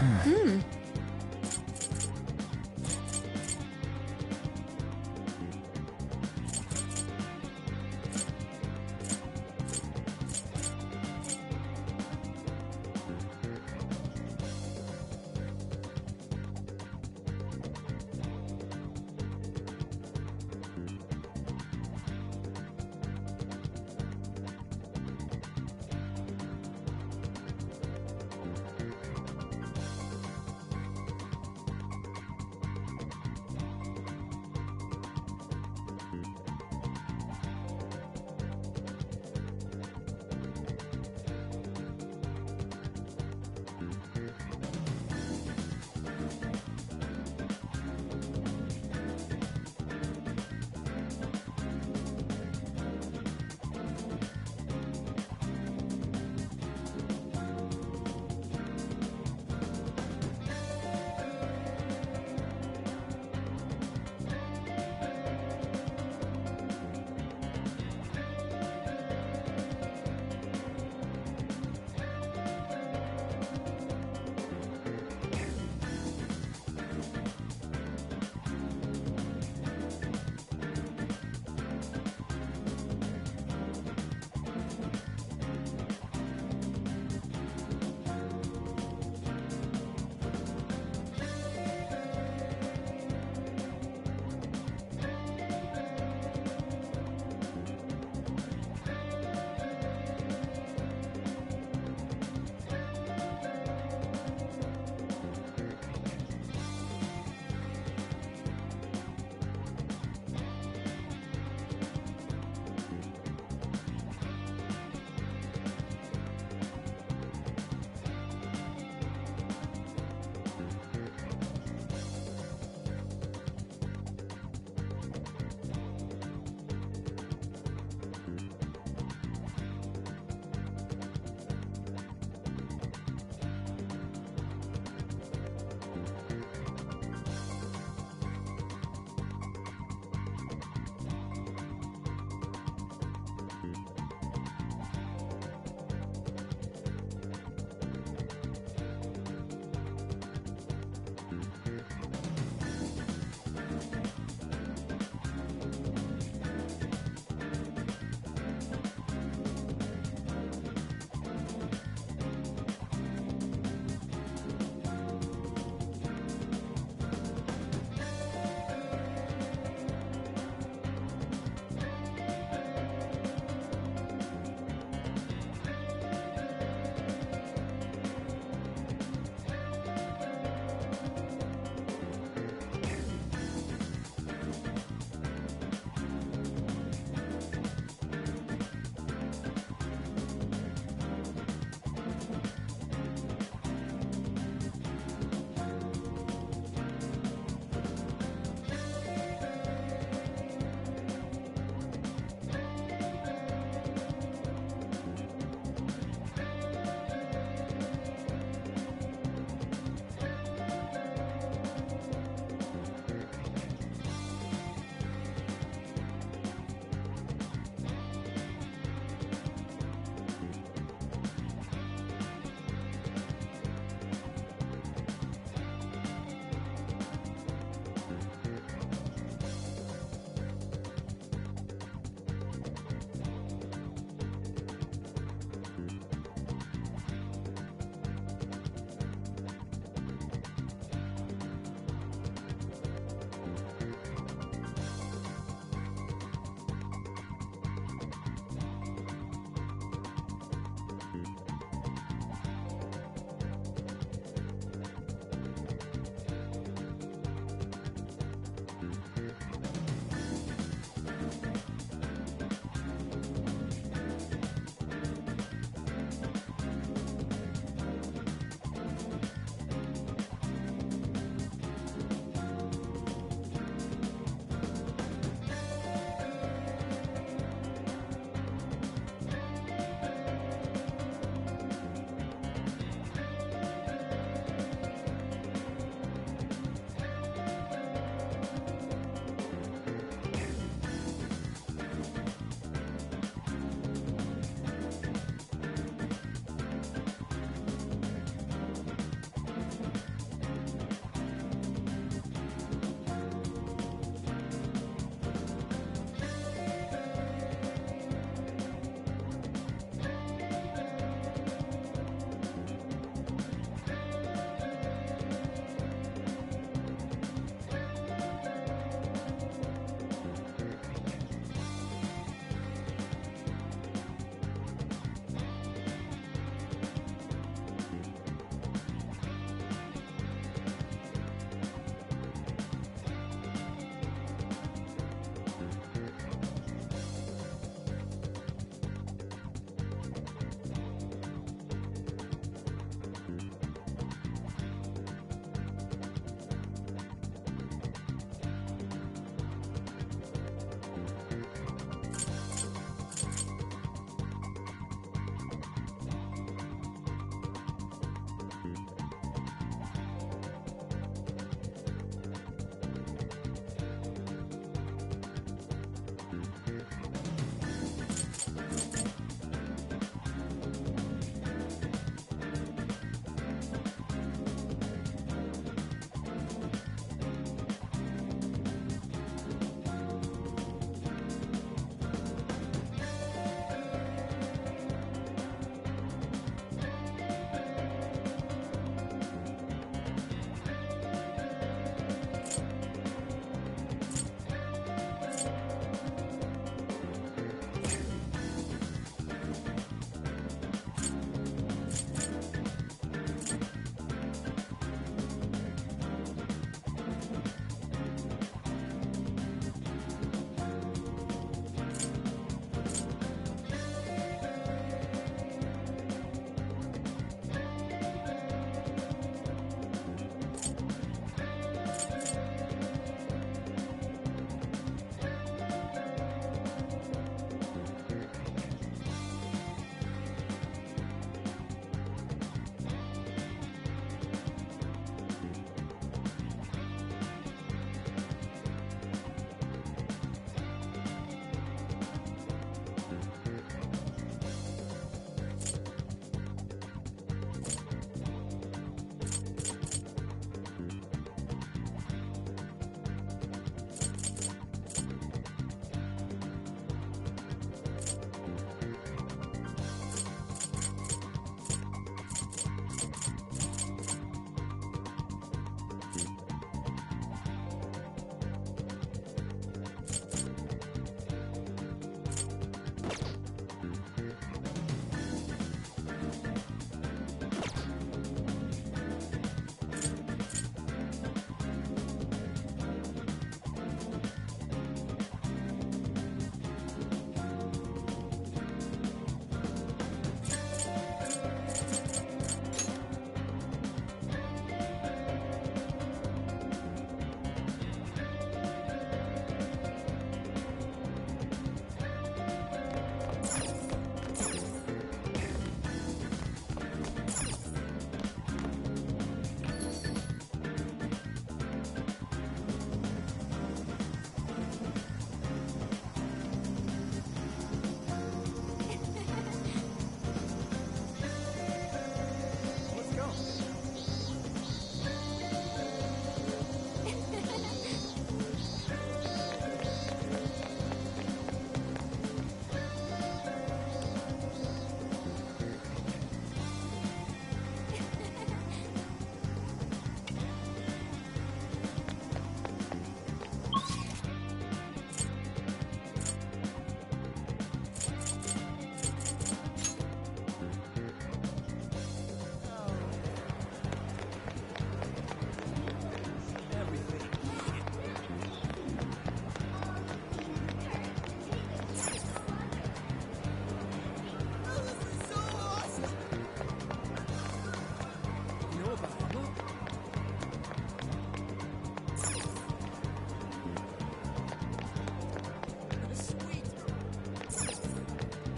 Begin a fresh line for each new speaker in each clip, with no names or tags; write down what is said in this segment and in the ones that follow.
Hmm.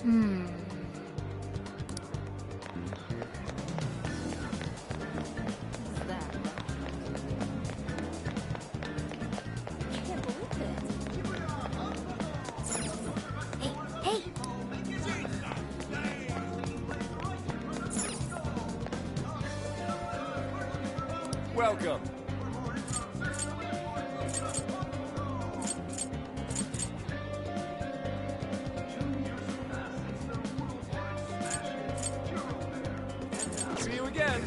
Hmm. What's that? Can't believe it. Hey, hey!
Welcome. See you again.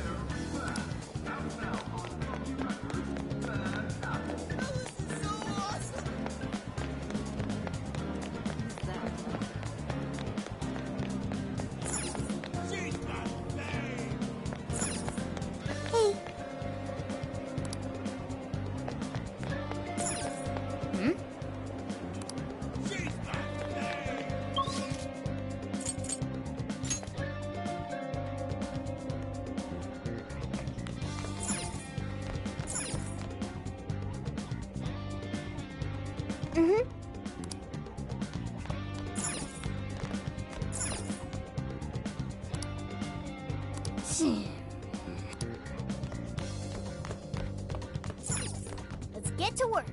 Let's get to work.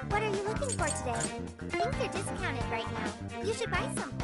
What are you looking for today? Things are discounted right now. You should buy something.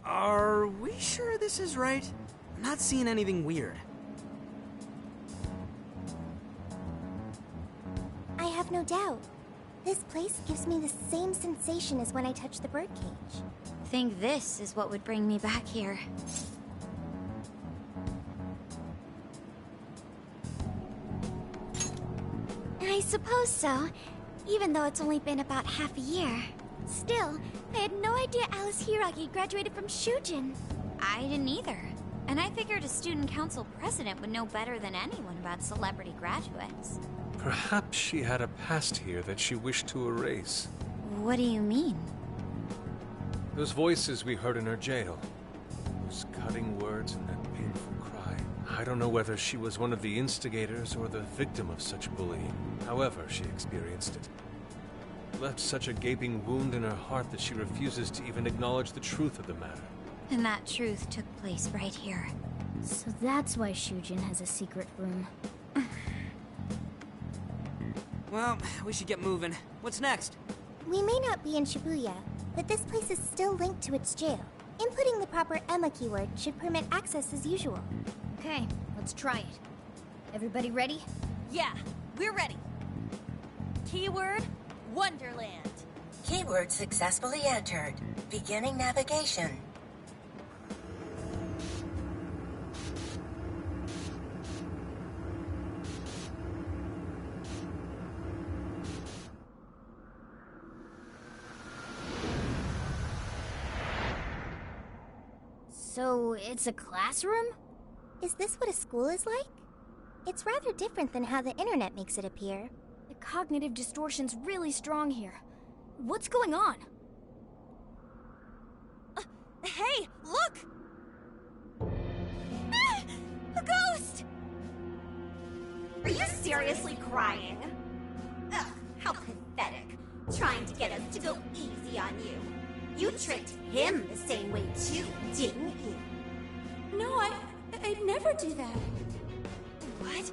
Are we sure this is right? I'm not seeing anything weird.
I have no doubt. This place gives me the same sensation as when I touched the birdcage.
Think this is what would bring me back here.
I suppose so, even though it's only been about half a year. Still, I had no idea Alice Hiragi graduated from Shujin.
I didn't either. And I figured a student council president would know better than anyone about celebrity graduates.
Perhaps she had a past here that she wished to erase.
What do you mean?
Those voices we heard in her jail. Those cutting words and that painful cry. I don't know whether she was one of the instigators or the victim of such bullying. However she experienced it. Left such a gaping wound in her heart that she refuses to even acknowledge the truth of the matter.
And that truth took place right here.
So that's why Shujin has a secret room.
Well, we should get moving. What's next?
We may not be in Shibuya, but this place is still linked to its jail. Inputting the proper Emma keyword should permit access as usual.
Okay, let's try it. Everybody ready?
Yeah, we're ready. Keyword, Wonderland.
Keyword successfully entered. Beginning navigation.
So, it's a classroom?
Is this what a school is like? It's rather different than how the internet makes it appear.
The cognitive distortion's really strong here. What's going on?
Hey, look! Ah, a ghost! Are you seriously crying? Ugh, how pathetic. Trying to get us to go easy on you. You tricked him the same way too, didn't you?
No, I'd never do that.
What?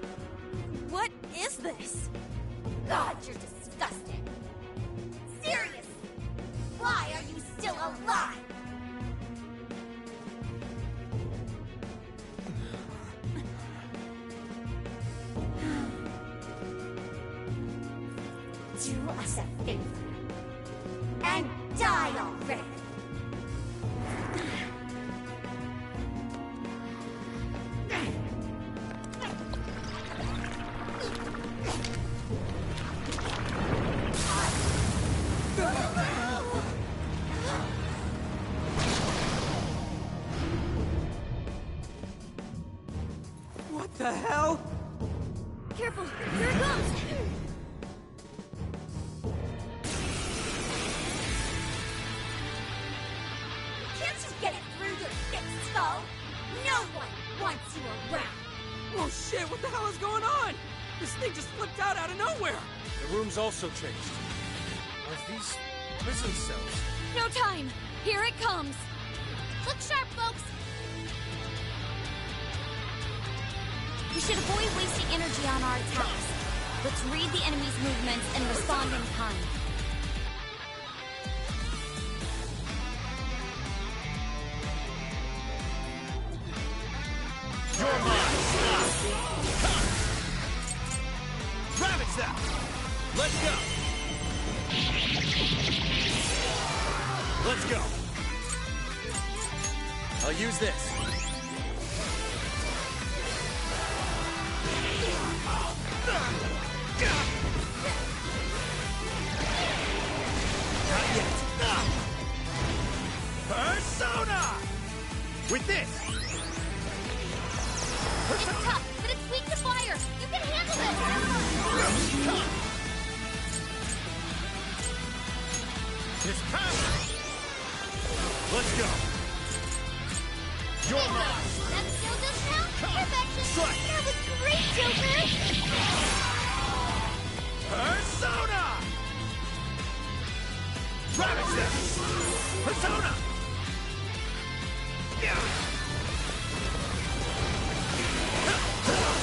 What is this? God, you're disgusting. Seriously, why are you still alive? Do us a favor. And die already!
What the hell?
Careful! Here it comes!
Can't you get it through your thick skull? No one wants you around!
Oh shit, what the hell is going on? This thing just flipped out of nowhere!
The room's also changed. Are these prison cells?
No time! Here it comes!
Look sharp, folks!
We should avoid wasting energy on our attacks. Let's read the enemy's movements and respond in kind.
You're mine! Ravage that! Let's go! Let's go! I'll use this. Not yet. Persona! With this!
It's tough, but it's weak to fire! You can handle this!
This power! Let's go! You're mine!
That still does count? Perfection!
Strike!
That was great, Joker!
Persona! Ravage them! Persona!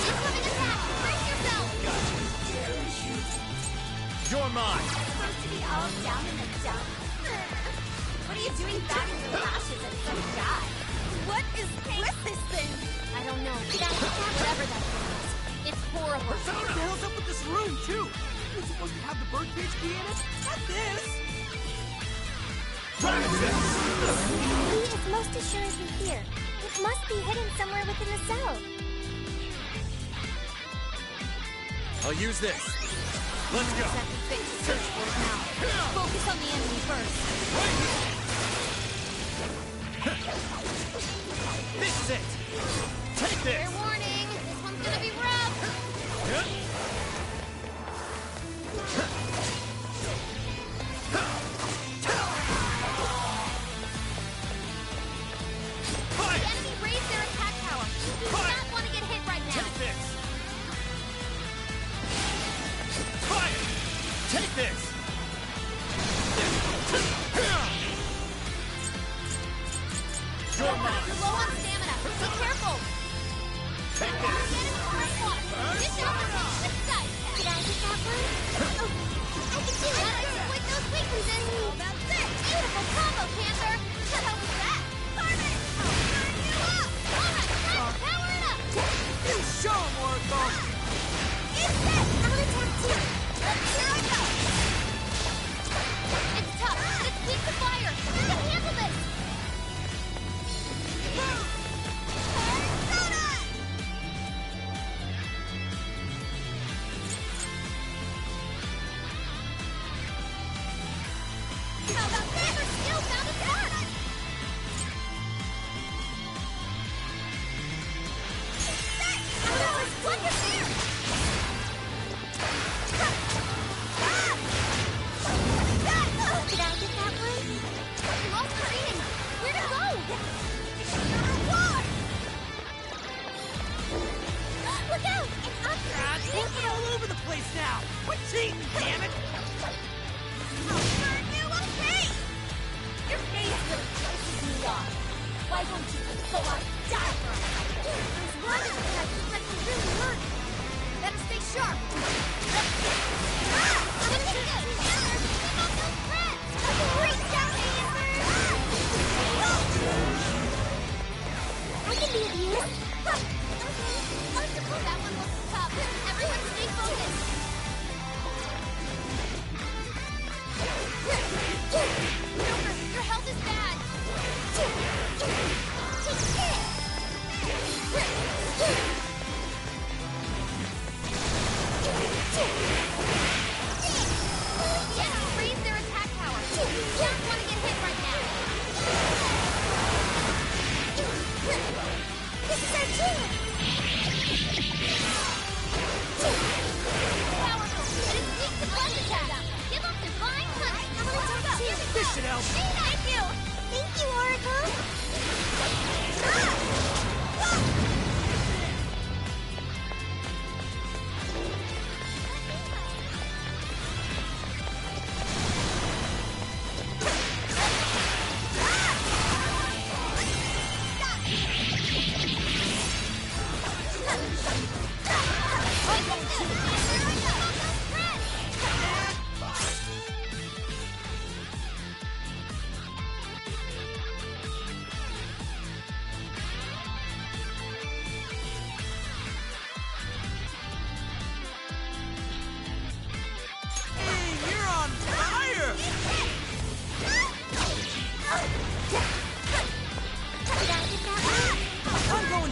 Incoming attack! Brace yourself!
You're mine!
Supposed to be all down in the dump? What are you doing batting your lashes at some guy?
What is with this thing?
I don't know. Whatever that thing is. It's horrible.
What the hell's up with this room, too? It's supposed to have the birdcage key in it? Not this!
Ravage them!
He is most assuredly here. It must be hidden somewhere within the cell.
I'll use this. Let's go!
Exactly fit to search for it now. Focus on the enemy first.
This is it! Take this!
Fair warning. This one's gonna be rough.
Fire!
The enemy raised their attack power. You do not want to get hit right now.
Take this! Fire! Take this! You're mine!
You're low on stamina. Be careful.
Take this!
Get him for a walk. This opposite. This side. Did I get that one? Oh, I can do it. Exploit those weaknesses. That's it. Beautiful combo, Panther. What the hell was that? Carmen! I'll burn you up. All right, time to power it up.
You show him, Oracle!
It's it. I'll attack too. Here I go. It's tough, but it's weak to fire. You can handle this. Persona! How about this? Her skill found its mark. That was wonderful. Did I get that one? You lost her reading. Where'd it go? Your reward! Look out! It's up!
Thank you all over the place now! Quit cheating, damn it!
I'll burn you, okay?
Your face really pisses me off. Why don't you just go out and die for a minute?
There's one attack that can really hurt. Better stay sharp. I'm gonna hit you together. Keep up those threats. Reach out, Amber. I can be of use. That one was tough. Everyone stay focused.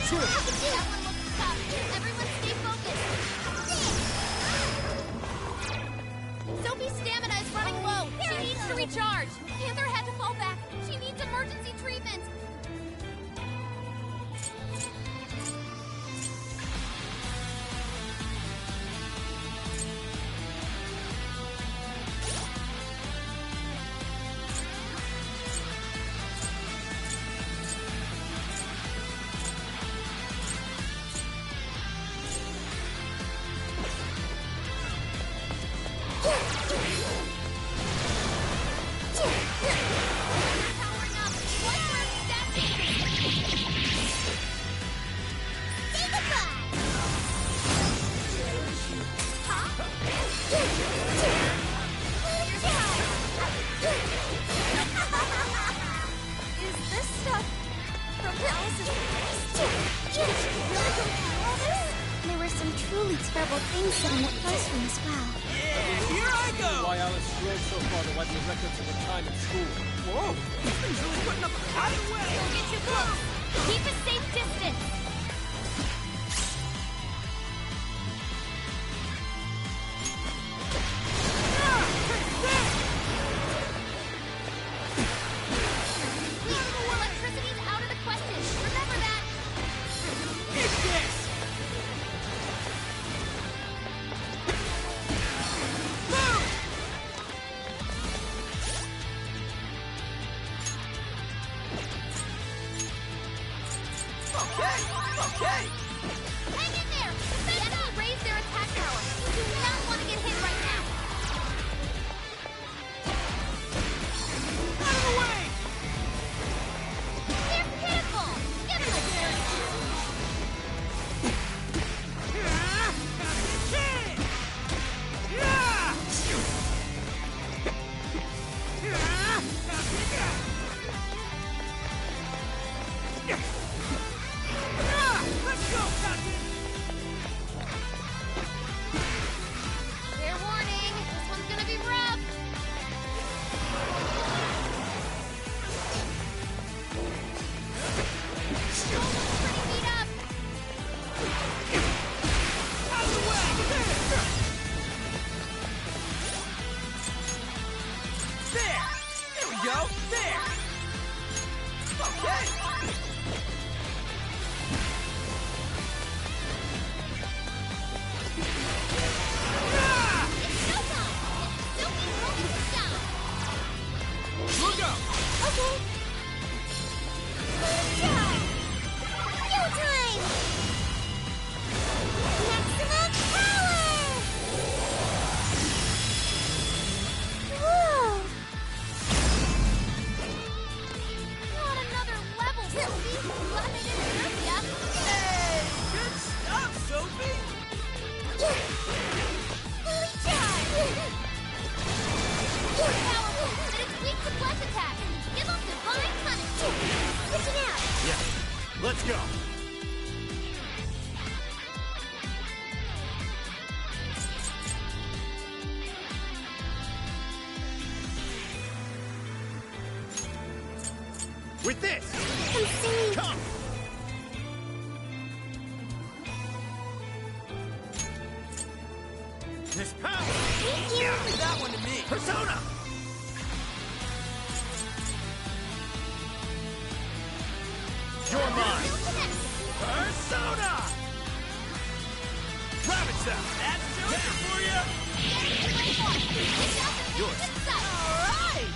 That one looks tough. Everyone stay focused. Sophie's stamina is running low. She needs to recharge. Panther had to fall back. She needs emergency treatment.
There were some truly terrible things said in the classroom as well.
Here I go!
Why Alice drove so far to wipe the records of her time in school.
Whoa! This thing's really putting up a fight!
Don't get too close. Keep a safe distance. Electricity's out of the question. Remember that.
Eat this! Move! Okay, okay!
Hang in there. The enemy raised their attack power. You do not want to get hit right now.
Out of the way!
They're pitiful. Get them there.
Let's go, Captain!
Fair warning. This one's gonna be rough. Almost pretty beat up.
Out of the way! There! There we go! There! Okay!
It's showtime. Sophie won't stop.
Look out!
Okay. Showtime! Maximum power! Whoa! Not another level, Sophie. Glad they didn't hurt ya.
Hey! Good stuff, Sophie!
Fully charged! More powerful, but it's weak to flesh attacks. Give them divine punishment. Switching out.
Yeah. Let's go. With this! Come! This power!
Thank you.
Give that one to me!
Persona! You're mine! Persona! Ravage them!
That's Joker for you!
Yours.
Alright!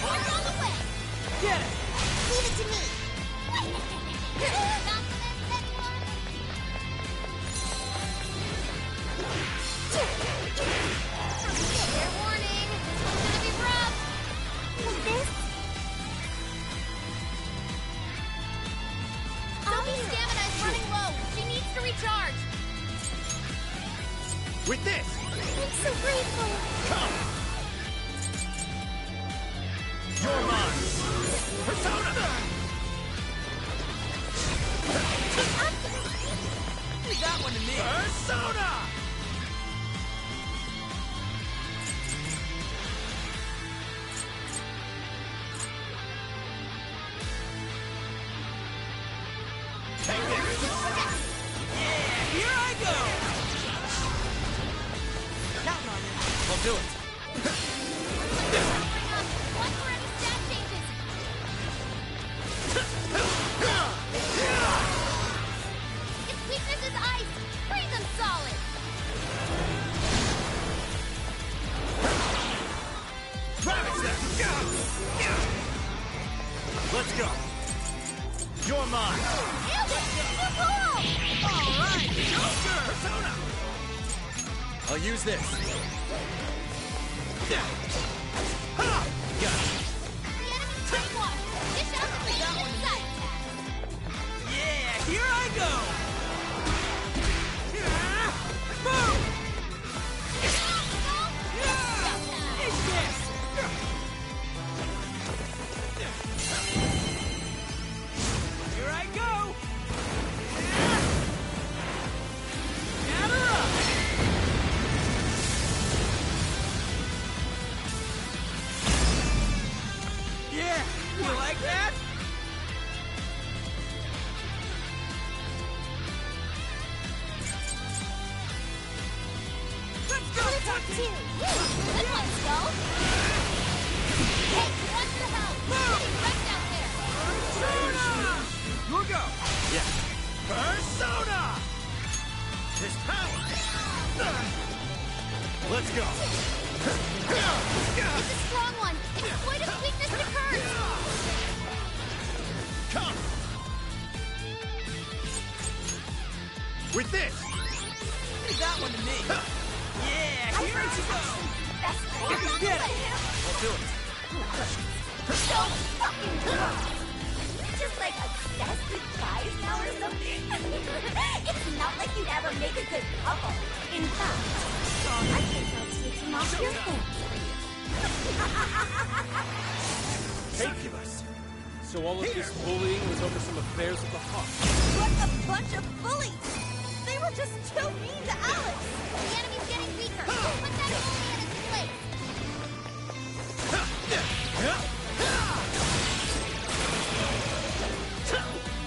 One's on the way.
Get it!
Leave it to me. Not for this next one. Fair warning. This one's gonna be rough. Like this? Sophie's stamina is running low. She needs to recharge.
With this!
I'm so grateful.
Come! You're mine! Persona!
Leave that one to me!
Persona! do it.
One for any stat changes. Its weakness is ice. Freeze them solid.
Let's go. You're mine.
Nailed it! Too cool!
All right, Joker! Persona!
I'll use this.
The enemy's brainwashed. Dish out the bait inside attack.
Yeah, here I go! Boom! It's this! Here I go! Gather up! Yeah, you like that? Let's go, Tuxie!
Good ones, go. Hey, one for help. Getting wrecked out there.
Persona! You'll go!
Yeah.
Persona!
This power. Let's go.
It's a strong one. Exploit its weakness to curse.
Come. With this.
Leave that one to me. Yeah, here I go! Get it!
I'll do it.
So fucking cool! Just like obsessed with guys now or something? It's not like you'd ever make a good couple. In fact, I think I'll take him off your hands.
Ridiculous.
So all of this bullying was over some affairs of the heart.
What a bunch of bullies! They were just too mean to Alice!
The enemy's getting weaker. Put that bully in its place.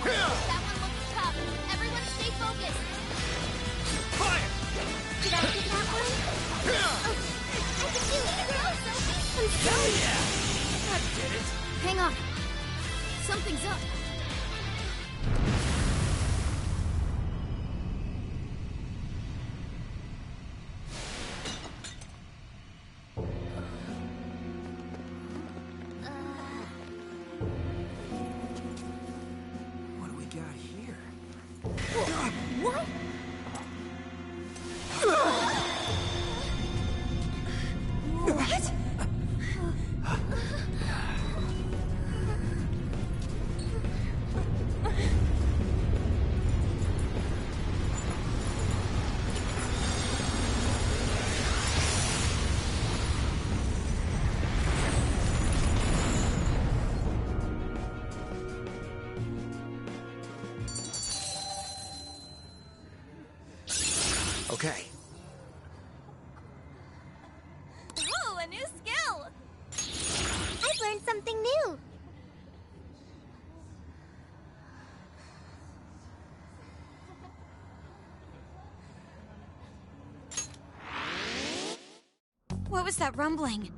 That one looks tough. Everyone stay focused.
Fire!
Did I get that one? Oh, I can do it. Go, Sophie. I'm sorry.
That did it!
Hang on. Something's up.
What do we got here?
What?
What?
Okay.
Ooh, a new skill.
I've learned something new.
What was that rumbling?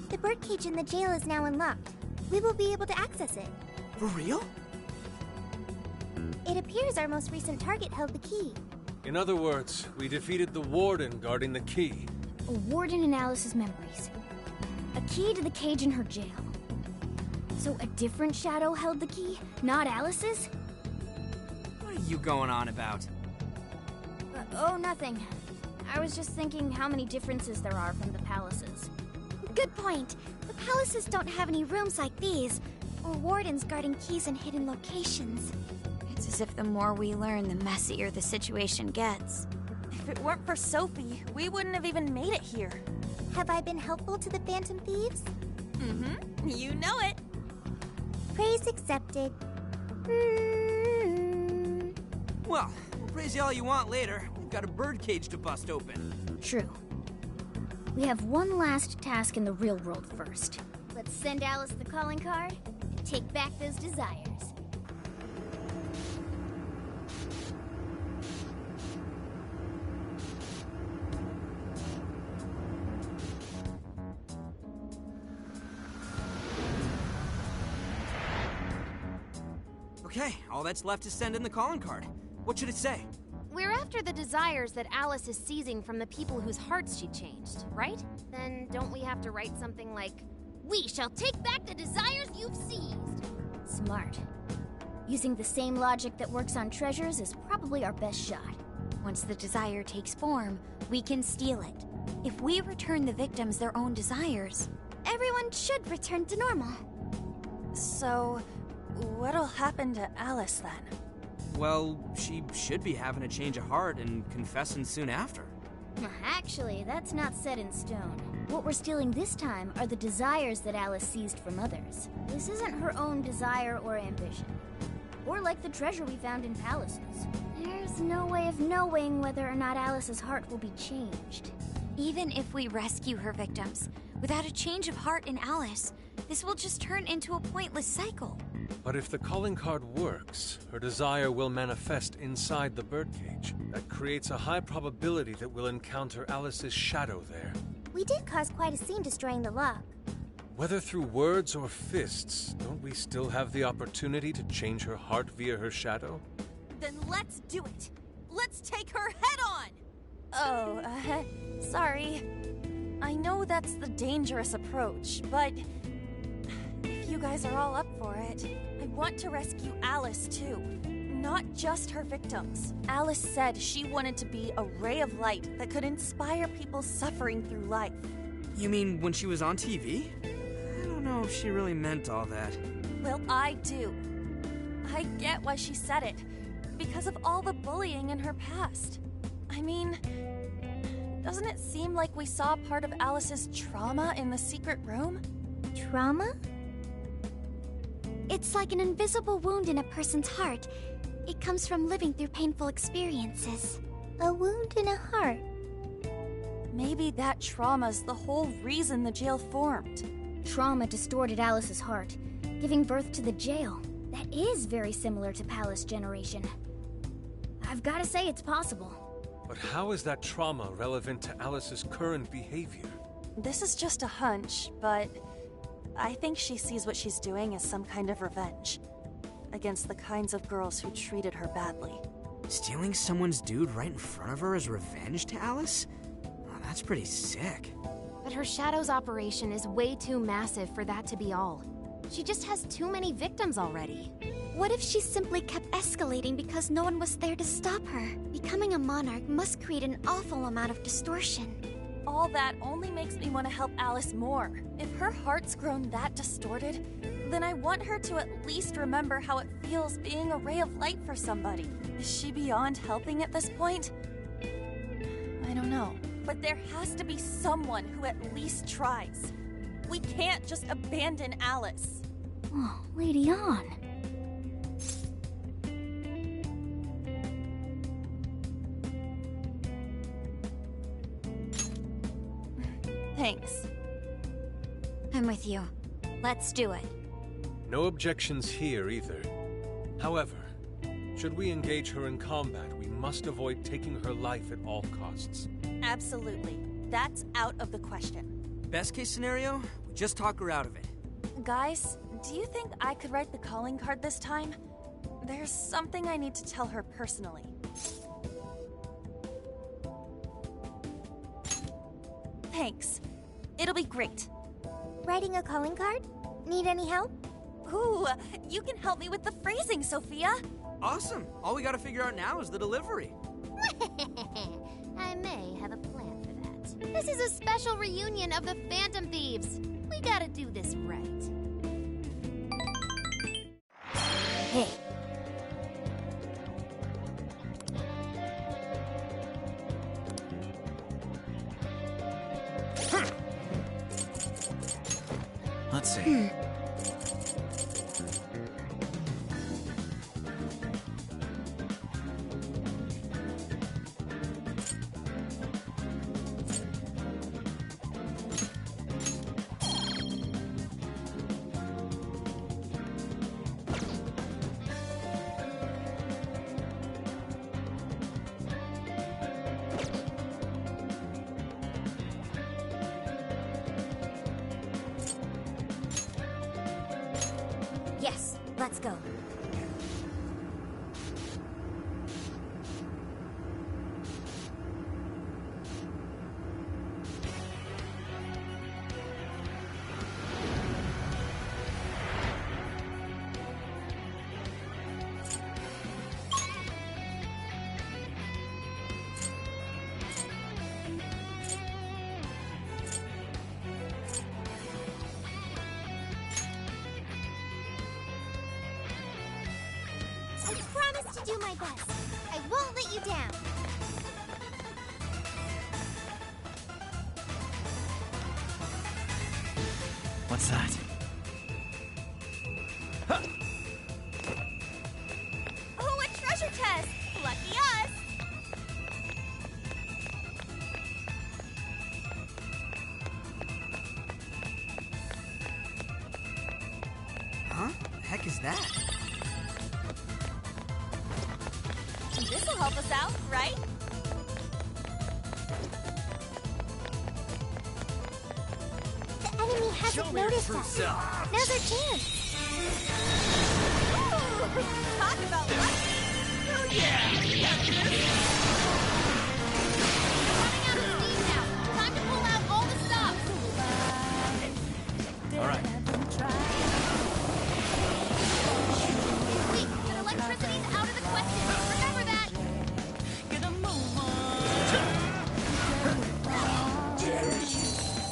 The birdcage in the jail is now unlocked. We will be able to access it.
For real?
It appears our most recent target held the key.
In other words, we defeated the warden guarding the key.
A warden in Alice's memories. A key to the cage in her jail. So a different shadow held the key, not Alice's?
What are you going on about?
Oh, nothing. I was just thinking how many differences there are from the palaces.
Good point. The palaces don't have any rooms like these, or wardens guarding keys in hidden locations.
It's as if the more we learn, the messier the situation gets.
If it weren't for Sophie, we wouldn't have even made it here. Have I been helpful to the Phantom Thieves?
Mm-hmm. You know it.
Praise accepted.
Well, we'll praise you all you want later. We've got a birdcage to bust open.
True. We have one last task in the real world first. Let's send Alice the calling card and take back those desires.
Okay, all that's left is send in the calling card. What should it say?
We're after the desires that Alice is seizing from the people whose hearts she changed, right? Then don't we have to write something like, "We shall take back the desires you've seized"?
Smart. Using the same logic that works on treasures is probably our best shot.
Once the desire takes form, we can steal it. If we return the victims their own desires,
Everyone should return to normal.
So, what'll happen to Alice then?
Well, she should be having a change of heart and confessing soon after.
Actually, that's not set in stone. What we're stealing this time are the desires that Alice seized from others. This isn't her own desire or ambition. Or like the treasure we found in palaces. There's no way of knowing whether or not Alice's heart will be changed.
even if we rescue her victims, without a change of heart in Alice, this will just turn into a pointless cycle.
But if the calling card works, her desire will manifest inside the birdcage. That creates a high probability that we'll encounter Alice's shadow there.
We did cause quite a scene destroying the lock.
Whether through words or fists, don't we still have the opportunity to change her heart via her shadow?
Then let's do it. Let's take her head on! Oh, sorry. I know that's the dangerous approach, but if you guys are all up for it, I want to rescue Alice too. Not just her victims. Alice said she wanted to be a ray of light that could inspire people suffering through life.
You mean when she was on TV? I don't know if she really meant all that.
Well, I do. I get why she said it. Because of all the bullying in her past. I mean, doesn't it seem like we saw part of Alice's trauma in the secret room?
Trauma? It's like an invisible wound in a person's heart. It comes from living through painful experiences.
A wound in a heart.
Maybe that trauma's the whole reason the jail formed.
Trauma distorted Alice's heart, giving birth to the jail. That is very similar to Palace Generation. I've got to say it's possible.
But how is that trauma relevant to Alice's current behavior?
This is just a hunch, but I think she sees what she's doing as some kind of revenge against the kinds of girls who treated her badly.
Stealing someone's dude right in front of her as revenge to Alice? Oh, that's pretty sick.
But her Shadow's operation is way too massive for that to be all. She just has too many victims already.
What if she simply kept escalating because no one was there to stop her? Becoming a monarch must create an awful amount of distortion.
All that only makes me want to help Alice more. If her heart's grown that distorted, then I want her to at least remember how it feels being a ray of light for somebody. Is she beyond helping at this point? I don't know. But there has to be someone who at least tries. We can't just abandon Alice.
Oh, Lady Ann.
Thanks.
I'm with you. Let's do it.
No objections here either. However, should we engage her in combat, we must avoid taking her life at all costs.
Absolutely. That's out of the question.
Best case scenario, we just talk her out of it.
Guys, do you think I could write the calling card this time? There's something I need to tell her personally. Thanks. It'll be great.
Writing a calling card? Need any help?
Ooh, you can help me with the phrasing, Sophia.
Awesome. All we gotta figure out now is the delivery.
I may have a plan for that. This is a special reunion of the Phantom Thieves. We gotta do this right.
Hey.
Let's see.
Yes, let's go.
do my best. I won't let you down.
What's that?
Oh, a treasure chest! Lucky us!
Huh? The heck is that?
This'll help us out, right?
The enemy hasn't noticed us. Now's our chance.
Ooh, talk about lucky! Oh yeah! You got this!
Running out of steam now. Time to pull out all the stops.
All right.
Wait, but electricity's out of the question. Remember that.
Gonna move on.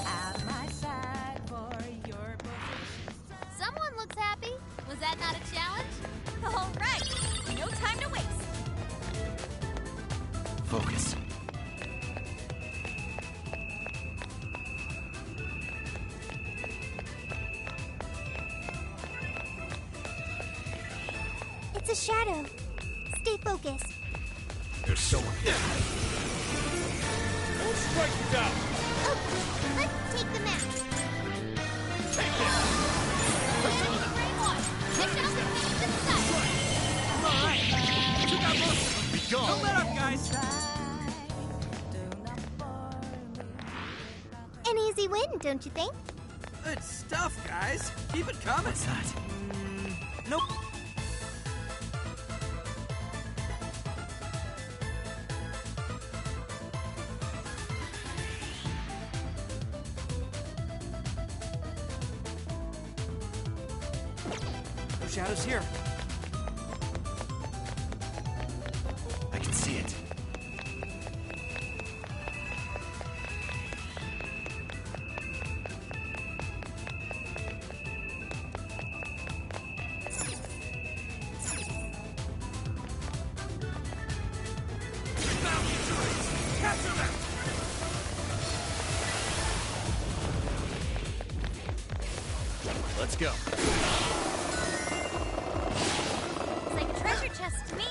At my side for your position.
Someone looks happy. Was that not a challenge?
All right, no time to waste.
Focus.
It's a shadow. Stay focused.
There's someone here. Don't strike you down.
Okay, let's take the map.
Take it.
Dish out the paint this side.
All right. Took out most of them.
Be gone.
Don't let up, guys.
An easy win, don't you think?
Good stuff, guys. Keep it coming.
What's that?
Nope. No shadows here.
I can see it. Let's go.
Looks like a treasure chest to me.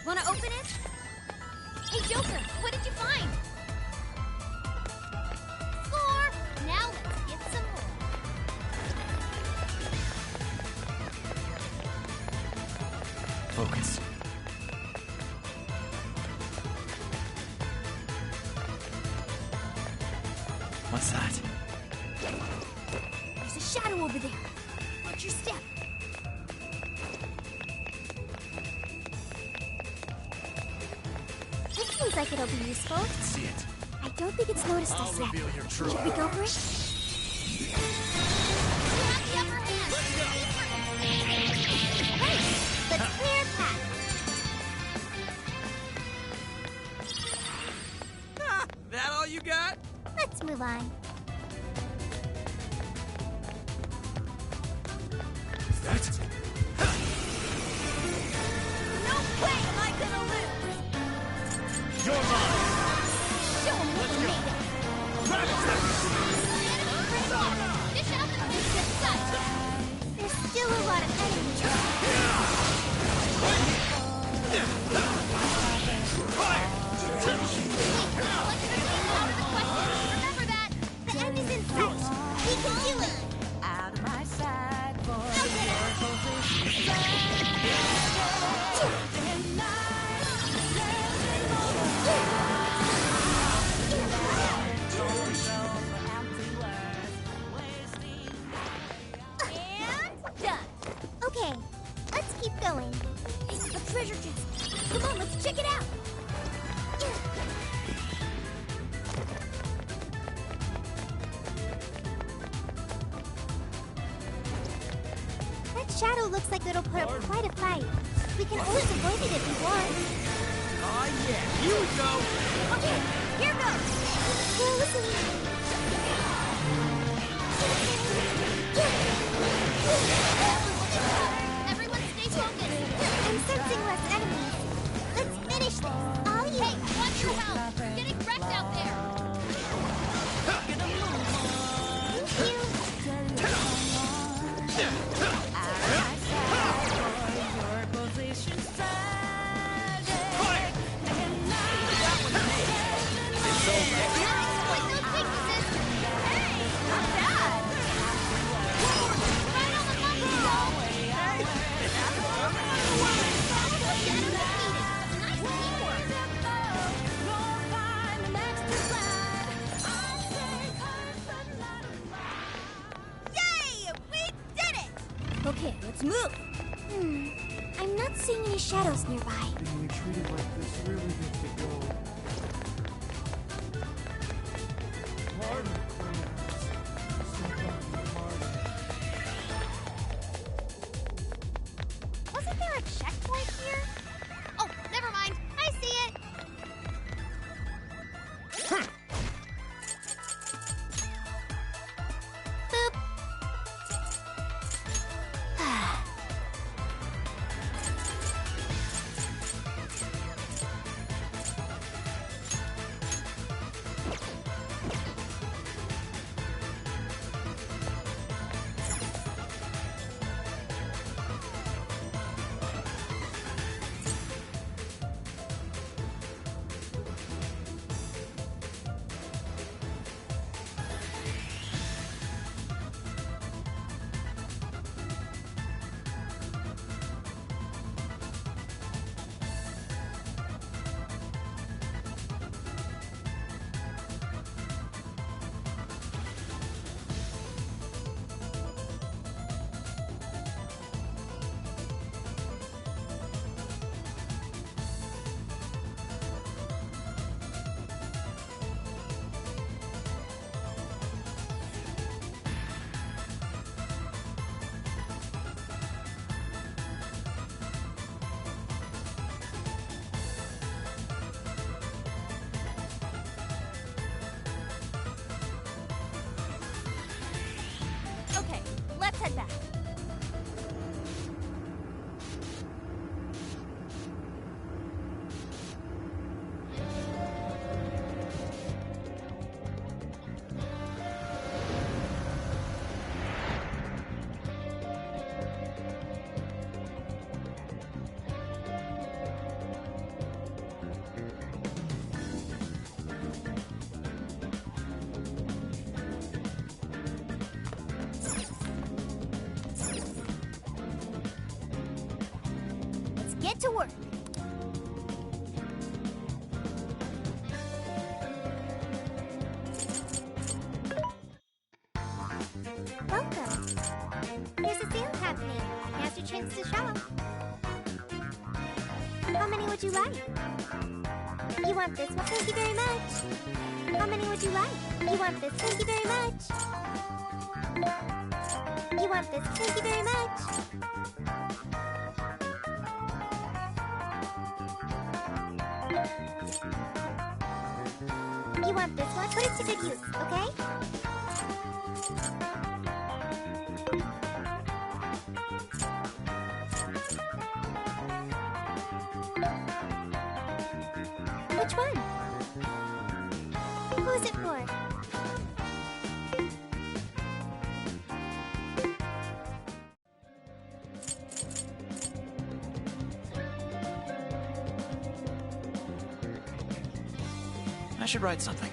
Wanna open it?
Hey, Joker, what did you find? Score! Now let's get some more.
Focus. What's that?
There's a shadow over there. Watch your step.
It seems like it'll be useful.
I can see it.
I don't think it's noticed
I'll
us yet.
reveal your true
Should we go for it?
You have the upper hand.
Right! Let's clear a path.
Ah, that all you got?
Let's move on.
That?
No way am I gonna lose!
You're mine.
Show 'em what we made.
Dish out the paint this side.
There's still a lot of enemies.
Electricity's out of the question. Remember that.
The enemy's in sight. We can do it.
Out of my side for
I'll get it.
And done.
Okay, let's keep going.
Hey, a treasure chest. Come on, let's check it out.
That shadow looks like it'll put up quite a fight. We can always avoid it if we want.
Oh yeah, here we go.
Okay, here goes. Closing.
Everyone stay focused.
I'm sensing less enemies. Let's finish this. All you.
Hey, watch your health! You're getting wrecked out there!
Thank you.
Exploit those weaknesses! Hey, not bad! Right on the money, though! Nice teamwork!
Yay! We did it!
Okay, let's move.
I'm not seeing any shadows nearby.
Being treated like this really makes me go. Pardon, friends.
Wasn't there a checkpoint here? Oh, never mind. I see it.
Boop.
Okay, let's head back.
Let's get to work.
Welcome. There's a sale happening. Now's your chance to shop. How many would you like? You want this one? Thank you very much. How many would you like? You want this? Thank you very much. You want this? Thank you very much. You want this one? Put it to good use, okay? Which one? Who's it for?
I should write something.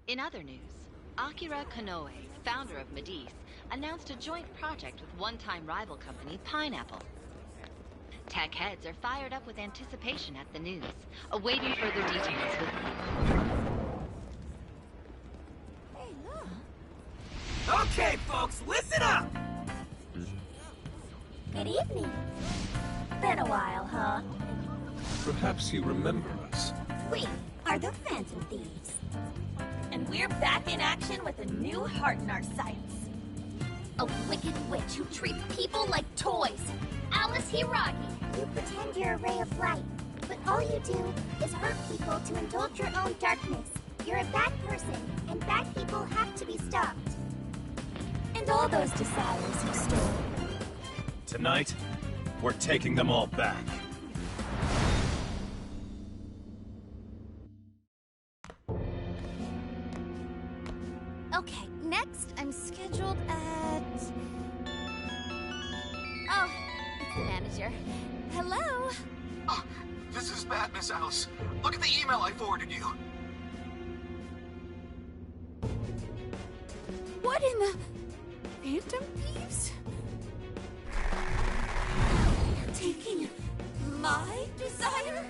In other news, Akira Konoe, founder of Medice, announced a joint project with one-time rival company Pineapple. Tech heads are fired up with anticipation at the news, awaiting further details with
Hey, look.
Okay, folks, listen up!
Good evening. Been a while, huh?
Perhaps you remember us.
We are the Phantom Thieves. And we're back in action with a new heart in our sights.
A wicked witch who treats people like toys. Alice Hiragi.
You pretend you're a ray of light, but all you do is hurt people to indulge your own darkness. You're a bad person, and bad people have to be stopped.
And all those desires you stole.
Tonight, we're taking them all back.
Okay, next I'm scheduled at... Oh, it's the manager. Hello?
Oh, this is bad, Miss Alice. Look at the email I forwarded you.
What in the... Phantom Thieves?
Taking my desire?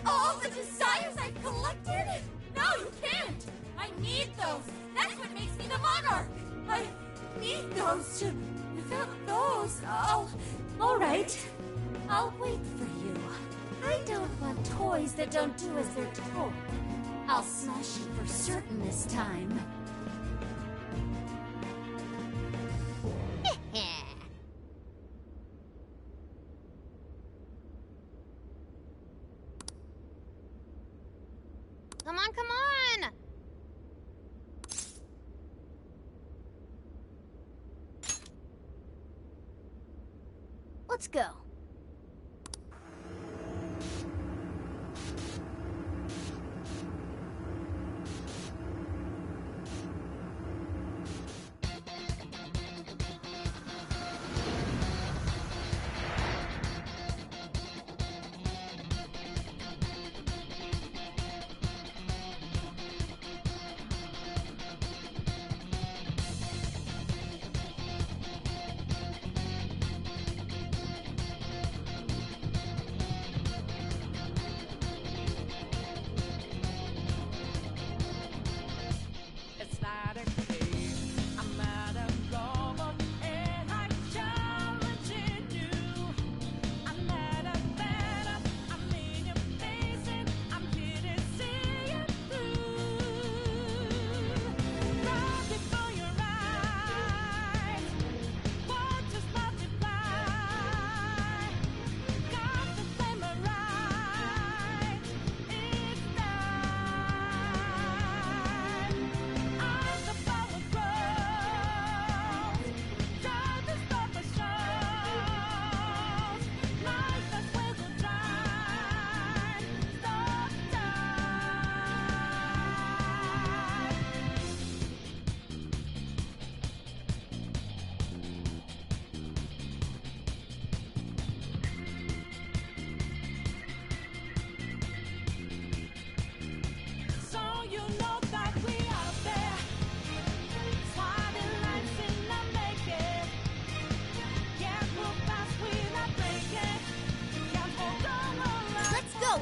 All the desires I've collected? No, you can't! I need those! That's what makes me the monarch! I need those to... Without those, Alright. I'll wait for you. I don't want toys that don't do as they're told. I'll smash you for certain this time.
Come on, come on!
Let's go.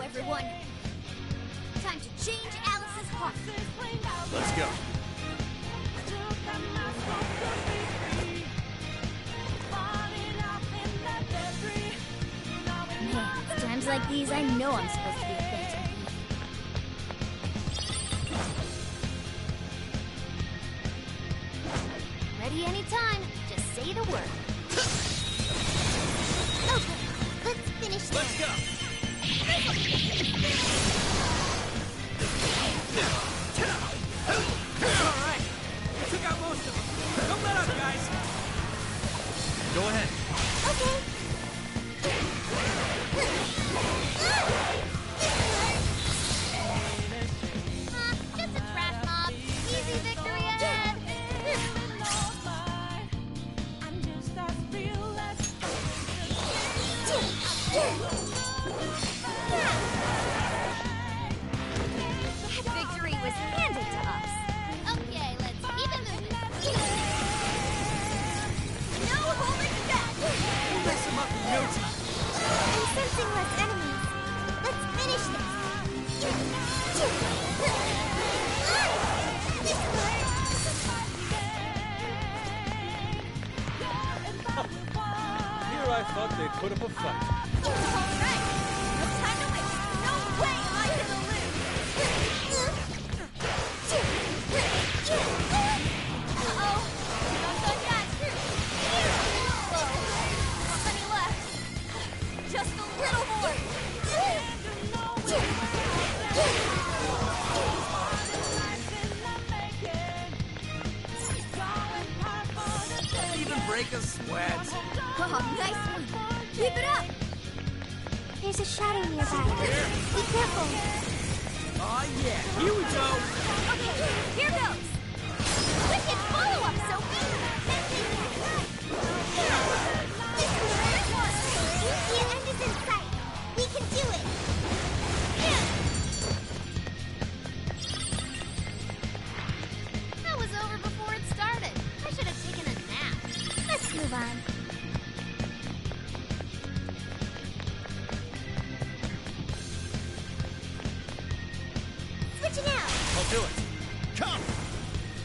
Everyone, time to change Alice's heart.
Let's go.
Man, it's times like these I know I'm supposed to be a Phantom Thief. Ready anytime, just say the word.
Okay, let's finish this.
Let's go.
Alright, took out most of them. Don't let up, guys.
Go ahead.
Okay.
Just a trash mob. Easy victory ahead.
Victory was handed to us.
I thought they'd put up a fight.
Alright! No time to waste! No way am I gonna lose! Uh-oh! We're not done yet! Whoa! Not many left! Just a little more!
Even break a sweat.
Oh, nice one. Keep it up.
There's a shadow nearby. Be careful.
Aw, yeah. Here we go.
Okay, here goes! Wicked follow-up, Sophie!
The end is in sight. We can do it.
That was over before it started. I should have taken a nap.
Let's move on. Switching out.
I'll do it. Come!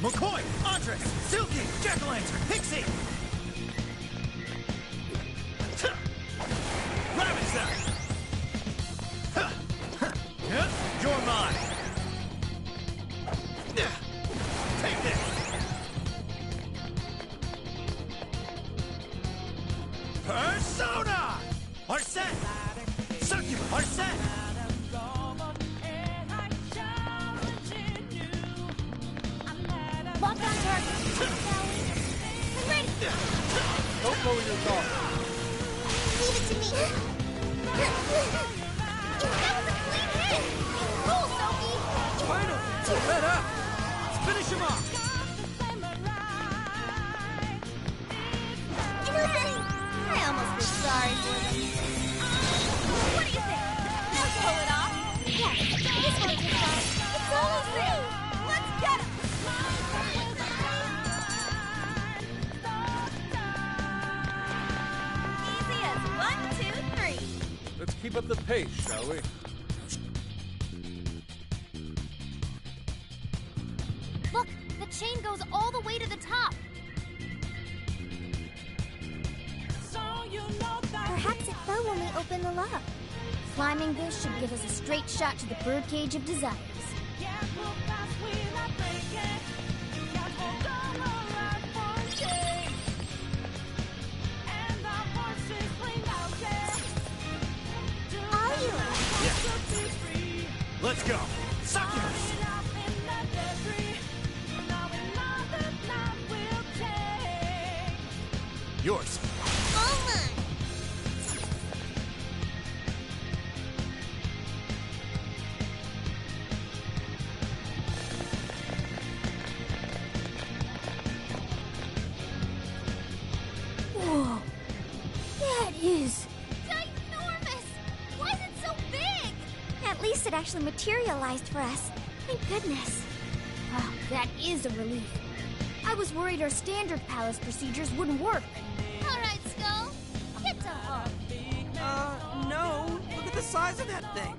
McCoy, Andres, Silky, Jack-o'-lantern, Pixie! Ravage them! You're mine! Take this! Persona! Arsene! Succubus! Arsene!
Lock on target! I'm ready!
Don't lower your guard.
Leave it to me.
That was a clean hit! Cool, Sophie!
Finally! Let up! Let's finish him off!
I almost feel sorry for them. What do you think? They'll pull it off?
Yes, this won't take long.
It's almost there! Let's get him! Easy as 1, 2, 3.
Let's keep up the pace, shall we?
Look, the chain goes all the way to the top.
Perhaps it fell when we opened the lock.
Climbing this should give us a straight shot to the birdcage of desires.
Are you?
Let's go! Succubus! Yours.
All mine.
Whoa. That is...
Ginormous! Why is it so big?
At least it actually materialized for us. Thank goodness.
Wow, that is a relief. I was worried our standard palace procedures wouldn't work.
All right, Skull. Hit to home.
No. Look at the size of that thing.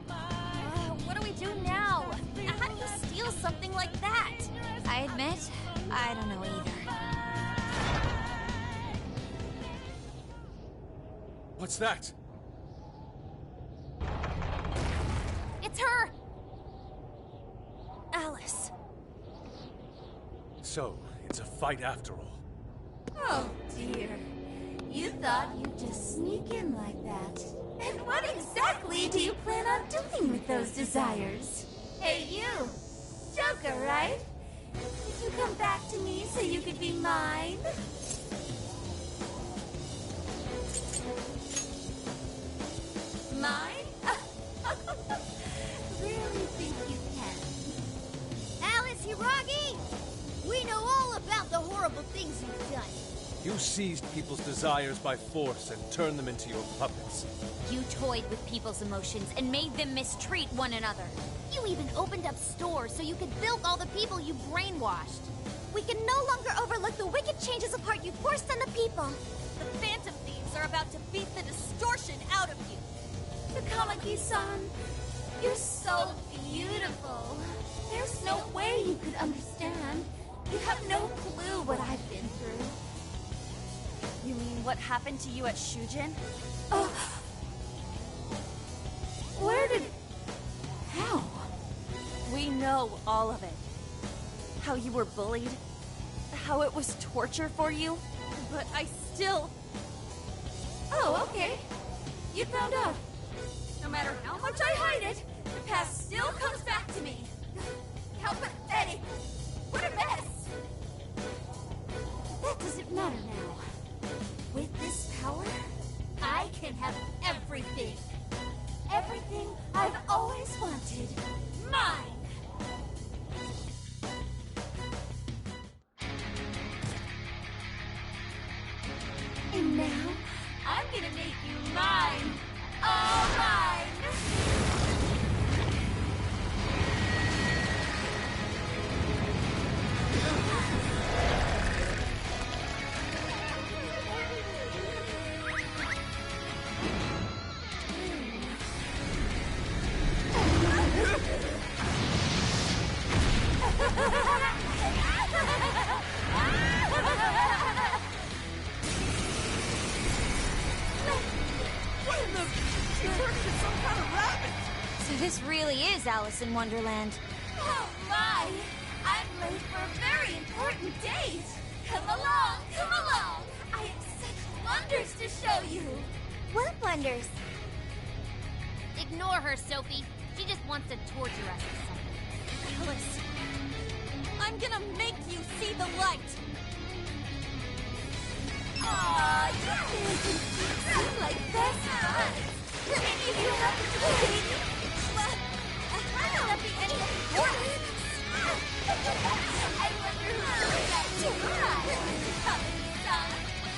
What do we do now? How do you steal something like that?
I admit, I don't know either.
What's that?
It's her! Alice.
So, it's a fight after all.
Oh dear. You thought you'd just sneak in like that. And what exactly do you plan on doing with those desires? Hey you! Joker, right? Did you come back to me so you could be mine? Mine? Really think you can?
Alice Hiragi! We know all about the horrible things you've done.
You seized people's desires by force and turned them into your puppets.
You toyed with people's emotions and made them mistreat one another.
You even opened up stores so you could bilk all the people you brainwashed.
We can no longer overlook the wicked changes apart you forced on the people.
The Phantom Thieves are about to beat the distortion out of you.
Takamaki-san, you're so beautiful. There's no way you could understand. You have no clue what I've been through.
You mean what happened to you at Shujin?
Where did... How?
We know all of it. How you were bullied, how it was torture for you, but I still...
Oh, okay. You found out. No matter how much I hide it, the past still comes back to me. How pathetic. What a mess. That doesn't matter now. With this power, I can have everything. Everything I've always wanted. Mine! And now, I'm gonna make you mine! All mine!
So this really is Alice in Wonderland.
Oh my! I'm late for a very important date! Come along, come along! I have such wonders to show you!
What wonders?
Ignore her, Sophie. She just wants to torture us or something.
Alice, I'm gonna make you see the light!
Aw, you seem like best friends! Any of you happen to be dating? Well, I don't have any importance! I wonder who really got to cry! Tommy-san,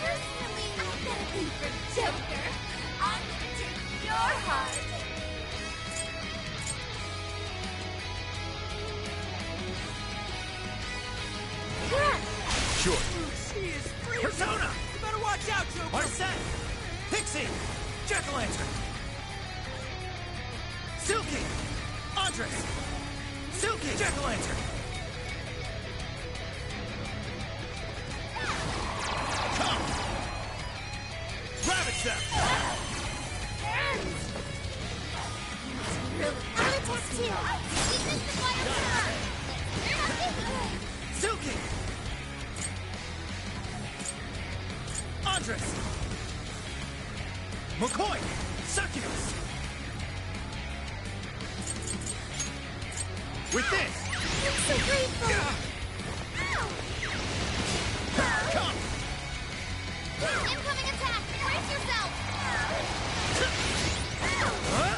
personally, I've got a thing for Joker! I'm gonna take your heart!
Sure.
She is free.
Persona!
You better watch out, Joker.
Arsene! Pixie! Jack-o'-lantern! Silky! Andres! Silky! Jack-o'-lantern! Come! Ravage them!
Alex too!
We missed the fire!
Silky! Andres! McCoy! Succubus! With this!
I'm so grateful!
Come!
Incoming attack! Brace yourself!
Huh?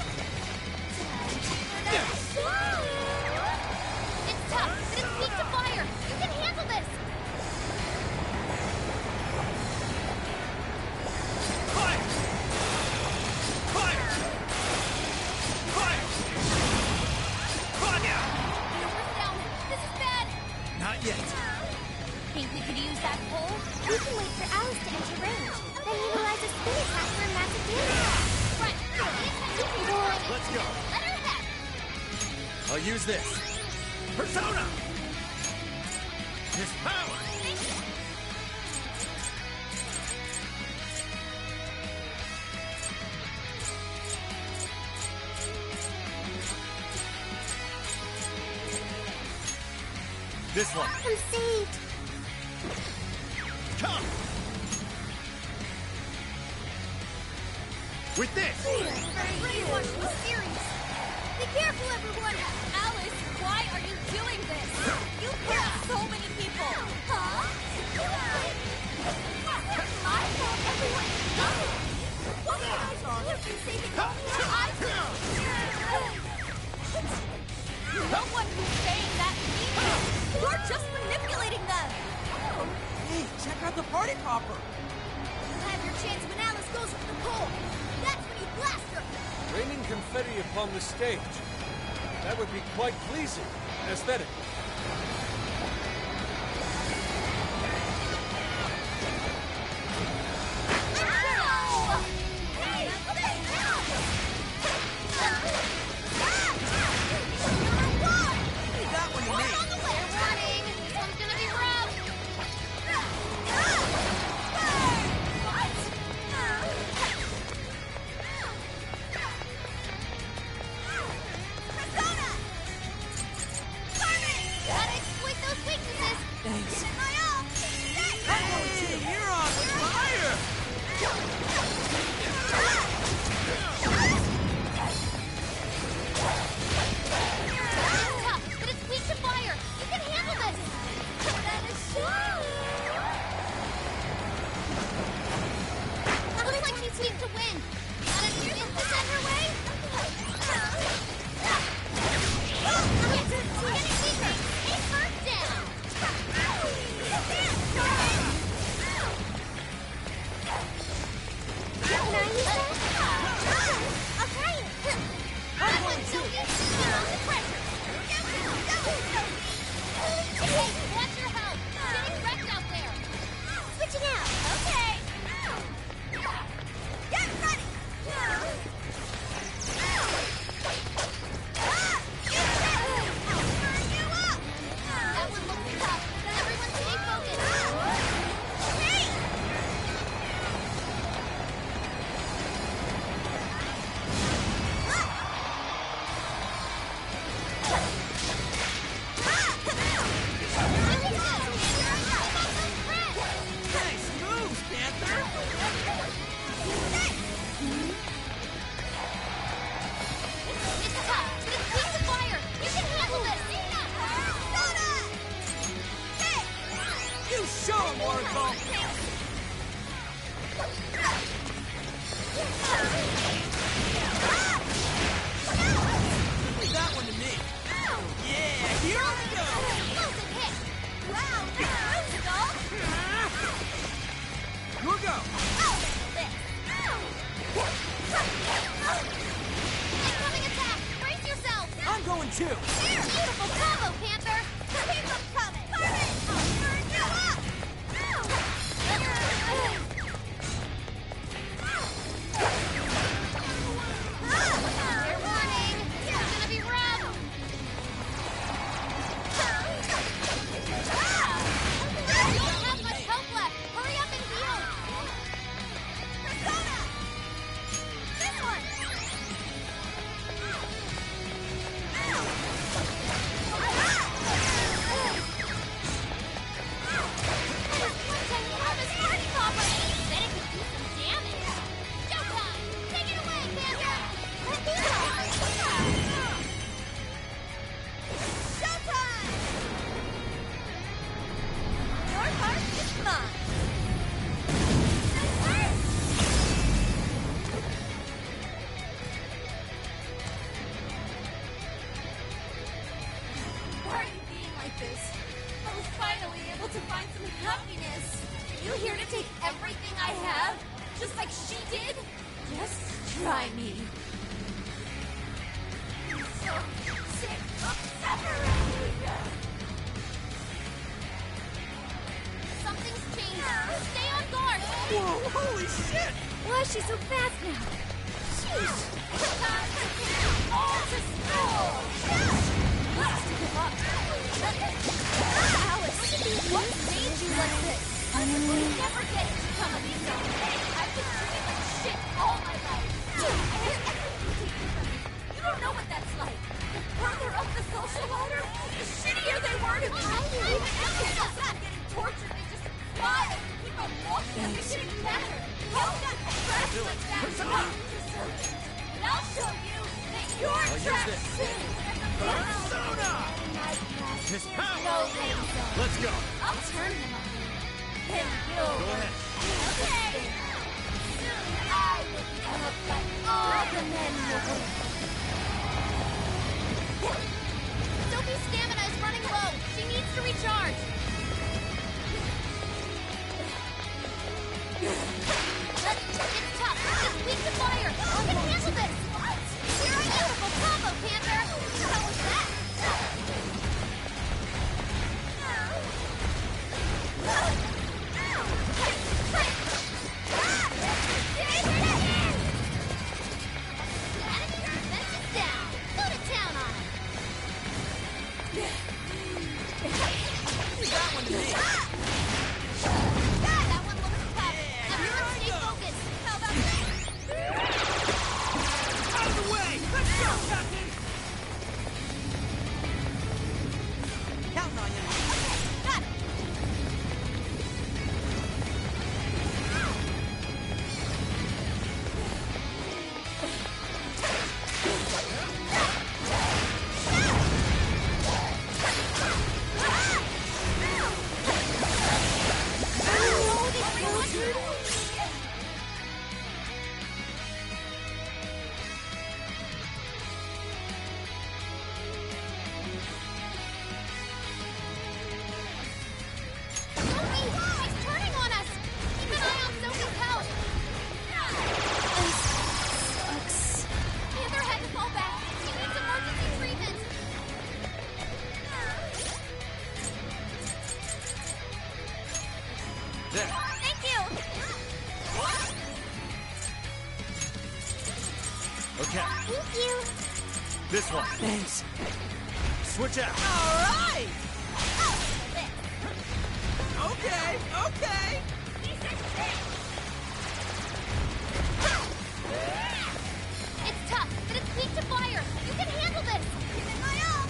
It's tough, but it's weak to fire! You can handle this!
Fire! Fire! Fire! Fire!
Numbers down! This is bad!
Not yet.
Think we could use that pole? We can wait for Alice to enter range, then utilize a spin attack for a massive damage.
Right! You can go on it!
Let's go.
Let her ahead!
I'll use this. Persona! His power! This one.
I'm saved!
Come! With this!
Brainwash the series! Be careful, everyone! Alice, why are you doing this? You hurt so many people!
Huh? My fault, everyone! What can I do if you're saving
No one who's saying that means it! You're just manipulating them!
Hey, check out the party popper.
You'll have your chance when Alice goes for the pole! That's when you blast her!
Raining confetti upon the stage. That would be quite pleasing. Aesthetic.
You got one you need.
Warning! This one's gonna be rough!
too!
Here! Beautiful combo, Panther! Keep them coming! Carmen! I'll burn you up! Fair warning! It's gonna be rough! You don't have much health left! Hurry up and heal! Persona! This one!
Why are you being like this? I was finally able to find some happiness. Are you here to take everything I have? Just like she did? Just try me. I'm so sick of separating.
Something's changed. Stay on guard.
Whoa, holy shit!
Why is she so fast now?
Sheesh. Time to get all to school. Let's give up.
Alice, what made you like this?
We never get to come of these own. I've been doing like shit all my life. I had everything taken from me. You don't know what that's like. The further up the social ladder, the shittier they were to me. Even if I'm getting tortured, they just smile and keep on walking and they're getting better. How got trash like that? And I'll show you that you're trash too.
Persona! His power! Let's go!
I'll turn them on you. And you'll...
Go ahead.
Okay! Soon I will become a like all the men in the world.
Sophie's stamina is running low. She needs to recharge. It's tough. It's weak to fire. You can handle this. What? You're a beautiful combo, Panther. How was that? Enemy defense is down. Go to town on him.
That one to me!
That one looks tough. Everyone stay focused. How about this?
Out of the way! Let's go, Captain! Counting on you.
Got it. Sophie, she's turning on us. Keep an eye on Sophie's health.
Sucks.
Panther had to fall back. She needs emergency treatment.
There.
Thank you.
Okay.
Thank you.
This one.
Thanks.
Switch out.
All right! Okay, okay!
It's tough, but it's weak to fire. You can handle this. Give it my all.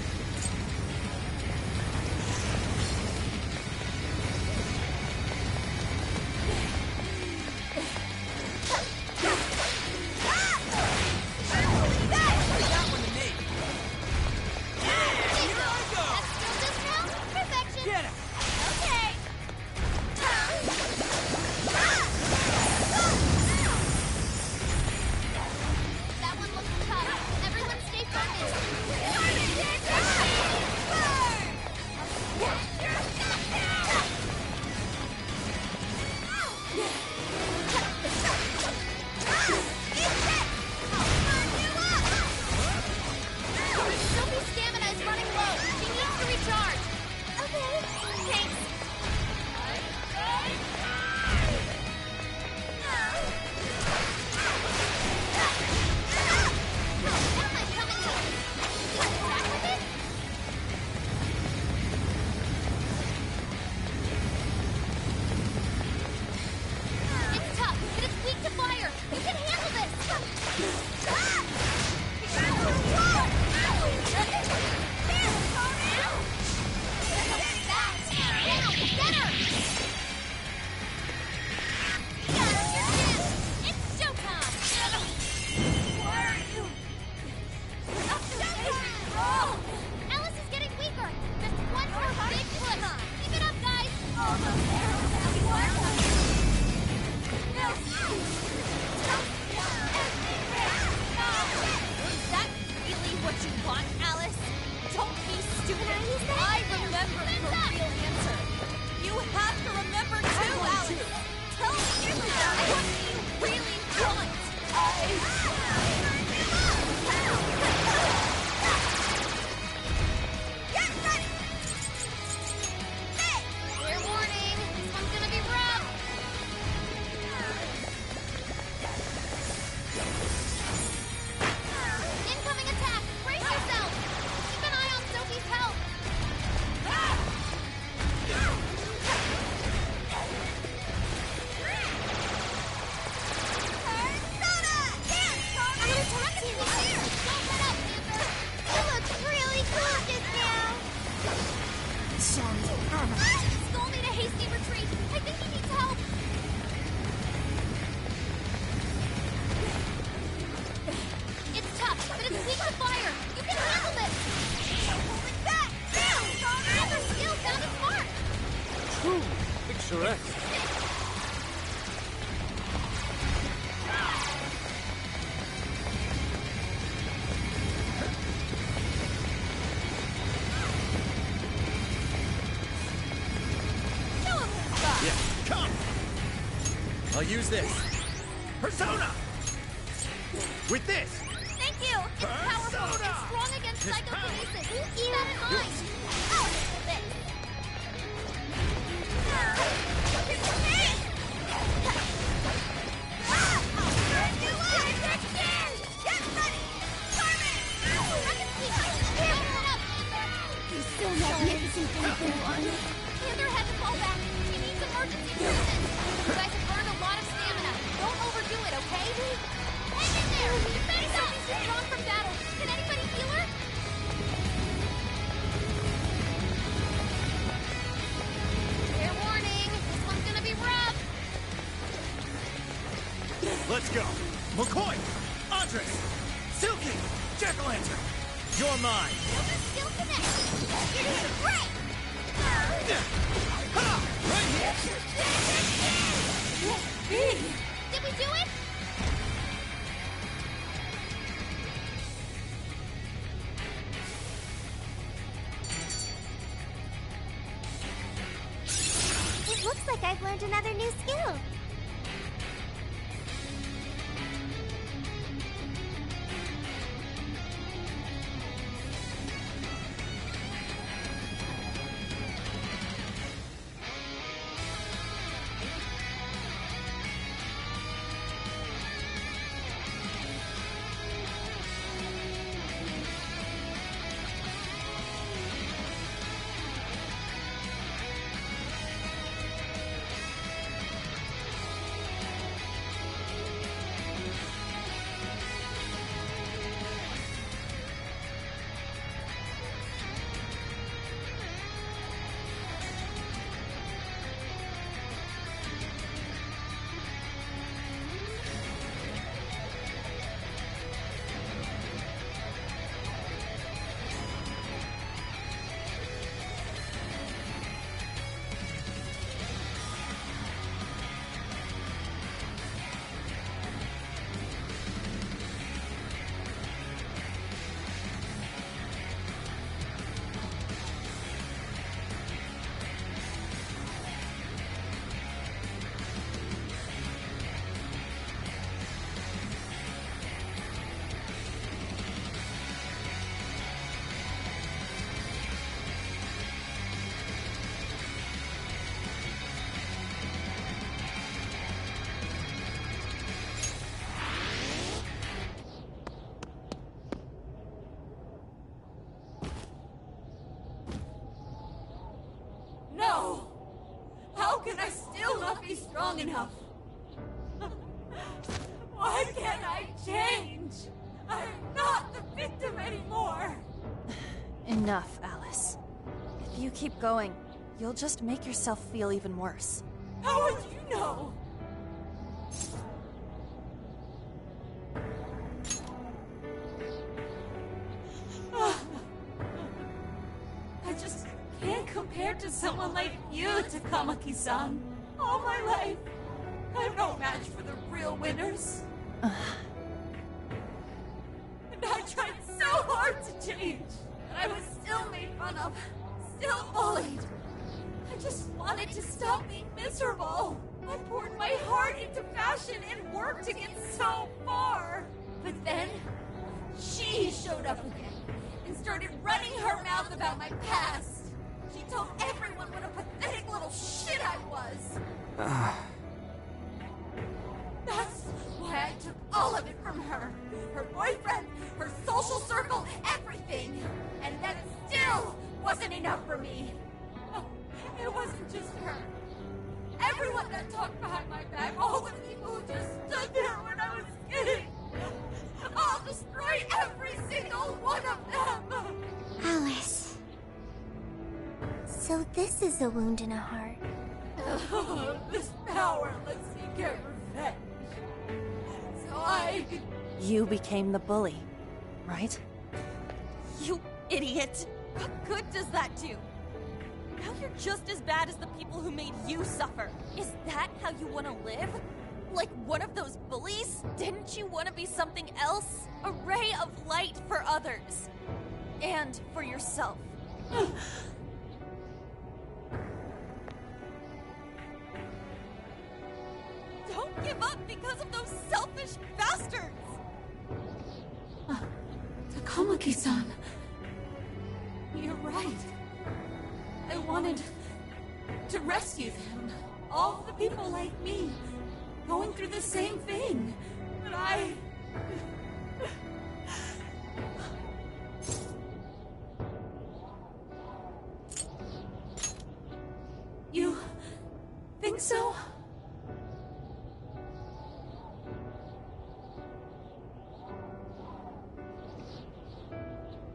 That one to me!
Here I go. That's still discount. Perfection.
Get it!
Okay.
Shrek.
Yeah, come! I'll use this. Persona! With this!
Thank you! It's powerful and strong against psychokinesis. Keep that in mind. I'll handle this. I'll turn you on! Get ready! Carmen!
You're so magnificent, everyone.
Panther had to fall back. He needs emergency treatment. You guys have burned a lot of stamina. Don't overdo it, okay? Hang in there! Defend up! She's drawn from battle. Can anybody heal her? Fair warning. This one's gonna be rough.
Let's go! McCoy! Andres! Silky! Jack-o'-lantern! You're mine!
Skill connect. You're doing great!
Ha! Right here!
Did we do it?
It looks like I've learned another new skill.
No! How can I still not be strong enough? Why can't I change? I'm not the victim anymore!
Enough, Alice. If you keep going, you'll just make yourself feel even worse.
How would you know? I just can't compare to someone like you, Takamaki-san. All my life, I'm no match for the real winners. And I tried so hard to change, but I was still made fun of, still bullied. I just wanted to stop being miserable. I poured my heart into fashion and worked to get so far. But then, she showed up again and started running her mouth about my past. She told everyone what a pathetic little shit I was. That's why I took all of it from her. Her boyfriend, her social circle, everything. And that still wasn't enough for me. It wasn't just her. Everyone that talked behind my back, all the people who just stood there when I was kidding. I'll destroy every single one of them.
Alice. So this is a wound in a heart.
This power lets me get revenge. So I...
You became the bully, right?
You idiot! What good does that do?
Now you're just as bad as the people who made you suffer. Is that how you want to live? Like one of those bullies? Didn't you want to be something else? A ray of light for others. And for yourself. Don't give up because of those selfish bastards!
Takamaki-san. You're right. I wanted to rescue them. All the people like me, going through the same thing. But I... You think so?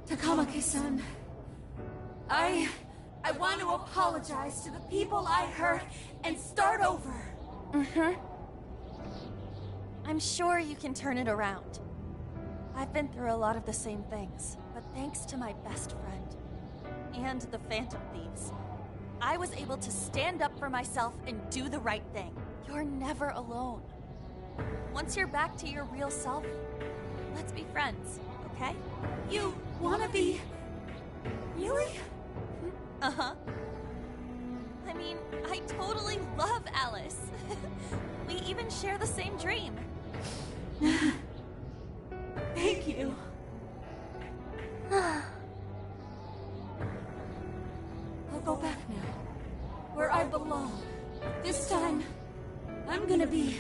Takamaki-san, I want to apologize to the people I hurt and start over.
Mm-hmm. I'm sure you can turn it around. I've been through a lot of the same things, but thanks to my best friend and the Phantom Thieves, I was able to stand up for myself and do the right thing. You're never alone. Once you're back to your real self, let's be friends, okay?
You wanna be... Really?
Uh-huh. I mean, I totally love Alice. We even share the same dream.
Thank you. I'll go back now, where I belong. This time, I'm gonna be...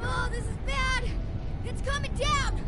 Oh, this is bad! It's coming down!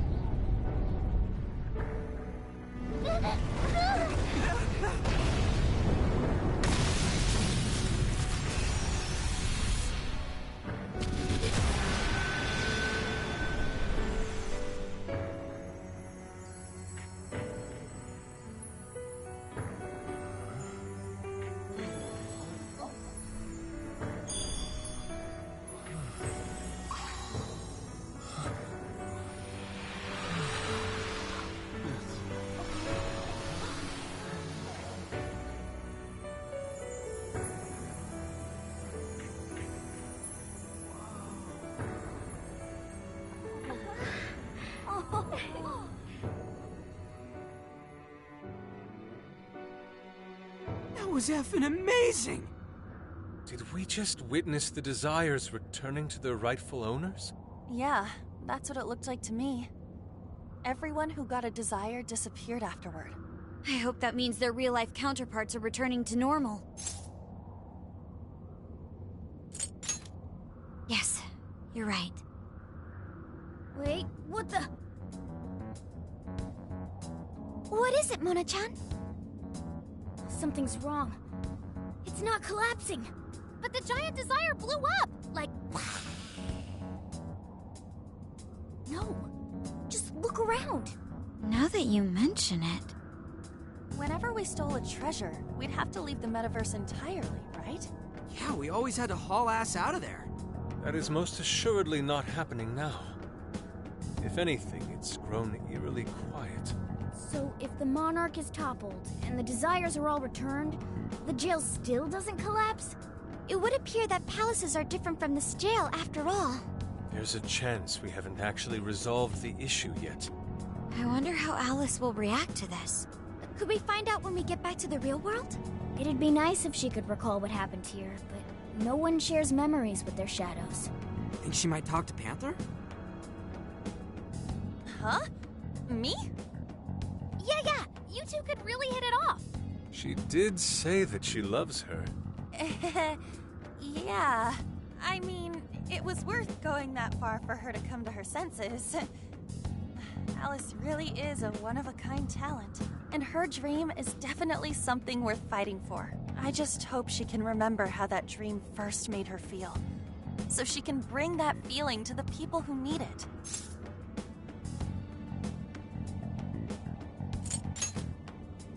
That was effing amazing!
Did we just witness the Desires returning to their rightful owners?
Yeah, that's what it looked like to me. Everyone who got a Desire disappeared afterward.
I hope that means their real-life counterparts are returning to normal. Yes, you're right. Wait, what the... What is it, Mona-chan? Something's wrong. It's not collapsing.
But the giant Desire blew up!
Like... No. Just look around. Now that you mention it...
Whenever we stole a treasure, we'd have to leave the metaverse entirely, right?
Yeah, we always had to haul ass out of there.
That is most assuredly not happening now. If anything, it's grown eerily quiet.
So if the Monarch is toppled, and the Desires are all returned, the jail still doesn't collapse? It would appear that palaces are different from this jail after all.
There's a chance we haven't actually resolved the issue yet.
I wonder how Alice will react to this. Could we find out when we get back to the real world? It'd be nice if she could recall what happened here, but no one shares memories with their shadows.
Think she might talk to Panther?
Huh? Me?
Yeah, you two could really hit it off.
She did say that she loves her.
Yeah. I mean, it was worth going that far for her to come to her senses. Alice really is a one-of-a-kind talent, and her dream is definitely something worth fighting for. I just hope she can remember how that dream first made her feel, so she can bring that feeling to the people who need it.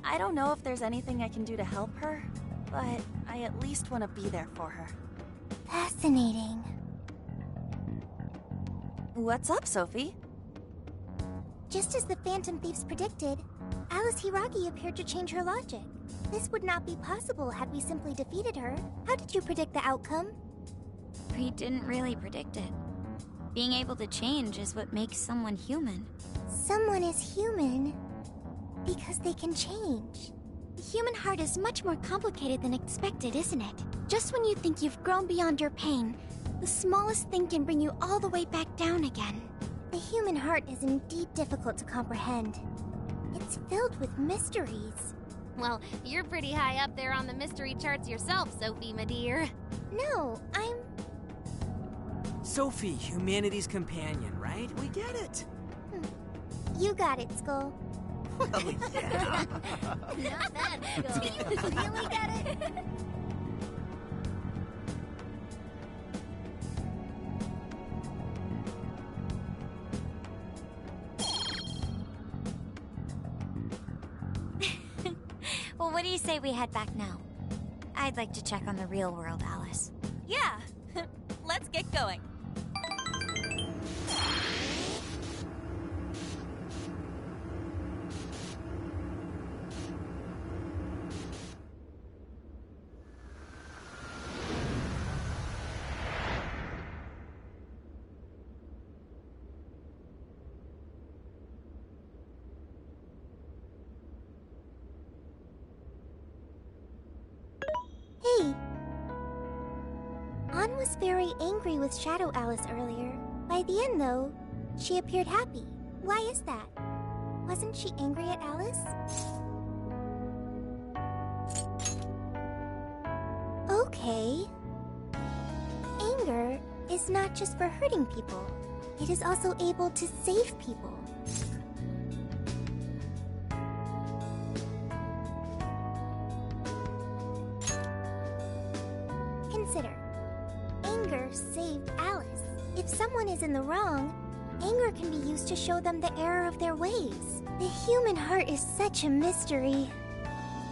I don't know if there's anything I can do to help her, but I at least want to be there for her.
Fascinating.
What's up, Sophie?
Just as the Phantom Thieves predicted, Alice Hiragi appeared to change her logic. This would not be possible had we simply defeated her. How did you predict the outcome?
We didn't really predict it. Being able to change is what makes someone human.
Someone is human because they can change. The human heart is much more complicated than expected, isn't it? Just when you think you've grown beyond your pain, the smallest thing can bring you all the way back down again. The human heart is indeed difficult to comprehend. It's filled with mysteries.
Well, you're pretty high up there on the mystery charts yourself, Sophie, my dear.
No, I'm...
Sophie, humanity's companion, right? We get it.
You got it, Skull.
Oh, yeah.
Not bad,
Do you really get it?
Well, what do you say we head back now? I'd like to check on the real world, Alice.
Yeah. Let's get going.
Hey! Ann was very angry with Shadow Alice earlier. By the end, though, she appeared happy. Why is that? Wasn't she angry at Alice? Okay. Anger is not just for hurting people. It is also able to save people. Consider. Anger saved Alice. If someone is in the wrong, anger can be used to show them the error of their ways. The human heart is such a mystery.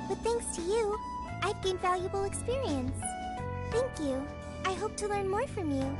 But thanks to you, I've gained valuable experience. Thank you. I hope to learn more from you.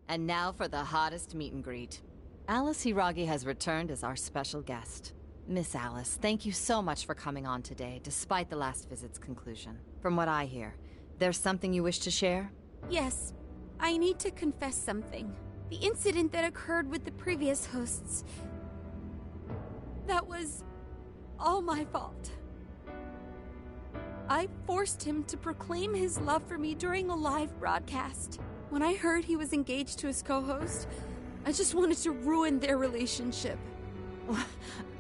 And now for the hottest meet and greet. Alice Hiragi has returned as our special guest. Miss Alice, thank you so much for coming on today, despite the last visit's conclusion. From what I hear, there's something you wish to share?
Yes. I need to confess something. The incident that occurred with the previous hosts... that was... all my fault. I forced him to proclaim his love for me during a live broadcast. When I heard he was engaged to his co-host, I just wanted to ruin their relationship.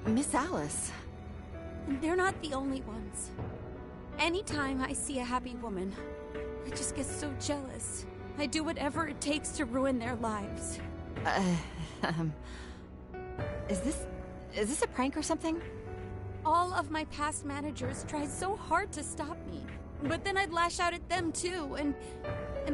Miss Alice...
And they're not the only ones. Anytime I see a happy woman, I just get so jealous. I do whatever it takes to ruin their lives.
Is this a prank or something?
All of my past managers tried so hard to stop me. But then I'd lash out at them too, and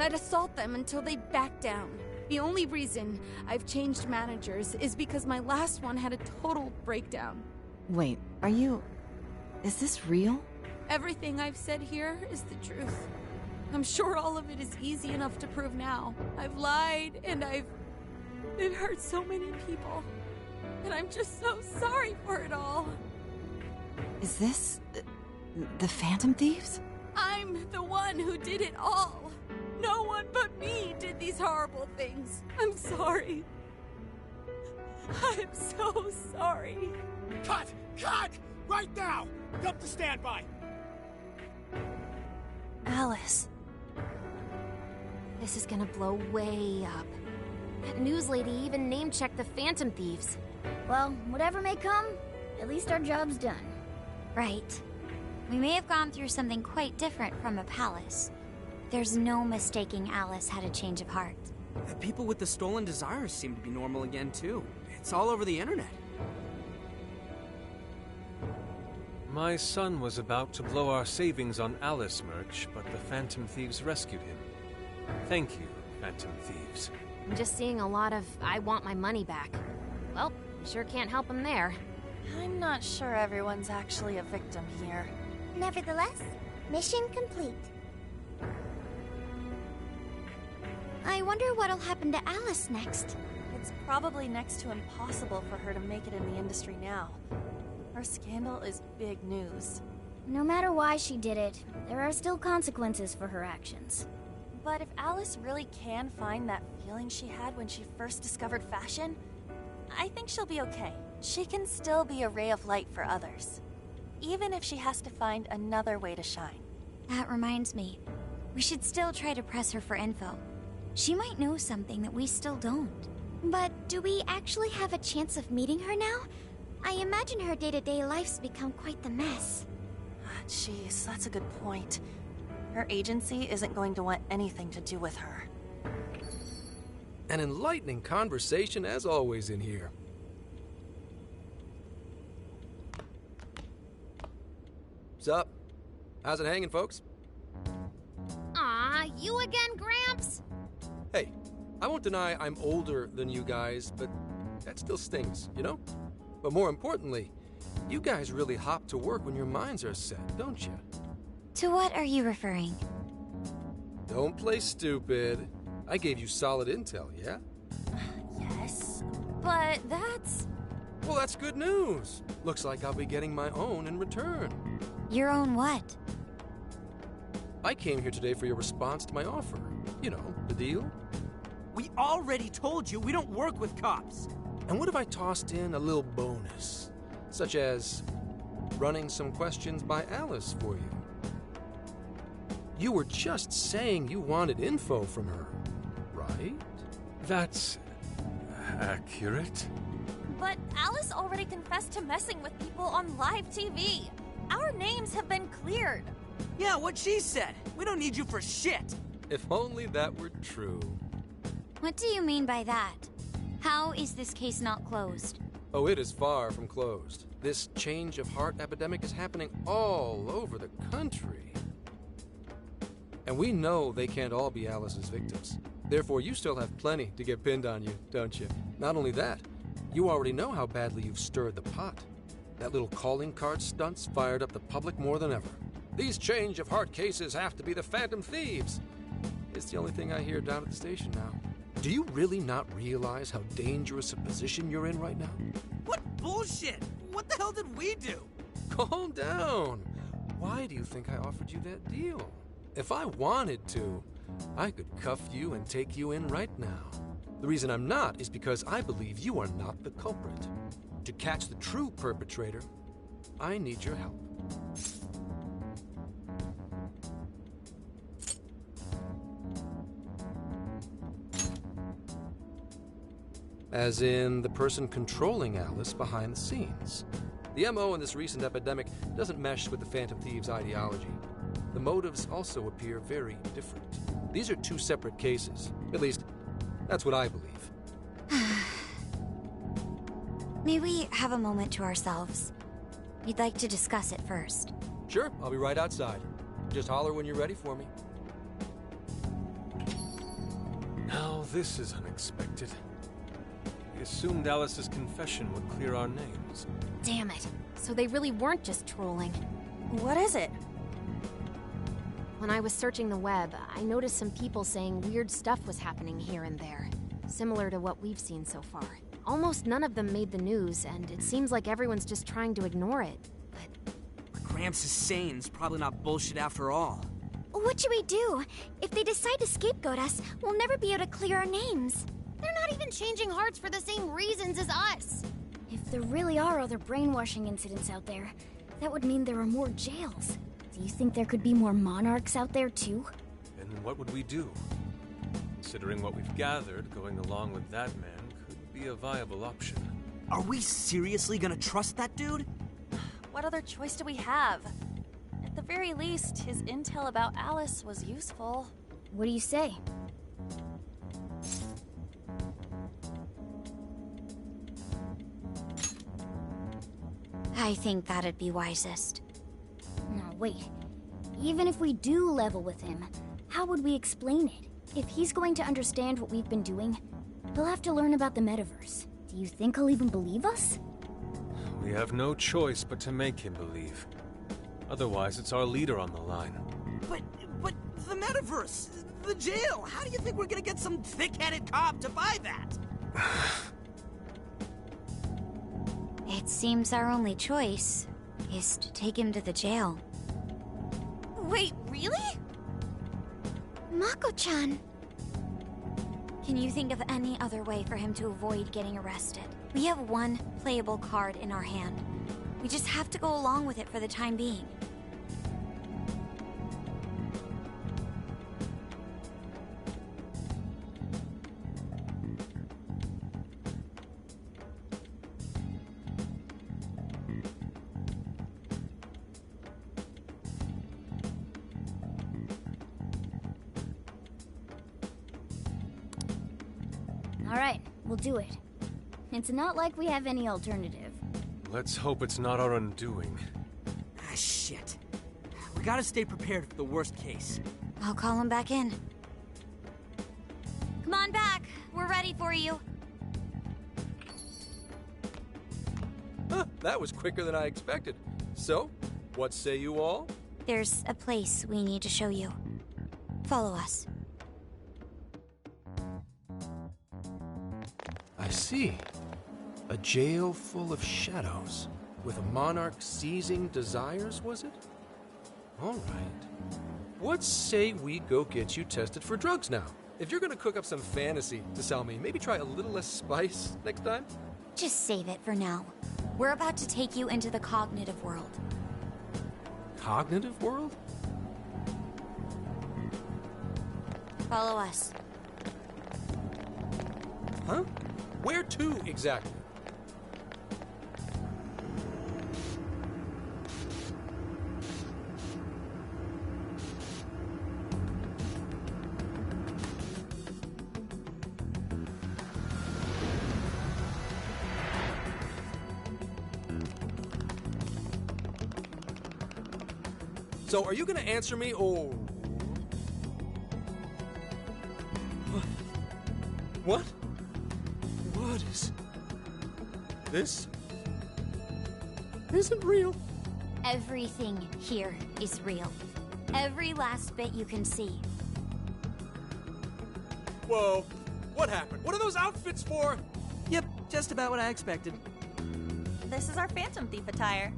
I'd assault them until they'd back down. The only reason I've changed managers is because my last one had a total breakdown.
Wait, is this real?
Everything I've said here is the truth. I'm sure all of it is easy enough to prove now. I've lied, and I've hurt so many people. And I'm just so sorry for it all.
Is this... the Phantom Thieves?
I'm the one who did it all. No one but me did these horrible things. I'm sorry. I'm so sorry.
Cut! Cut! Right now! Come to standby!
Alice.
This is gonna blow way up. That news lady even name-checked the Phantom Thieves.
Well, whatever may come, at least our job's done.
Right. We may have gone through something quite different from a palace. There's no mistaking Alice had a change of heart.
The people with the stolen desires seem to be normal again, too. It's all over the internet.
My son was about to blow our savings on Alice merch, but the Phantom Thieves rescued him. Thank you, Phantom Thieves.
I'm just seeing a lot of I want my money back. Well, we sure can't help him there.
I'm not sure everyone's actually a victim here.
Nevertheless, mission complete.
I wonder what'll happen to Alice next.
It's probably next to impossible for her to make it in the industry now. Her scandal is big news.
No matter why she did it, there are still consequences for her actions.
But if Alice really can find that feeling she had when she first discovered fashion, I think she'll be okay. She can still be a ray of light for others, even if she has to find another way to shine.
That reminds me, we should still try to press her for info. She might know something that we still don't. But do we actually have a chance of meeting her now? I imagine her day-to-day life's become quite the mess.
Jeez, that's a good point. Her agency isn't going to want anything to do with her.
An enlightening conversation as always in here. Sup? How's it hanging, folks?
Aw, you again, Gramps?
Hey, I won't deny I'm older than you guys, but that still stings, you know? But more importantly, you guys really hop to work when your minds are set, don't you?
To what are you referring?
Don't play stupid. I gave you solid intel, yeah?
Yes, but that's...
Well, that's good news. Looks like I'll be getting my own in return.
Your own what?
I came here today for your response to my offer. You know, the deal.
We already told you we don't work with cops.
And what if I tossed in a little bonus? Such as running some questions by Alice for you. You were just saying you wanted info from her, right?
That's accurate.
But Alice already confessed to messing with people on live TV. Our names have been cleared.
Yeah, what she said. We don't need you for shit.
If only that were true.
What do you mean by that? How is this case not closed?
Oh, it is far from closed. This change of heart epidemic is happening all over the country. And we know they can't all be Alice's victims. Therefore, you still have plenty to get pinned on you, don't you? Not only that, you already know how badly you've stirred the pot. That little calling card stunt's fired up the public more than ever. These change of heart cases have to be the Phantom Thieves. It's the only thing I hear down at the station now. Do you really not realize how dangerous a position you're in right now?
What bullshit? What the hell did we do?
Calm down. Why do you think I offered you that deal? If I wanted to, I could cuff you and take you in right now. The reason I'm not is because I believe you are not the culprit. To catch the true perpetrator, I need your help. As in the person controlling Alice behind the scenes. The MO in this recent epidemic doesn't mesh with the Phantom Thieves' ideology. The motives also appear very different. These are two separate cases. At least, that's what I believe.
May we have a moment to ourselves? We'd like to discuss it first.
Sure, I'll be right outside. Just holler when you're ready for me.
Now this is unexpected. We assumed Alice's confession would clear our names.
Damn it. So they really weren't just trolling.
What is it?
When I was searching the web, I noticed some people saying weird stuff was happening here and there. Similar to what we've seen so far. Almost none of them made the news, and it seems like everyone's just trying to ignore it. But
what Gramps is saying is probably not bullshit after all.
What should we do? If they decide to scapegoat us, we'll never be able to clear our names.
They're not even changing hearts for the same reasons as us.
If there really are other brainwashing incidents out there, that would mean there are more jails. Do you think there could be more monarchs out there too?
And what would we do? Considering what we've gathered, going along with that man could be a viable option.
Are we seriously gonna trust that dude?
What other choice do we have? At the very least, his intel about Alice was useful.
What do you say?
I think that'd be wisest.
wait. Even if we do level with him, how would we explain it? If he's going to understand what we've been doing, he'll have to learn about the metaverse. Do you think he'll even believe us?
We have no choice but to make him believe. Otherwise, it's our leader on the line.
But the metaverse, the jail, how do you think we're gonna get some thick-headed cop to buy that?
It seems our only choice is to take him to the jail.
Wait, really?
Mako-chan! Can you think of any other way for him to avoid getting arrested? We have one playable card in our hand. We just have to go along with it for the time being.
Alright, we'll do it. It's not like we have any alternative.
Let's hope it's not our undoing.
Ah, shit. We gotta stay prepared for the worst case.
I'll call him back in. Come on back. We're ready for you.
Huh, that was quicker than I expected. So, what say you all?
There's a place we need to show you. Follow us.
I see. A jail full of shadows. With a monarch seizing desires, was it? All right. What say we go get you tested for drugs now? If you're gonna cook up some fantasy to sell me, maybe try a little less spice next time?
Just save it for now. We're about to take you into the cognitive world.
Cognitive world?
Follow us.
Huh? Where to, exactly? So, are you gonna answer me, or... What? What is... This... isn't real.
Everything here is real. Every last bit you can see.
Whoa. What happened? What are those outfits for?
Yep, just about what I expected.
This is our Phantom Thief attire.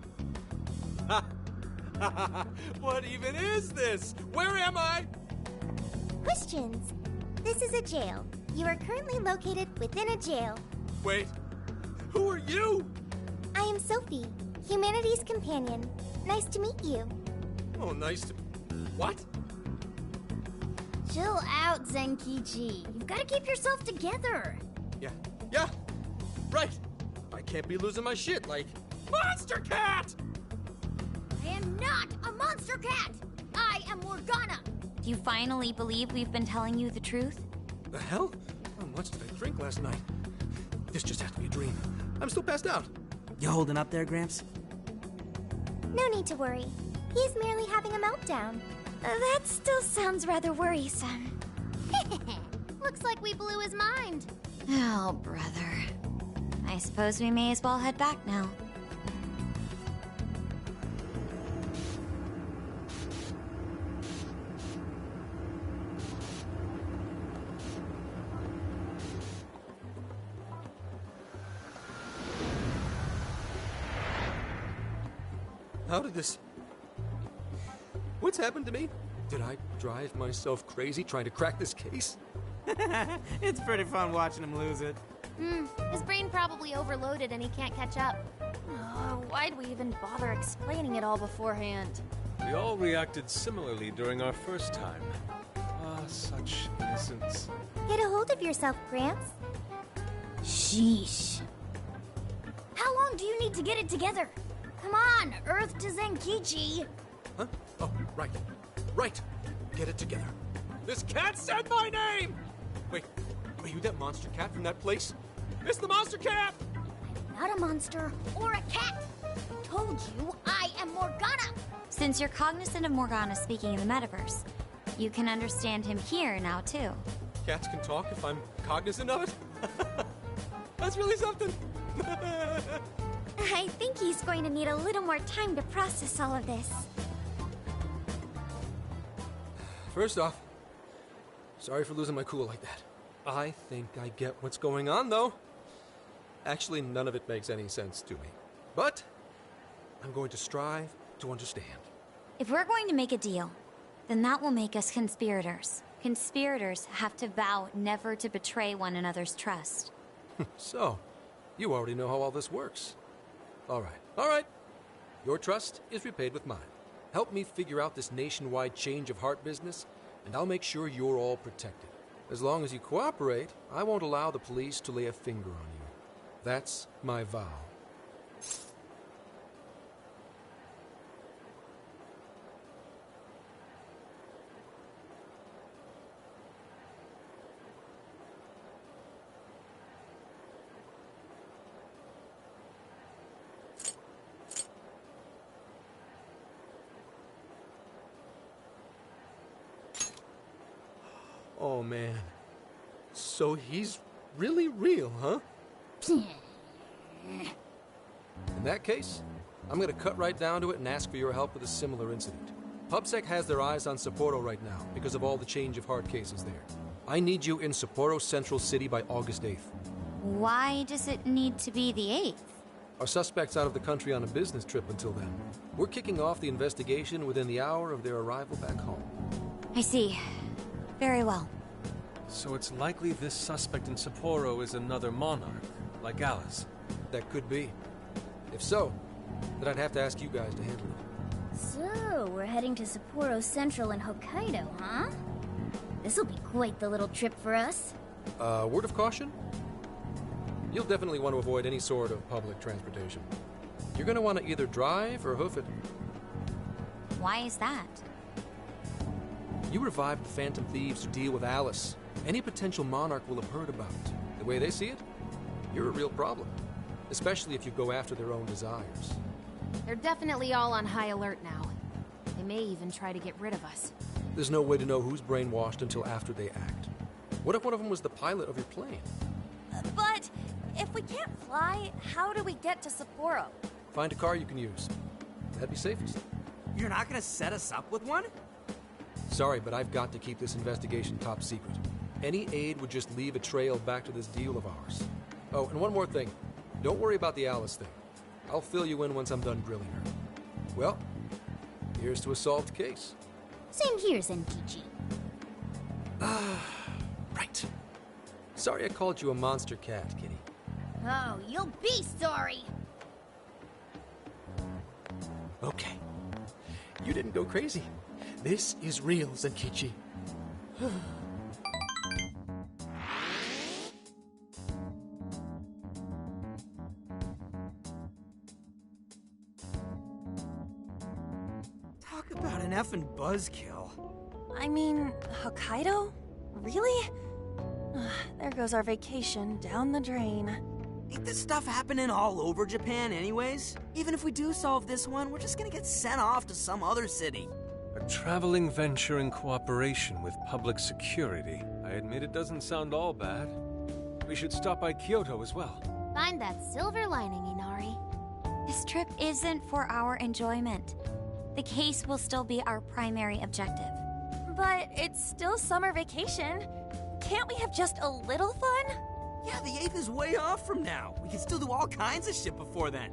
What even is this? Where am I?
Questions. This is a jail. You are currently located within a jail.
Wait. Who are you?
I am Sophie, humanity's companion. Nice to meet you.
Oh, nice to... What?
Chill out, Zenkichi. You've got to keep yourself together.
Yeah. Right. I can't be losing my shit like... Monster Cat!
I am not a monster cat! I am Morgana!
Do you finally believe we've been telling you the truth?
The hell? How much did I drink last night? This just has to be a dream. I'm still passed out.
You holding up there, Gramps?
No need to worry. He's merely having a meltdown.
That still sounds rather worrisome.
Looks like we blew his mind.
Oh, brother. I suppose we may as well head back now.
How did this... What's happened to me? Did I drive myself crazy trying to crack this case?
It's pretty fun watching him lose it.
His brain probably overloaded and he can't catch up.
Why'd we even bother explaining it all beforehand?
We all reacted similarly during our first time. Ah, such innocence.
Get a hold of yourself, Gramps.
Sheesh. How long do you need to get it together? Come on, Earth to Zenkichi.
Huh? Oh, right. Right. Get it together. This cat said my name! Wait, are you that monster cat from that place? It's the monster cat!
I'm not a monster or a cat. Told you I am Morgana.
Since you're cognizant of Morgana speaking in the metaverse, you can understand him here now, too.
Cats can talk if I'm cognizant of it? That's really something.
I think he's going to need a little more time to process all of this.
First off, sorry for losing my cool like that. I think I get what's going on, though. Actually, none of it makes any sense to me. But I'm going to strive to understand.
If we're going to make a deal, then that will make us conspirators. Conspirators have to vow never to betray one another's trust.
So, you already know how all this works. All right. Your trust is repaid with mine. Help me figure out this nationwide change of heart business, and I'll make sure you're all protected. As long as you cooperate, I won't allow the police to lay a finger on you. That's my vow. Oh, man. So he's really real, huh? In that case, I'm gonna cut right down to it and ask for your help with a similar incident. PubSec has their eyes on Sapporo right now because of all the change of heart cases there. I need you in Sapporo Central City by August 8th.
Why does it need to be the 8th?
Our suspect's out of the country on a business trip until then. We're kicking off the investigation within the hour of their arrival back home.
I see. Very well.
So it's likely this suspect in Sapporo is another monarch, like Alice.
That could be. If so, then I'd have to ask you guys to handle it.
So, we're heading to Sapporo Central in Hokkaido, huh? This'll be quite the little trip for us.
Word of caution? You'll definitely want to avoid any sort of public transportation. You're gonna want to either drive or hoof it.
Why is that?
You revived the Phantom Thieves to deal with Alice. Any potential monarch will have heard about it. The way they see it, you're a real problem. Especially if you go after their own desires.
They're definitely all on high alert now. They may even try to get rid of us.
There's no way to know who's brainwashed until after they act. What if one of them was the pilot of your plane?
But if we can't fly, how do we get to Sapporo?
Find a car you can use. That'd be safest.
You're not gonna set us up with one?
Sorry, but I've got to keep this investigation top secret. Any aid would just leave a trail back to this deal of ours. Oh, and one more thing. Don't worry about the Alice thing. I'll fill you in once I'm done grilling her. Well, here's to a solved case.
Same here, Zenkichi.
Right. Sorry I called you a monster cat, Kitty.
Oh, you'll be sorry!
Okay. You didn't go crazy. This is real, Zenkichi.
Talk about an effing buzzkill.
I mean, Hokkaido? Really? There goes our vacation down the drain.
Ain't this stuff happening all over Japan anyways? Even if we do solve this one, we're just gonna get sent off to some other city.
A traveling venture in cooperation with public security. I admit it doesn't sound all bad. We should stop by Kyoto as well.
Find that silver lining, Inari.
This trip isn't for our enjoyment. The case will still be our primary objective.
But it's still summer vacation. Can't we have just a little fun?
Yeah, the 8th is way off from now. We can still do all kinds of shit before then.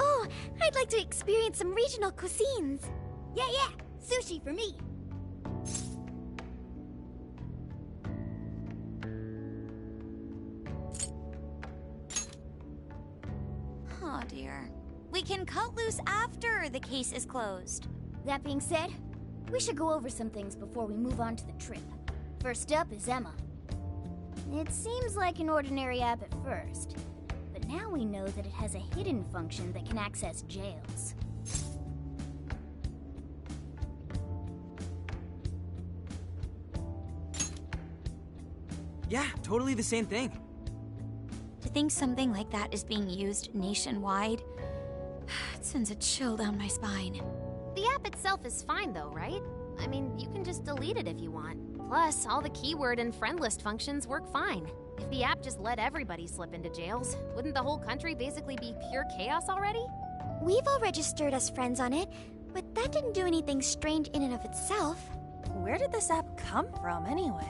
Oh, I'd like to experience some regional cuisines.
Yeah, sushi for me.
Oh dear. We can cut loose after the case is closed.
That being said, we should go over some things before we move on to the trip. First up is Emma. It seems like an ordinary app at first, but now we know that it has a hidden function that can access jails.
Yeah, totally the same thing.
To think something like that is being used nationwide, it sends a chill down my spine.
The app
app itself is fine though, right? I mean, you can just delete it if you want. Plus, all the keyword and friend list functions work fine. If the app just let everybody slip into jails, wouldn't the whole country basically be pure chaos already?
We've all registered as friends on it, but that didn't do anything strange in and of itself.
Where did this app come from, anyway?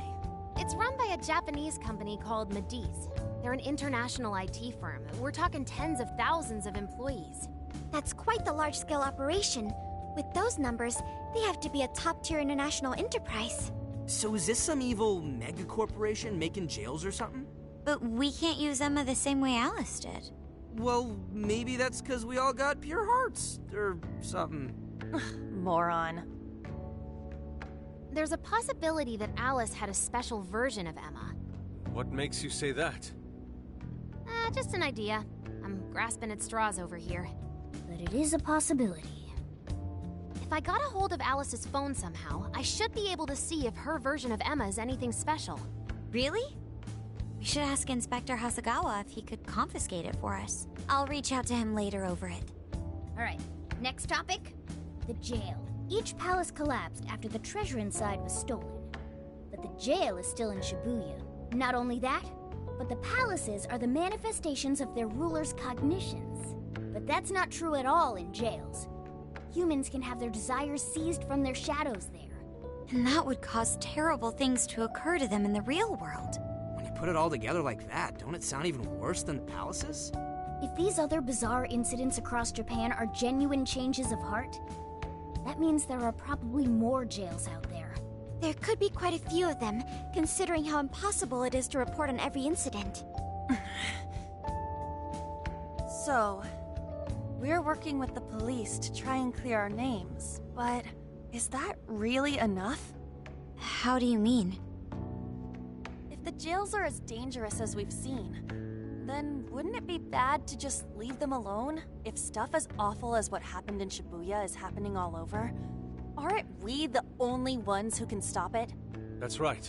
It's run by a Japanese company called Mediz. They're an international IT firm. We're talking tens of thousands of employees.
That's quite the large-scale operation. With those numbers, they have to be a top-tier international enterprise.
So is this some evil mega corporation making jails or something?
But we can't use Emma the same way Alice did.
Well, maybe that's because we all got pure hearts, or something.
Moron.
There's a possibility that Alice had a special version of Emma.
What makes you say that?
Just an idea. I'm grasping at straws over here.
But it is a possibility.
If I got a hold of Alice's phone somehow, I should be able to see if her version of Emma is anything special.
Really? We should ask Inspector Hasagawa if he could confiscate it for us. I'll reach out to him later over it.
Alright, next topic. The jail. Each palace collapsed after the treasure inside was stolen. But the jail is still in Shibuya. Not only that, but the palaces are the manifestations of their rulers' cognitions. But that's not true at all in jails. Humans can have their desires seized from their shadows there.
And that would cause terrible things to occur to them in the real world.
When you put it all together like that, don't it sound even worse than the palaces?
If these other bizarre incidents across Japan are genuine changes of heart, that means there are probably more jails out there.
There could be quite a few of them, considering how impossible it is to report on every incident.
So, we're working with the police to try and clear our names, but is that really enough?
How do you mean?
If the jails are as dangerous as we've seen, then wouldn't it be bad to just leave them alone? If stuff as awful as what happened in Shibuya is happening all over, aren't we the only ones who can stop it?
That's right.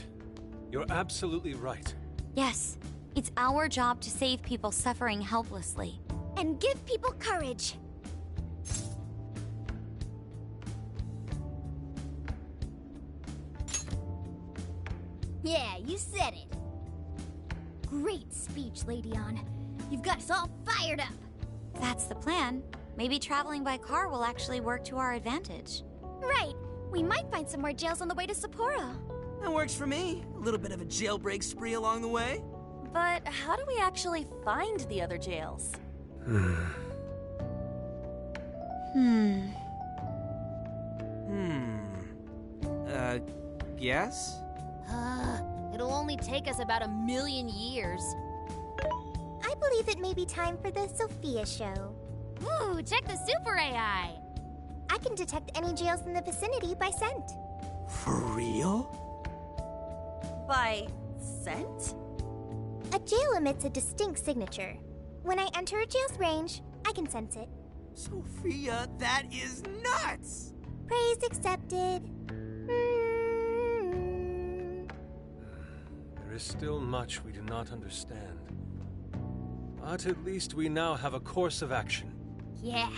You're absolutely right.
Yes, it's our job to save people suffering helplessly.
And give people courage. Yeah, you said it. Great speech, Lady Ann. You've got us all fired up.
That's the plan. Maybe traveling by car will actually work to our advantage.
Right. We might find some more jails on the way to Sapporo.
That works for me. A little bit of a jailbreak spree along the way.
But how do we actually find the other jails?
Guess?
It'll only take us about 1,000,000 years.
I believe it may be time for the Sophia show.
Ooh, check the super AI!
I can detect any jails in the vicinity by scent.
For real?
By scent?
A jail emits a distinct signature. When I enter a jail's range, I can sense it.
Sophia, that is nuts!
Praise accepted.
There is still much we do not understand. But at least we now have a course of action.
Yeah,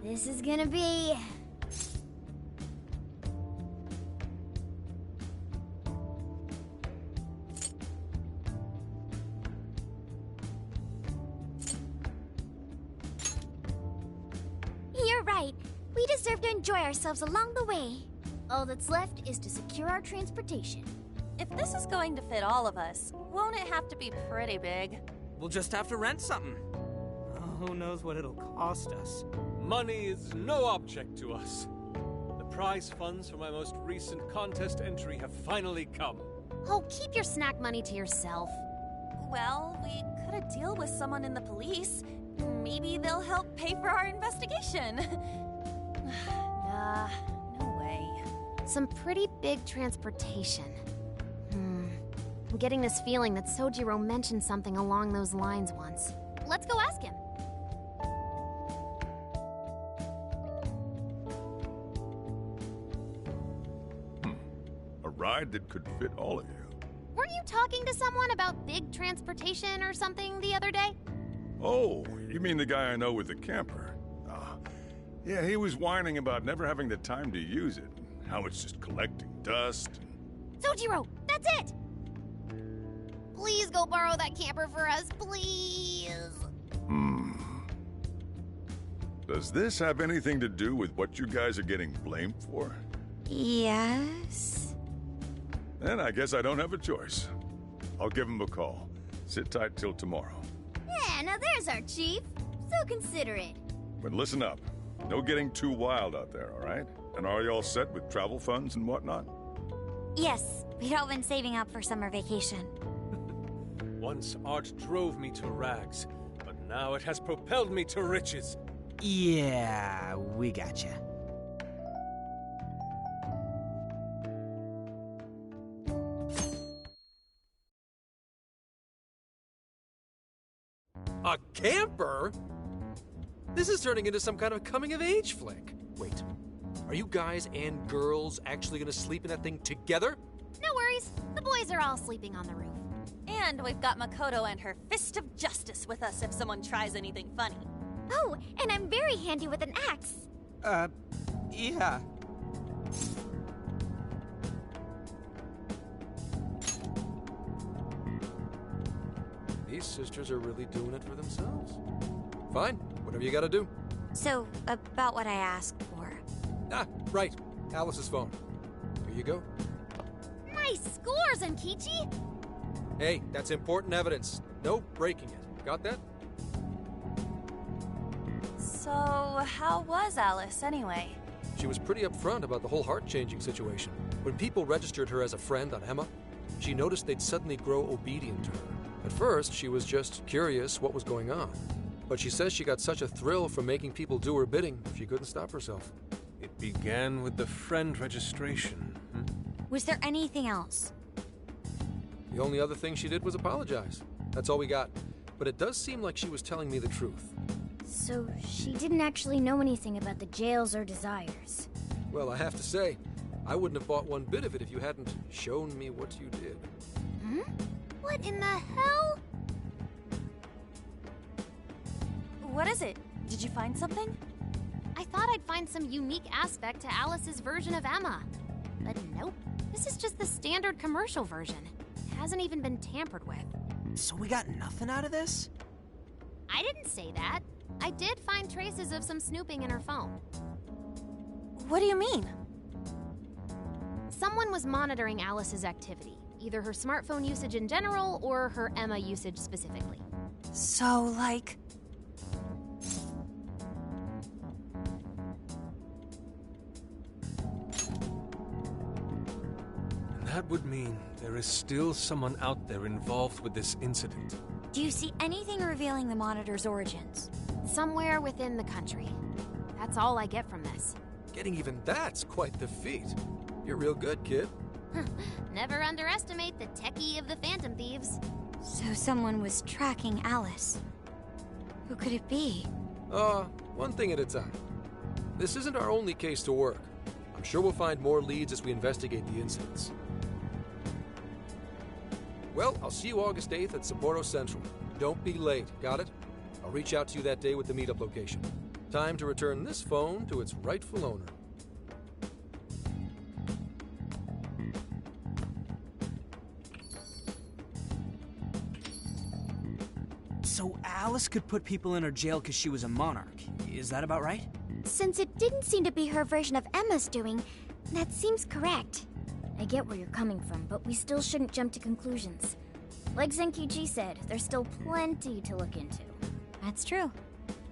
this is gonna be...
You're right. We deserve to enjoy ourselves along the way.
All that's left is to secure our transportation.
If this is going to fit all of us, won't it have to be pretty big?
We'll just have to rent something. Oh, who knows what it'll cost us.
Money is no object to us. The prize funds for my most recent contest entry have finally come.
Oh, keep your snack money to yourself.
Well, we could deal with someone in the police. Maybe they'll help pay for our investigation. Nah, no way.
Some pretty big transportation. I'm getting this feeling that Sojiro mentioned something along those lines once. Let's go ask him.
A ride that could fit all of you.
Weren't you talking to someone about big transportation or something the other day?
Oh, you mean the guy I know with the camper? Yeah, he was whining about never having the time to use it. How it's just collecting dust.
Sojiro, that's it! Please go borrow that camper for us, please.
Does this have anything to do with what you guys are getting blamed for?
Yes?
Then I guess I don't have a choice. I'll give him a call. Sit tight till tomorrow.
Yeah, now there's our chief. So considerate.
But listen up. No getting too wild out there, all right? And are you all set with travel funds and whatnot?
Yes, we'd all been saving up for summer vacation.
Once art drove me to rags, but now it has propelled me to riches.
Yeah, we gotcha.
A camper? This is turning into some kind of coming-of-age flick. Wait, are you guys and girls actually gonna sleep in that thing together?
No worries. The boys are all sleeping on the roof.
And we've got Makoto and her Fist of Justice with us if someone tries anything funny.
Oh, and I'm very handy with an axe.
Yeah.
These sisters are really doing it for themselves. Fine, whatever you gotta do.
So, about what I asked for.
Ah, right. Alice's phone. Here you go.
Nice scores, Enkichi!
Hey, that's important evidence. No breaking it. Got that?
So, how was Alice anyway?
She was pretty upfront about the whole heart-changing situation. When people registered her as a friend on Emma, she noticed they'd suddenly grow obedient to her. At first, she was just curious what was going on. But she says she got such a thrill from making people do her bidding, she couldn't stop herself.
It began with the friend registration.
Was there anything else?
The only other thing she did was apologize. That's all we got. But it does seem like she was telling me the truth.
So she didn't actually know anything about the jails or desires.
Well, I have to say, I wouldn't have bought one bit of it if you hadn't shown me what you did.
What in the hell?
What is it? Did you find something?
I thought I'd find some unique aspect to Alice's version of Emma. But nope. This is just the standard commercial version. It hasn't even been tampered with.
So we got nothing out of this?
I didn't say that. I did find traces of some snooping in her phone.
What do you mean?
Someone was monitoring Alice's activity, either her smartphone usage in general or her Emma usage specifically.
So, like...
And that would mean there is still someone out there involved with this incident.
Do you see anything revealing the Monitor's origins?
Somewhere within the country. That's all I get from this.
Getting even that's quite the feat. You're real good, kid.
Never underestimate the techie of the Phantom Thieves.
So someone was tracking Alice. Who could it be?
One thing at a time. This isn't our only case to work. I'm sure we'll find more leads as we investigate the incidents. Well, I'll see you August 8th at Sapporo Central. Don't be late, got it? I'll reach out to you that day with the meetup location. Time to return this phone to its rightful owner.
So Alice could put people in her jail because she was a monarch. Is that about right?
Since it didn't seem to be her version of Emma's doing, that seems correct. I get where you're coming from, but we still shouldn't jump to conclusions. Like Zenkichi said, there's still plenty to look into.
That's true.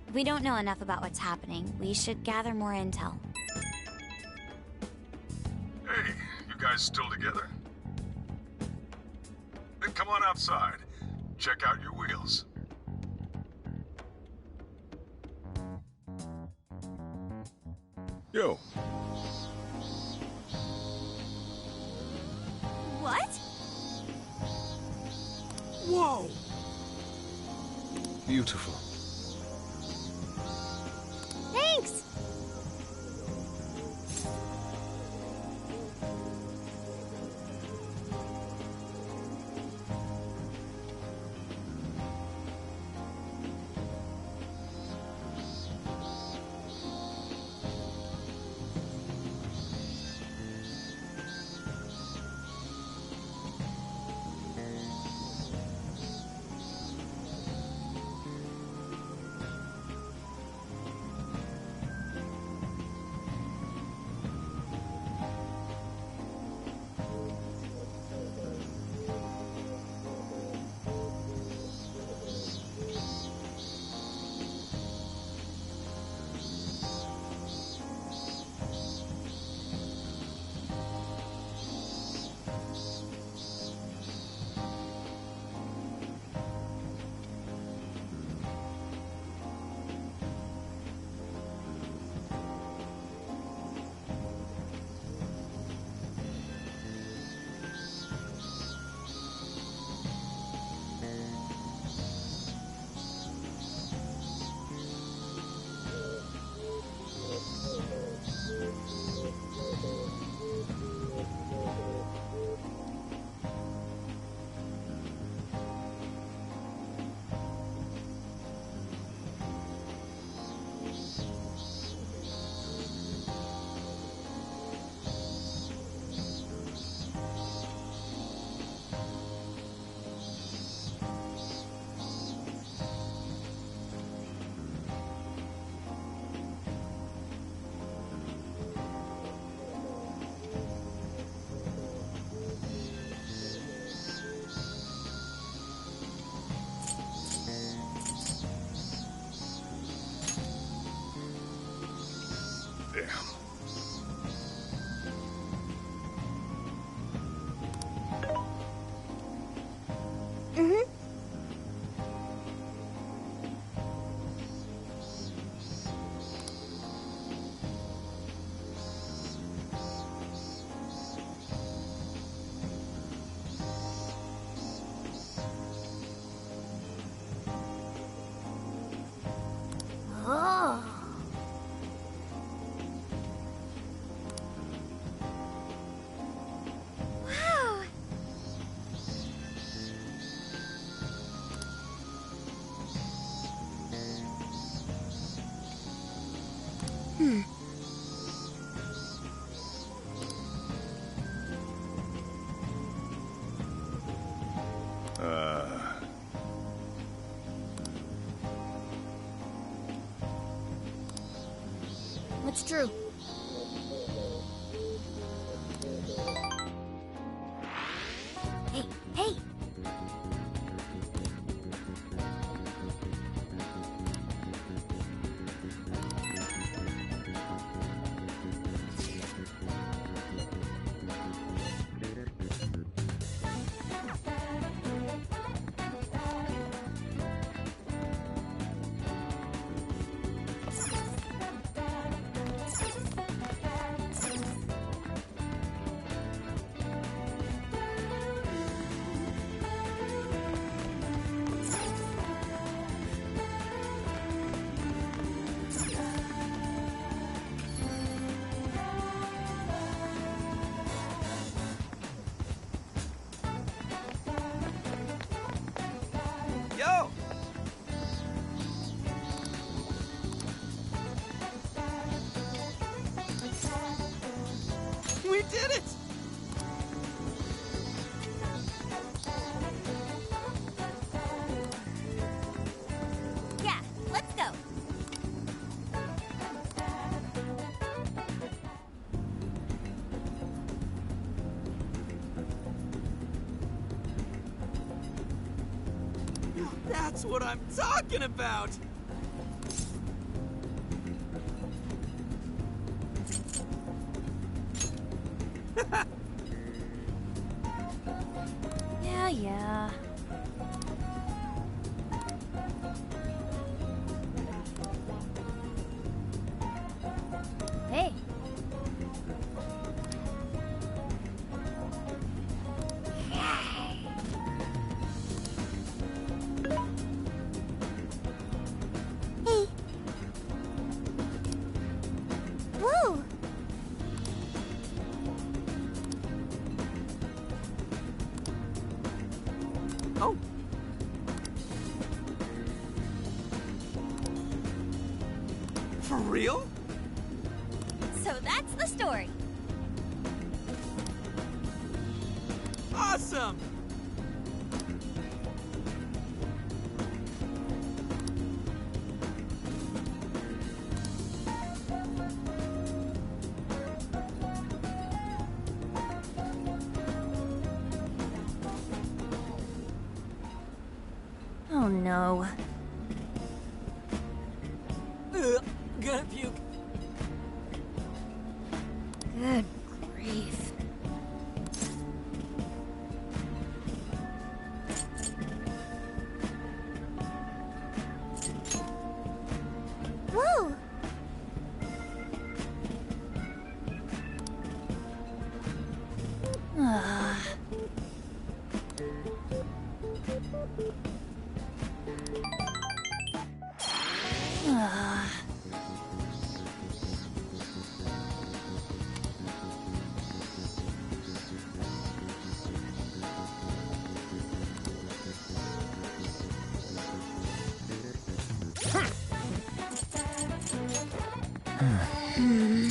If we don't know enough about what's happening, we should gather more intel.
Hey, you guys still together? Then come on outside. Check out your wheels. Yo.
What?
Whoa!
Beautiful.
Thanks! That's true. Hey, hey!
Yo! We did it!
Yeah, let's go.
That's what I'm talking about!
Yeah.
Hey.
Hey. Whoa!
Oh. For real?
So that's the story.
Awesome!
Oh no.
Gonna puke.
Good grief.
Whoa!
Ah. Ah. Hmm.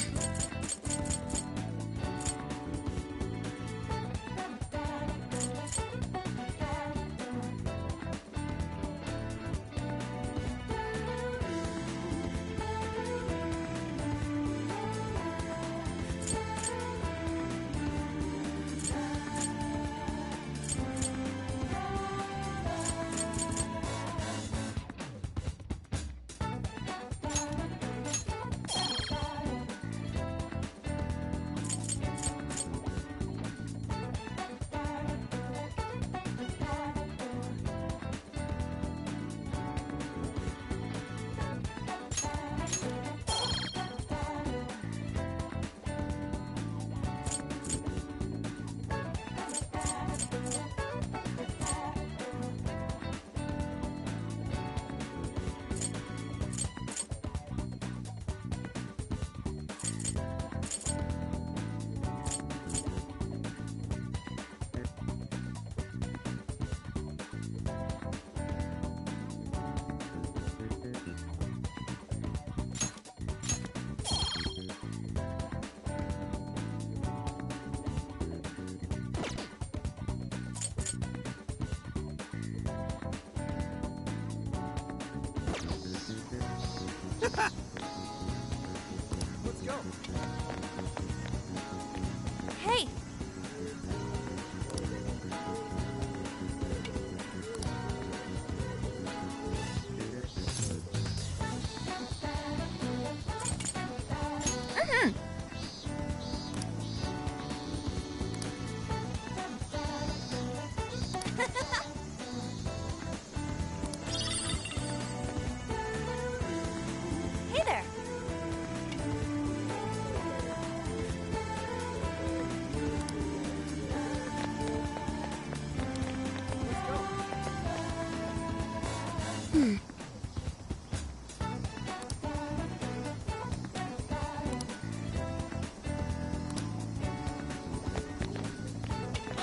Let's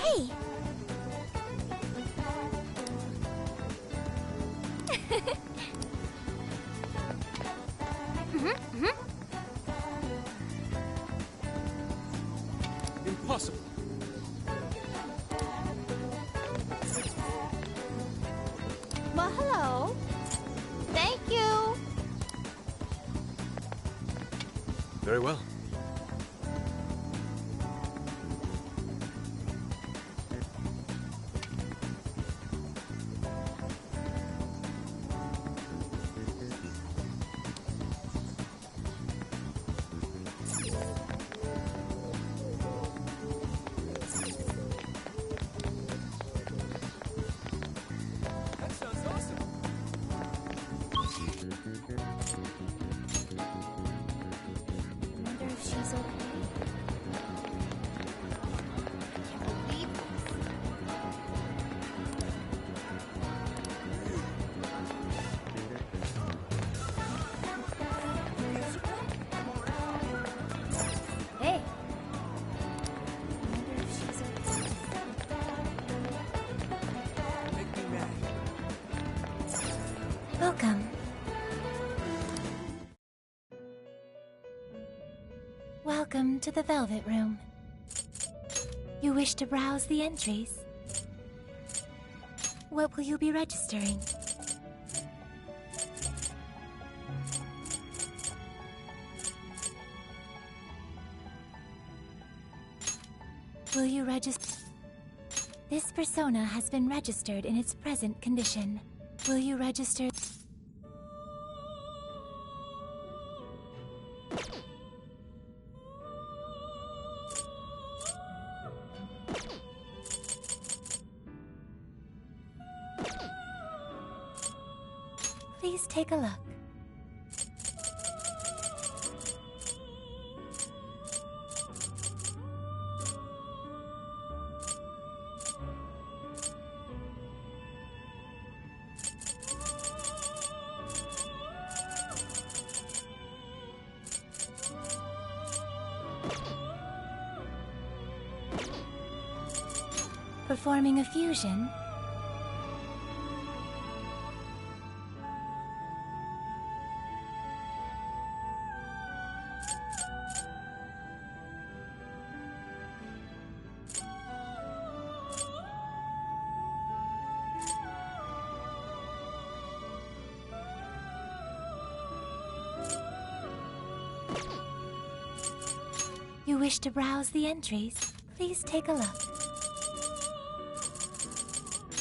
Hey!
Impossible.
Well, hello. Thank you.
Very well.
Wonder if she's okay. Can't believe this. Hey. Wonder if she's okay.
Welcome. Welcome to the Velvet Room. You wish to browse the entries? What will you be registering? Will you register? This persona has been registered in its present condition. Will you register? Please take a look. Performing a fusion? You wish to browse the entries? Please take a look.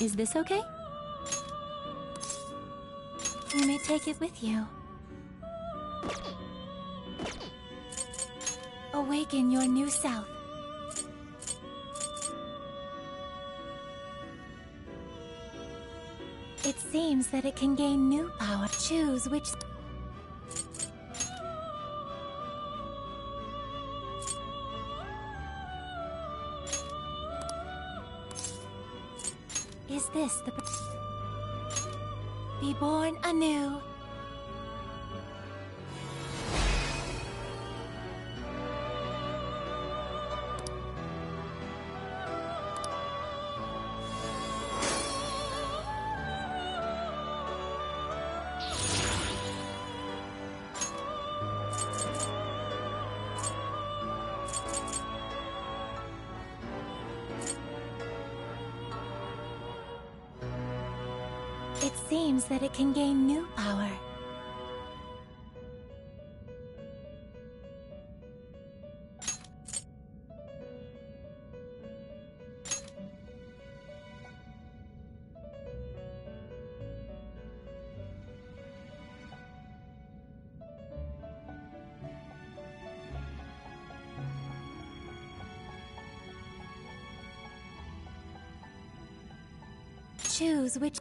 Is this okay? You may take it with you. Awaken your new self. It seems that it can gain new power. Choose which... Is this the... Be born anew. It seems that it can gain new power. Choose which...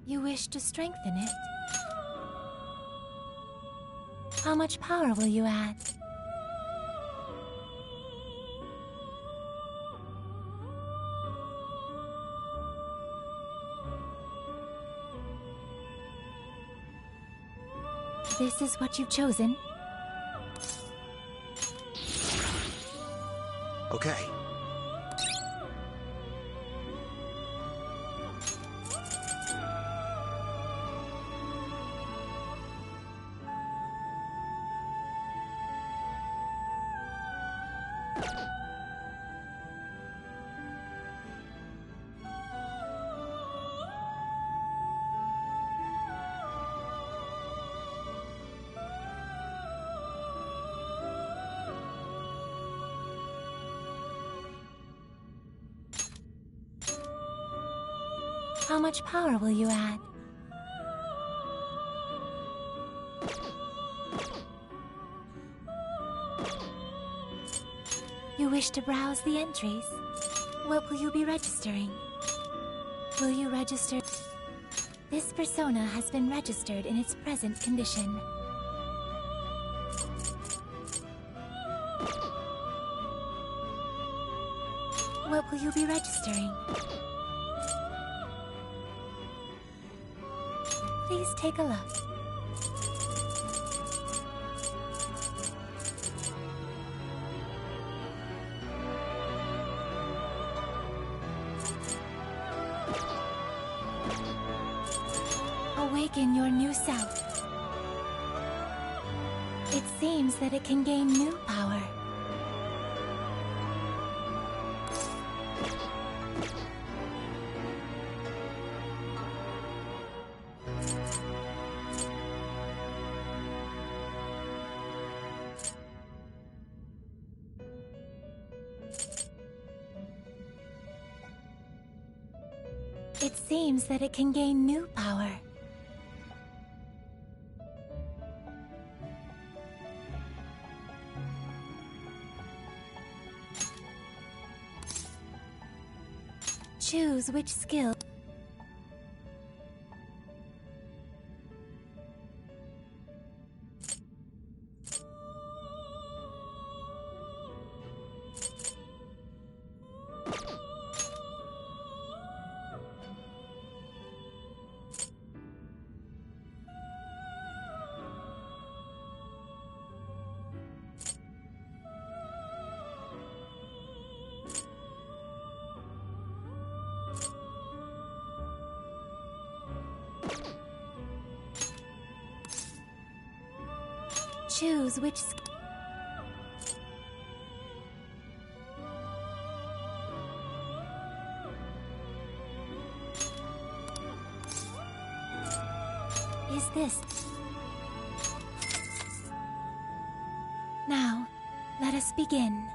You wish to strengthen it? How much power will you add?
this is what you've chosen?
Okay.
How much power will you add? You wish to browse the entries? What will you be registering? Will you register? This persona has been registered in its present condition. What will you be registering? Please take a look. Awaken your new self. It seems that it can gain new power. It seems that it can gain new power. Choose which skill. Choose which skill. Is this? Now, let us begin.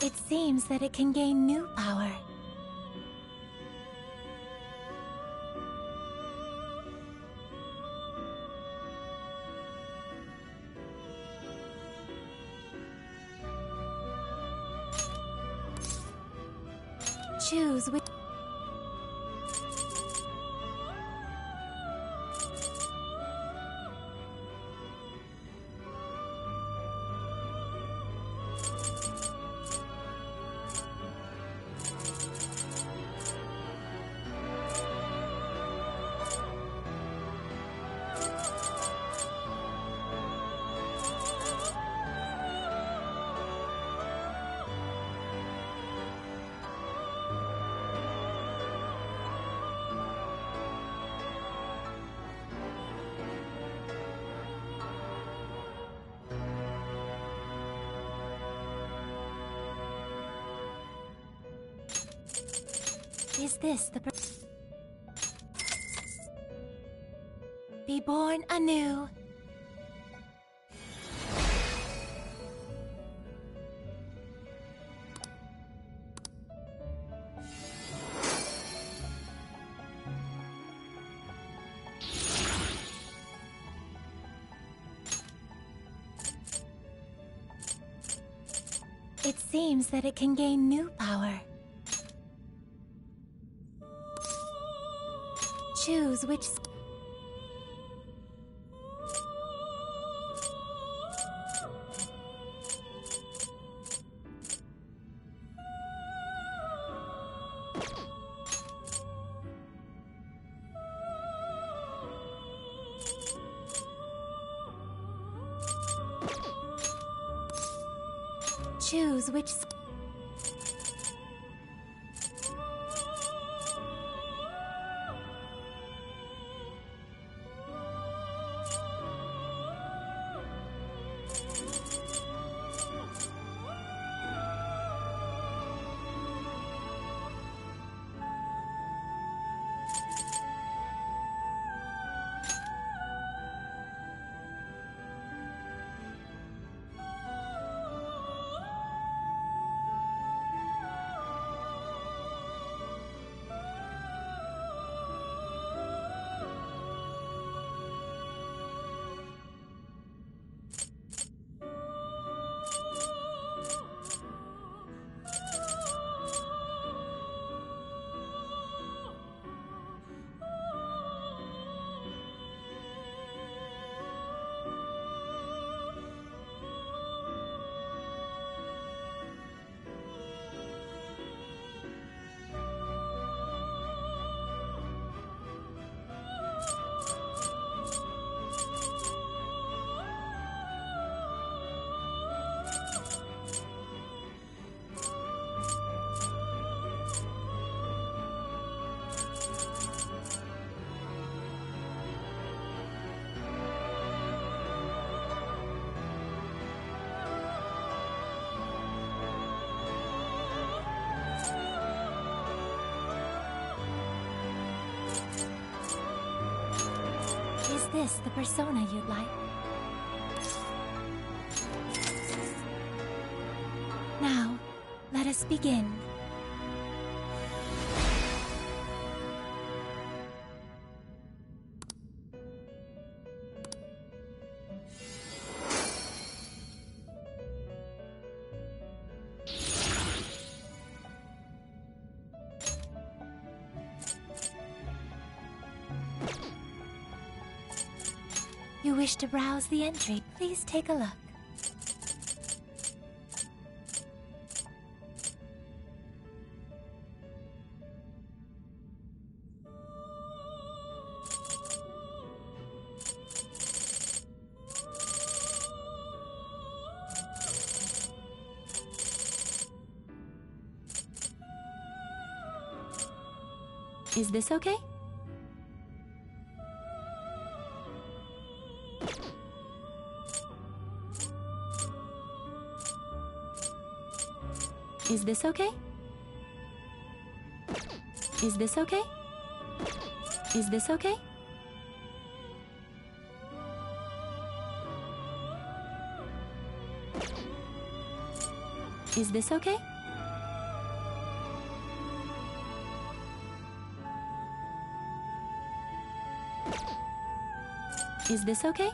It seems that it can gain new power. Choose which. Is this the be born anew? seems that it can gain new power. Choose which... Choose which... Is this the persona you'd like? Now, let us begin. You wish to browse the entry? Please take a look. Is this okay? Is this okay? Is this okay? Is this okay? Is this okay? Is this okay?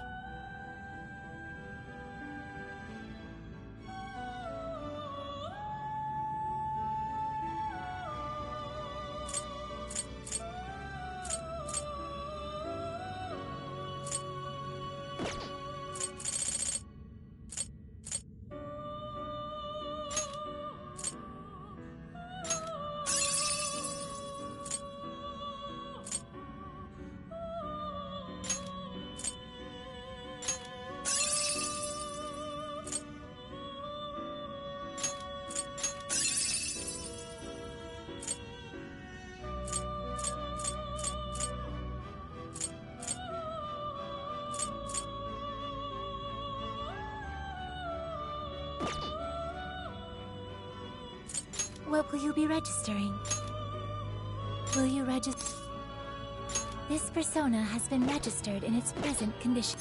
What will you be registering? Will you register? This persona has been registered in its present condition.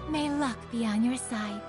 May luck be on your side.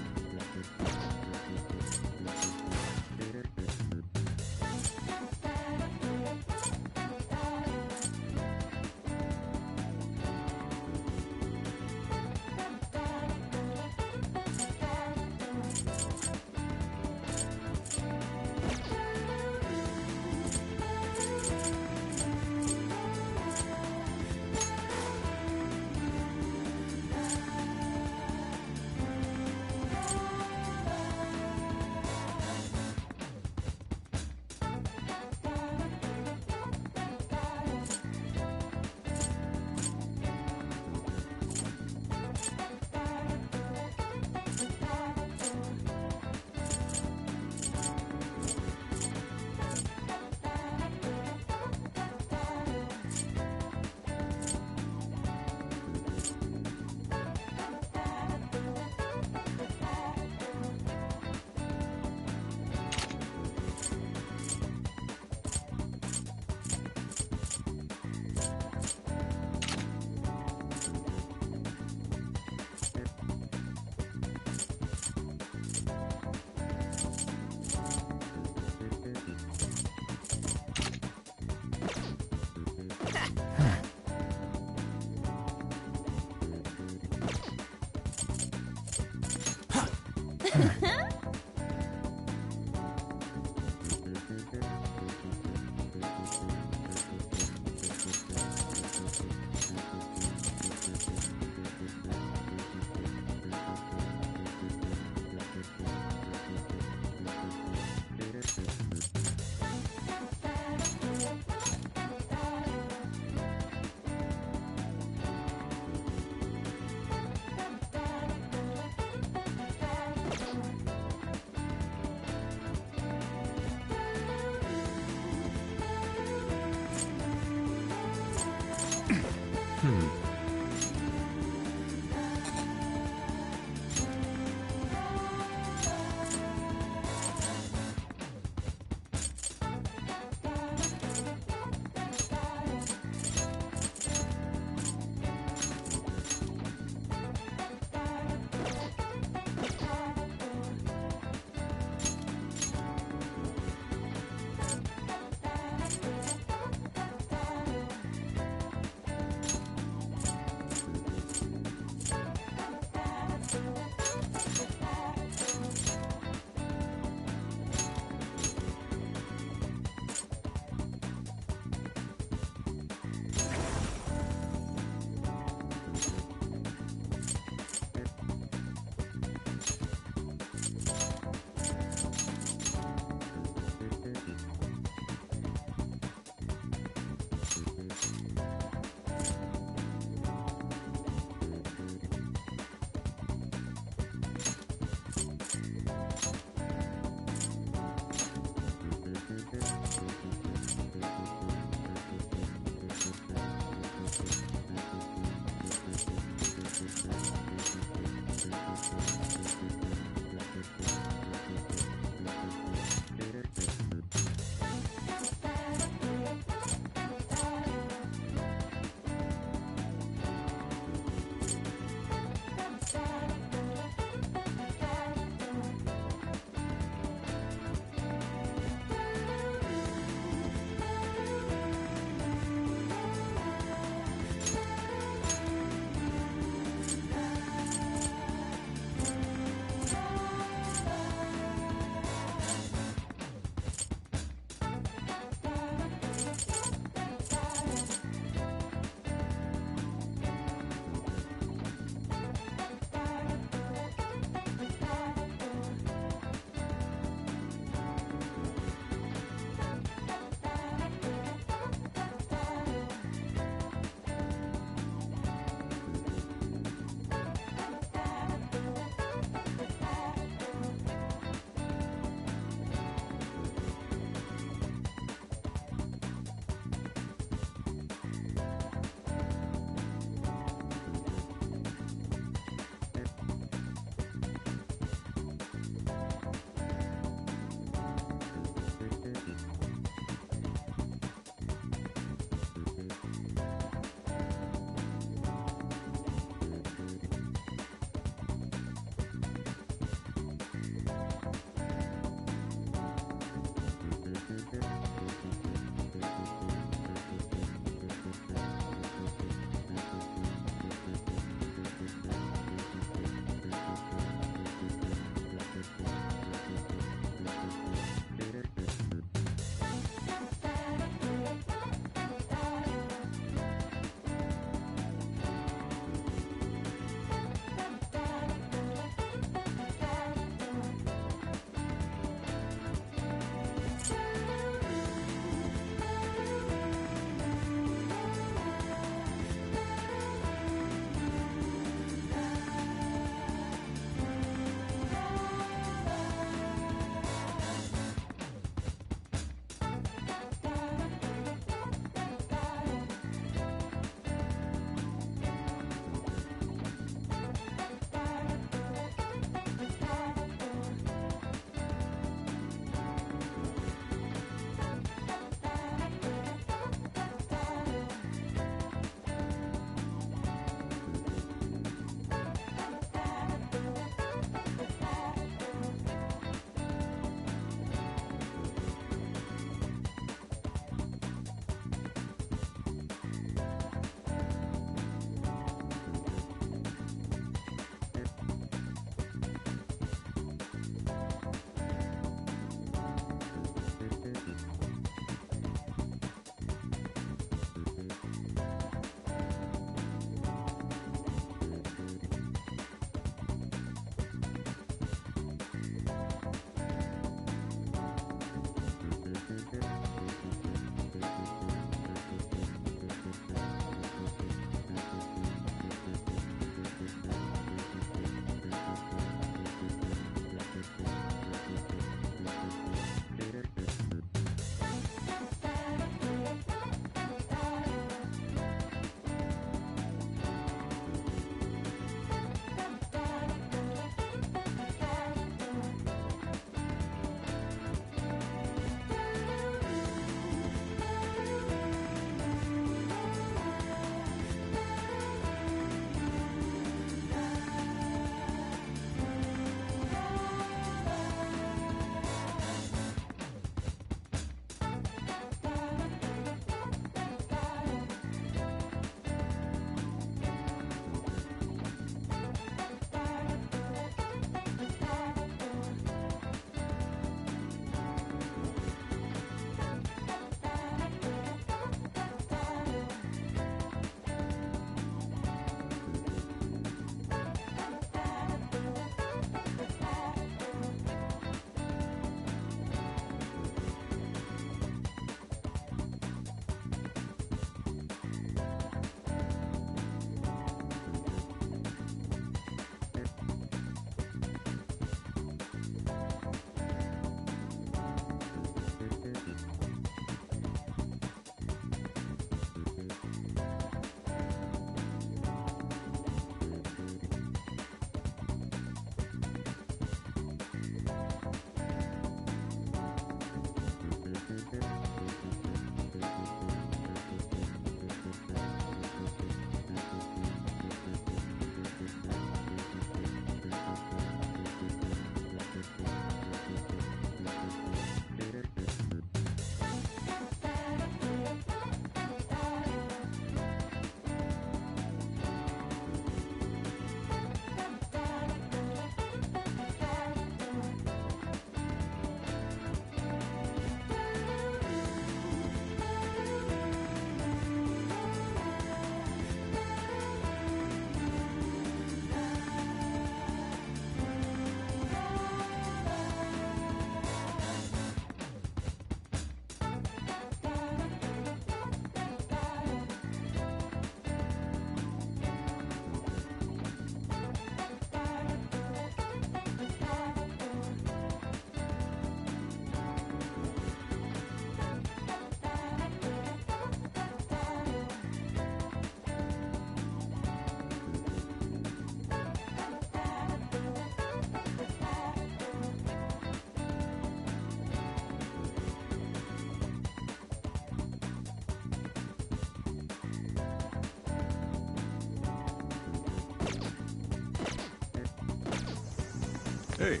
Hey.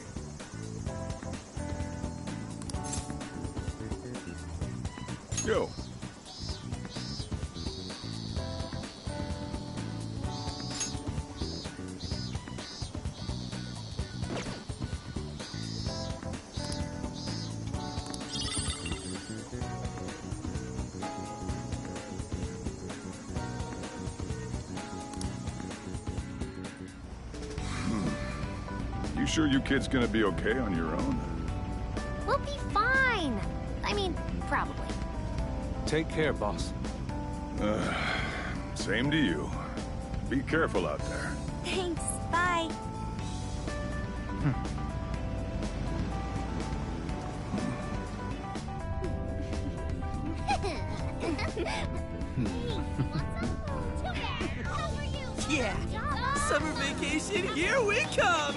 Yo. You sure you kids gonna be okay on your own?
We'll be fine. I mean, probably.
Take care, boss.
Same to you. Be careful out there.
Thanks. Bye.
Yeah! Summer vacation, here we come!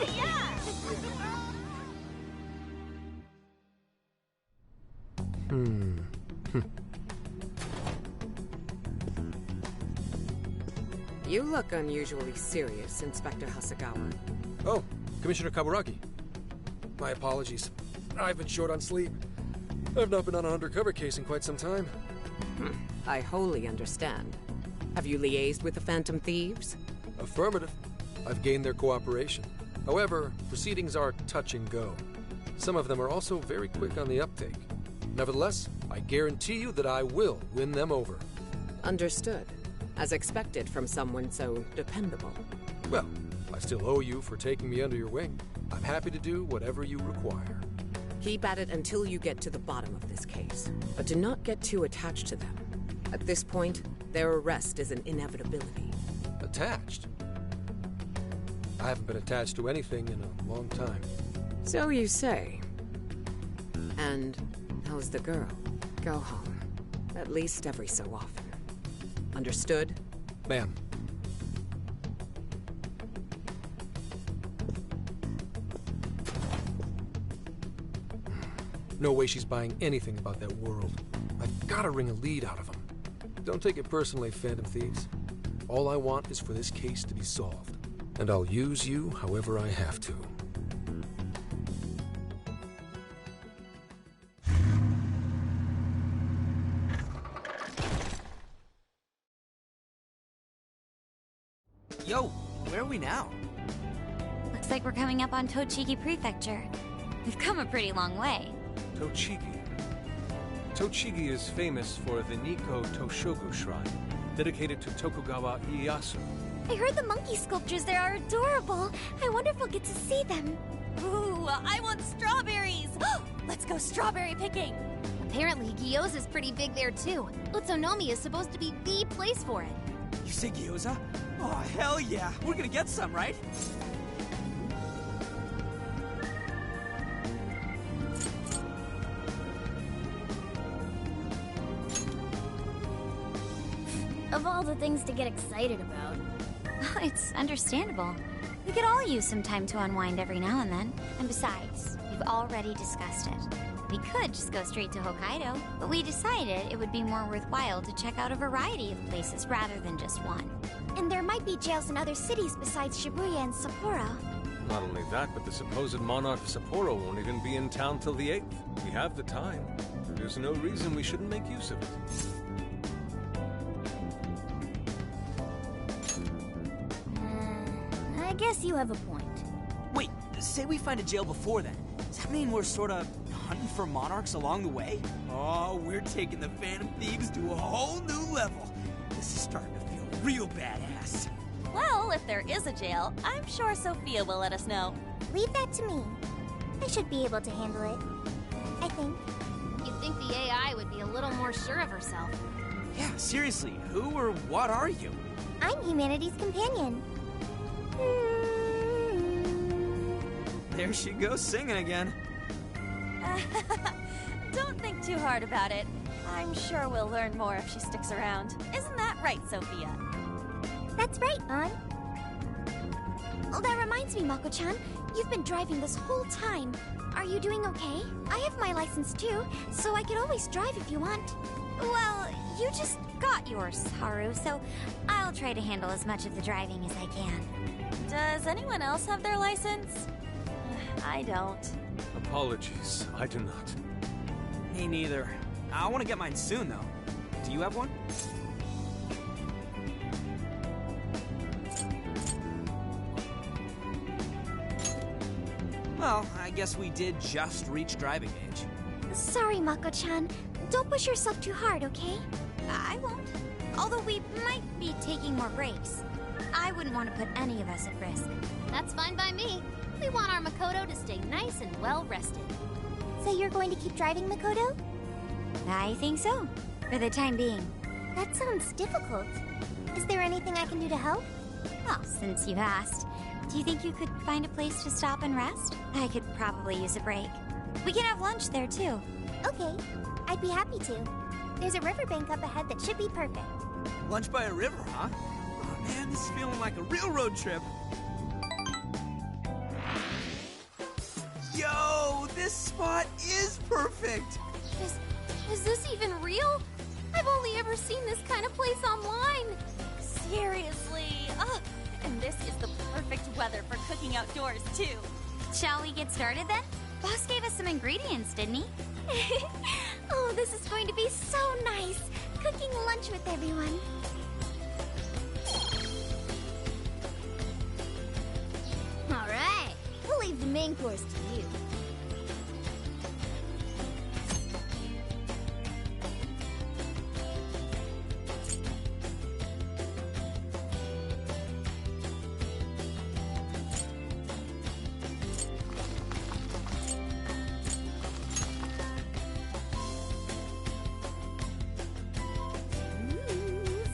You look unusually serious, Inspector Hasagawa.
Oh, Commissioner Kaburagi. My apologies. I've been short on sleep. I've not been on an undercover case in quite some time.
I wholly understand. Have you liaised with the Phantom Thieves?
Affirmative. I've gained their cooperation. However, proceedings are touch and go. Some of them are also very quick on the uptake. Nevertheless, I guarantee you that I will win them over.
Understood. As expected from someone so dependable.
Well, I still owe you for taking me under your wing. I'm happy to do whatever you require.
Keep at it until you get to the bottom of this case. But do not get too attached to them. At this point, their arrest is an inevitability.
Attached? I haven't been attached to anything in a long time.
So you say. And how's the girl? Go home. At least every so often. Understood?
Ma'am. No way she's buying anything about that world. I've got to wring a lead out of them. Don't take it personally, Phantom Thieves. All I want is for this case to be solved. And I'll use you however I have to.
Yo, where are we now?
Looks like we're coming up on Tochigi Prefecture. We've come a pretty long way.
Tochigi. Tochigi is famous for the Nikko Toshogu Shrine, dedicated to Tokugawa Ieyasu.
I heard the monkey sculptures there are adorable. I wonder if we'll get to see them.
Ooh, I want strawberries! Let's go strawberry picking!
Apparently, gyoza's pretty big there too. Utsunomi is supposed to be the place for it.
You say gyoza? Oh, hell yeah! We're gonna get some, right?
Of all the things to get excited about.
It's understandable. We could all use some time to unwind every now and then. And besides, we've already discussed it. We could just go straight to Hokkaido, but we decided it would be more worthwhile to check out a variety of places rather than just one.
And there might be jails in other cities besides Shibuya and Sapporo.
Not only that, but the supposed monarch of Sapporo won't even be in town till the 8th. We have the time. There's no reason we shouldn't make use of it.
I guess you have a point.
Wait, say we find a jail before then. Does that mean we're sort of hunting for monarchs along the way? Oh, we're taking the Phantom Thieves to a whole new level. This is starting to feel real badass.
Well, if there is a jail, I'm sure Sophia will let us know.
Leave that to me. I should be able to handle it. I think.
You'd think the AI would be a little more sure of herself.
Yeah, seriously, who or what are you?
I'm humanity's companion.
There she goes singing again.
Don't think too hard about it. I'm sure we'll learn more if she sticks around. Isn't that right, Sophia?
That's right, Ann. Oh, that reminds me, Mako-chan. You've been driving this whole time. Are you doing okay? I have my license too, so I could always drive if you want.
Well, you just got yours, Haru, so I'll try to handle as much of the driving as I can.
Does anyone else have their license? I don't.
Apologies, I do not.
Me neither. I want to get mine soon, though. Do you have one? Well, I guess we did just reach driving age.
Sorry, Mako-chan. Don't push yourself too hard, okay?
I won't. Although we might be taking more breaks. I wouldn't want to put any of us at risk.
That's fine by me. We want our Makoto to stay nice and well rested.
So you're going to keep driving, Makoto?
I think so. For the time being.
That sounds difficult. Is there anything I can do to help?
Well, since you've asked, do you think you could find a place to stop and rest? I could probably use a break. We can have lunch there, too.
Okay, I'd be happy to. There's a riverbank up ahead that should be perfect.
Lunch by a river, huh? Oh man, this is feeling like a real road trip. Yo, this spot is perfect!
Is this even real? I've only ever seen this kind of place online. Seriously. Ugh. And this is the perfect weather for cooking outdoors, too.
Shall we get started then? Boss gave us some ingredients, didn't he?
Oh, this is going to be so nice. Cooking lunch with everyone. All right, we'll leave the main course to you.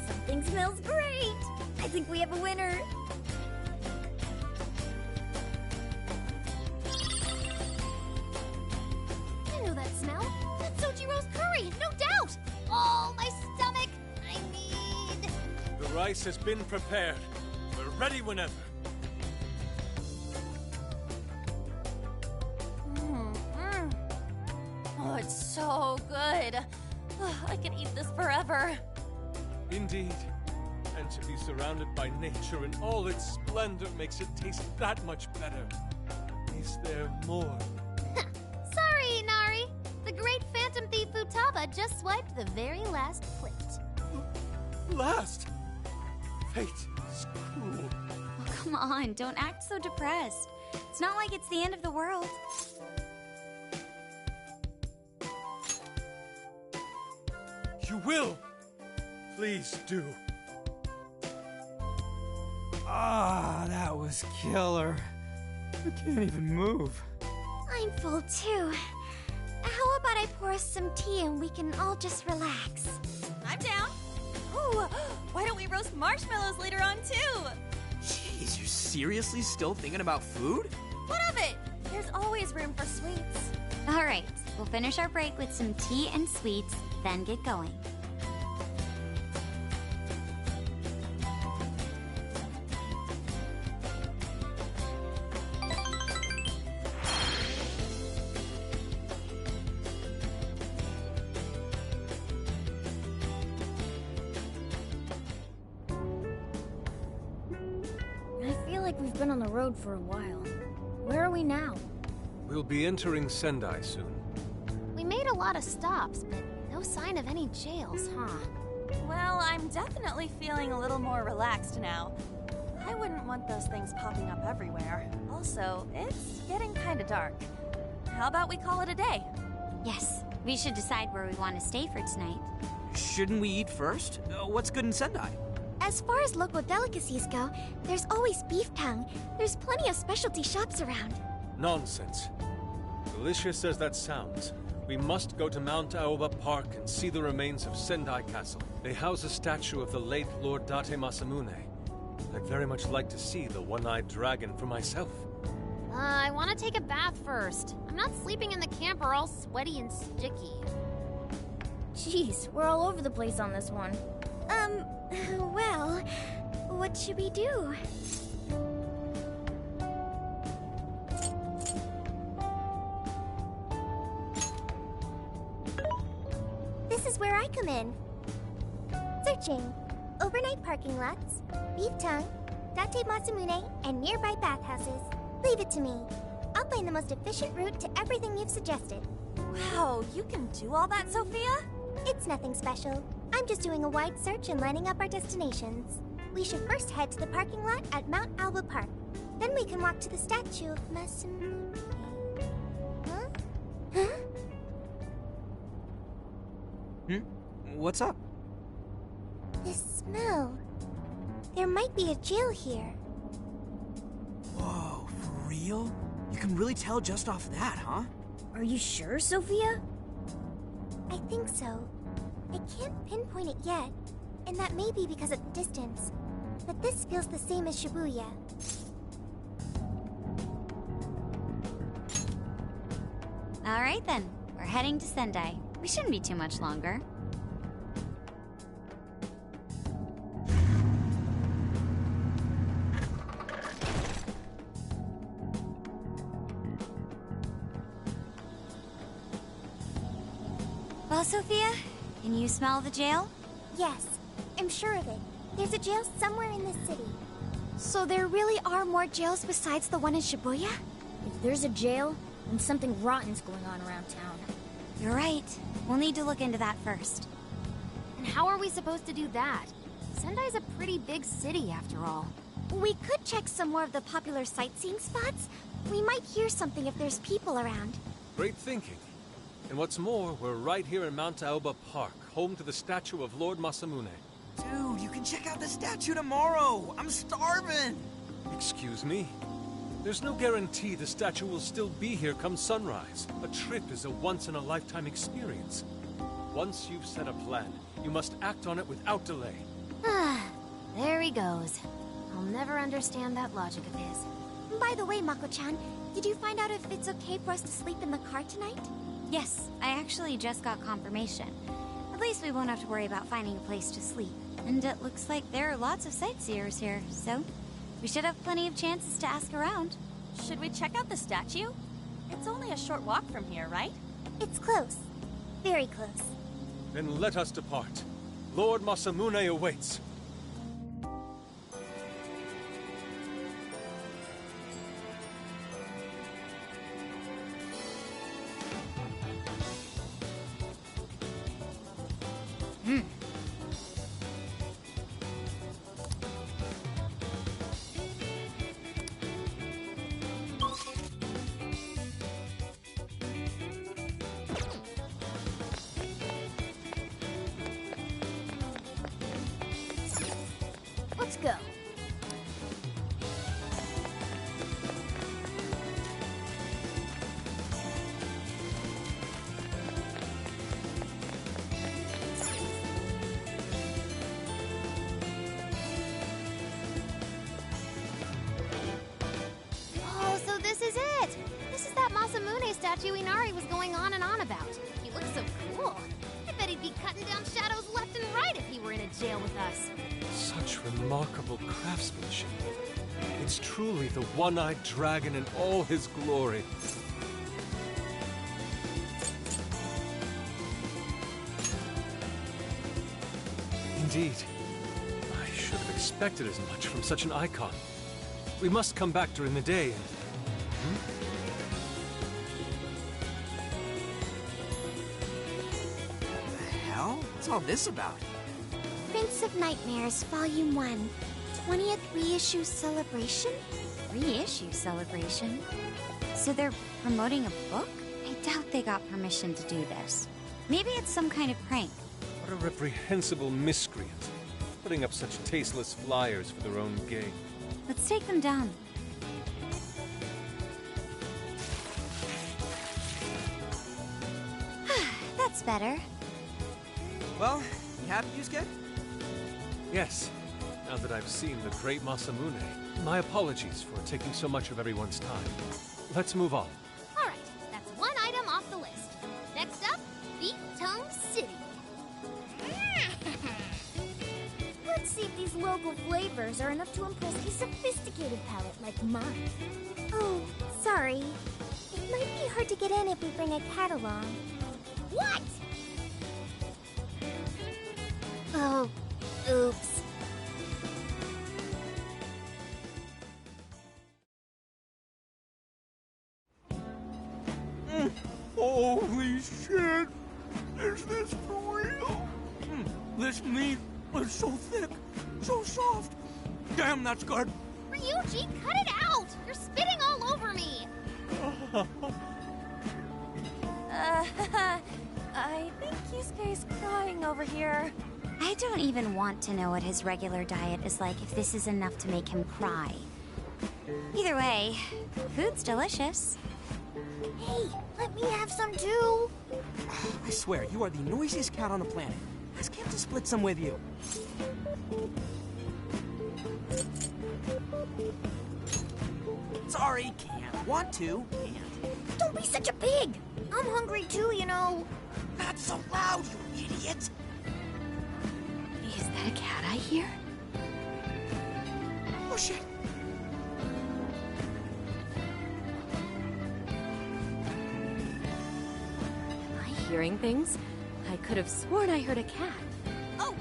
Something smells great. I think we have a winner.
I know that smell. That's Sojiro's curry, no doubt. Oh, my stomach. I need...
The rice has been prepared. We're ready whenever.
Oh, it's so good. I could eat this forever.
Indeed. And to be surrounded by nature in all its splendor makes it taste that much better. Is there more?
Sorry, Inari. The great Phantom Thief Futaba just swiped the very last plate.
Last! Fate is cruel.
Oh, come on, don't act so depressed. It's not like it's the end of the world.
You will! Please do.
Ah, that was killer. I can't even move.
I'm full too. How about I pour us some tea and we can all just relax?
I'm down. Ooh, why don't we roast marshmallows later on, too?
Jeez, you're seriously still thinking about food?
What of it? There's always room for sweets.
All right, we'll finish our break with some tea and sweets, then get going.
I feel like we've been on the road for a while. Where are we now?
We'll be entering Sendai soon.
We made a lot of stops, but no sign of any jails, huh?
Well, I'm definitely feeling a little more relaxed now. I wouldn't want those things popping up everywhere. Also, it's getting kind of dark. How about we call it a day?
Yes, we should decide where we want to stay for tonight.
Shouldn't we eat first? What's good in Sendai?
As far as local delicacies go, there's always beef tongue. There's plenty of specialty shops around.
Nonsense. Delicious as that sounds, we must go to Mount Aoba Park and see the remains of Sendai Castle. They house a statue of the late Lord Date Masamune. I'd very much like to see the one-eyed dragon for myself.
I want to take a bath first. I'm not sleeping in the camper all sweaty and sticky. Jeez, we're all over the place on this one.
Well, what should we do? This is where I come in. Searching. Overnight parking lots, beef tongue, Date Masamune, and nearby bathhouses. Leave it to me. I'll
find the most efficient route to everything you've suggested.
Wow, you can do all that, Sophia?
It's nothing special. I'm just doing a wide search and lining up our destinations. We should first head to the parking lot at Mount Alba Park. Then we can walk to the statue of Masamune. Huh? Huh?
What's up?
This smell. There might be a jail here.
Whoa, for real? You can really tell just off that, huh?
Are you sure, Sophia?
I think so. I can't pinpoint it yet, and that may be because of the distance. But this feels the same as Shibuya.
Alright then, we're heading to Sendai. We shouldn't be too much longer. Well, Sophia, can you smell the jail?
Yes, I'm sure of it. There's a jail somewhere in this city.
So there really are more jails besides the one in Shibuya? If there's a jail, then something rotten's going on around town.
You're right. We'll need to look into that first.
And how are we supposed to do that? Sendai's a pretty big city, after all.
We could check some more of the popular sightseeing spots. We might hear something if there's people around.
Great thinking. And what's more, we're right here in Mount Aoba Park, home to the statue of Lord Masamune.
Dude, you can check out the statue tomorrow! I'm starving!
Excuse me? There's no guarantee the statue will still be here come sunrise. A trip is a once-in-a-lifetime experience. Once you've set a plan, you must act on it without delay.
There he goes. I'll never understand that logic of his.
By the way, Mako-chan, did you find out if it's okay for us to sleep in the car tonight?
Yes, I actually just got confirmation. At least we won't have to worry about finding a place to sleep. And it looks like there are lots of sightseers here, so we should have plenty of chances to ask around.
Should we check out the statue? It's only a short walk from here, right?
It's close. Very close.
Then let us depart. Lord Masamune awaits.
Let's go.
Oh, so this is it! This is that Masamune statue Inari was going on and on about. He looks so cool. I bet he'd be cutting down shadows left and right if he were in a jail with us.
Such remarkable craftsmanship. It's truly the one-eyed dragon in all his glory. Indeed. I should have expected as much from such an icon. We must come back during the day and...
What the hell? What's all this about?
Prince of Nightmares, Volume 1. 20th reissue celebration?
Reissue celebration? So they're promoting a book? I doubt they got permission to do this. Maybe it's some kind of prank.
What a reprehensible miscreant. Putting up such tasteless flyers for their own gain.
Let's take them down. That's better.
Well, you happy, Yusuke?
Yes. Now that I've seen the great Masamune, my apologies for taking so much of everyone's time. Let's move on.
All right, that's one item off the list. Next up, Beat Tongue City. Let's see if these local flavors are enough to impress a sophisticated palate like mine.
Oh, sorry. It might be hard to get in if we bring a cat along.
What? Oh, oops.
shit! Is this for real? This meat is so thick, so soft. Damn, that's good.
Ryuji, cut it out! You're spitting all over me!
I think Kisuke's crying over here.
I don't even want to know what his regular diet is like if this is enough to make him cry. Either way, food's delicious.
Hey, let me have some too!
I swear, you are the noisiest cat on the planet. Ask him to split some with you. Sorry, can't. Want to, can't.
Don't be such a pig! I'm hungry too, you know.
Not so loud, you idiot!
Is that a cat I hear?
Oh, shit!
Am I hearing things? I could have sworn I heard a cat.
Oh,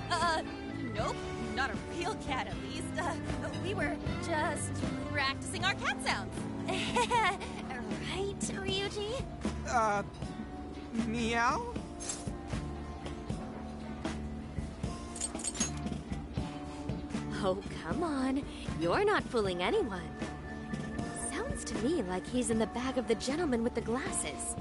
nope. Not a real cat, at least. We were just practicing our cat sounds.
Right, Ryuji?
Meow?
Oh, come on. You're not fooling anyone. Sounds to me like he's in the bag of the gentleman with the glasses.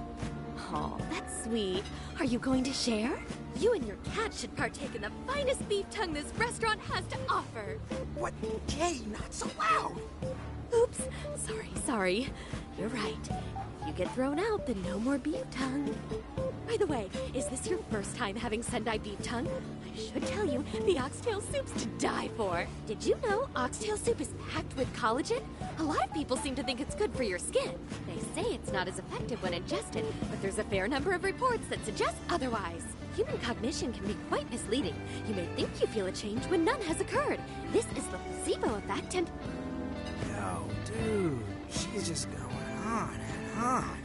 Oh, that's sweet. Are you going to share? You and your cat should partake in the finest beef tongue this restaurant has to offer.
What? Jay, not so loud!
Oops. Sorry. You're right. If you get thrown out, then no more beef tongue. By the way, is this your first time having Sendai beef tongue? I should tell you, the oxtail soup's to die for. Did you know oxtail soup is packed with collagen? A lot of people seem to think it's good for your skin. They say it's not as effective when ingested, but there's a fair number of reports that suggest otherwise. Human cognition can be quite misleading. You may think you feel a change when none has occurred. This is the placebo effect and...
Yo, dude, she's just going on and on.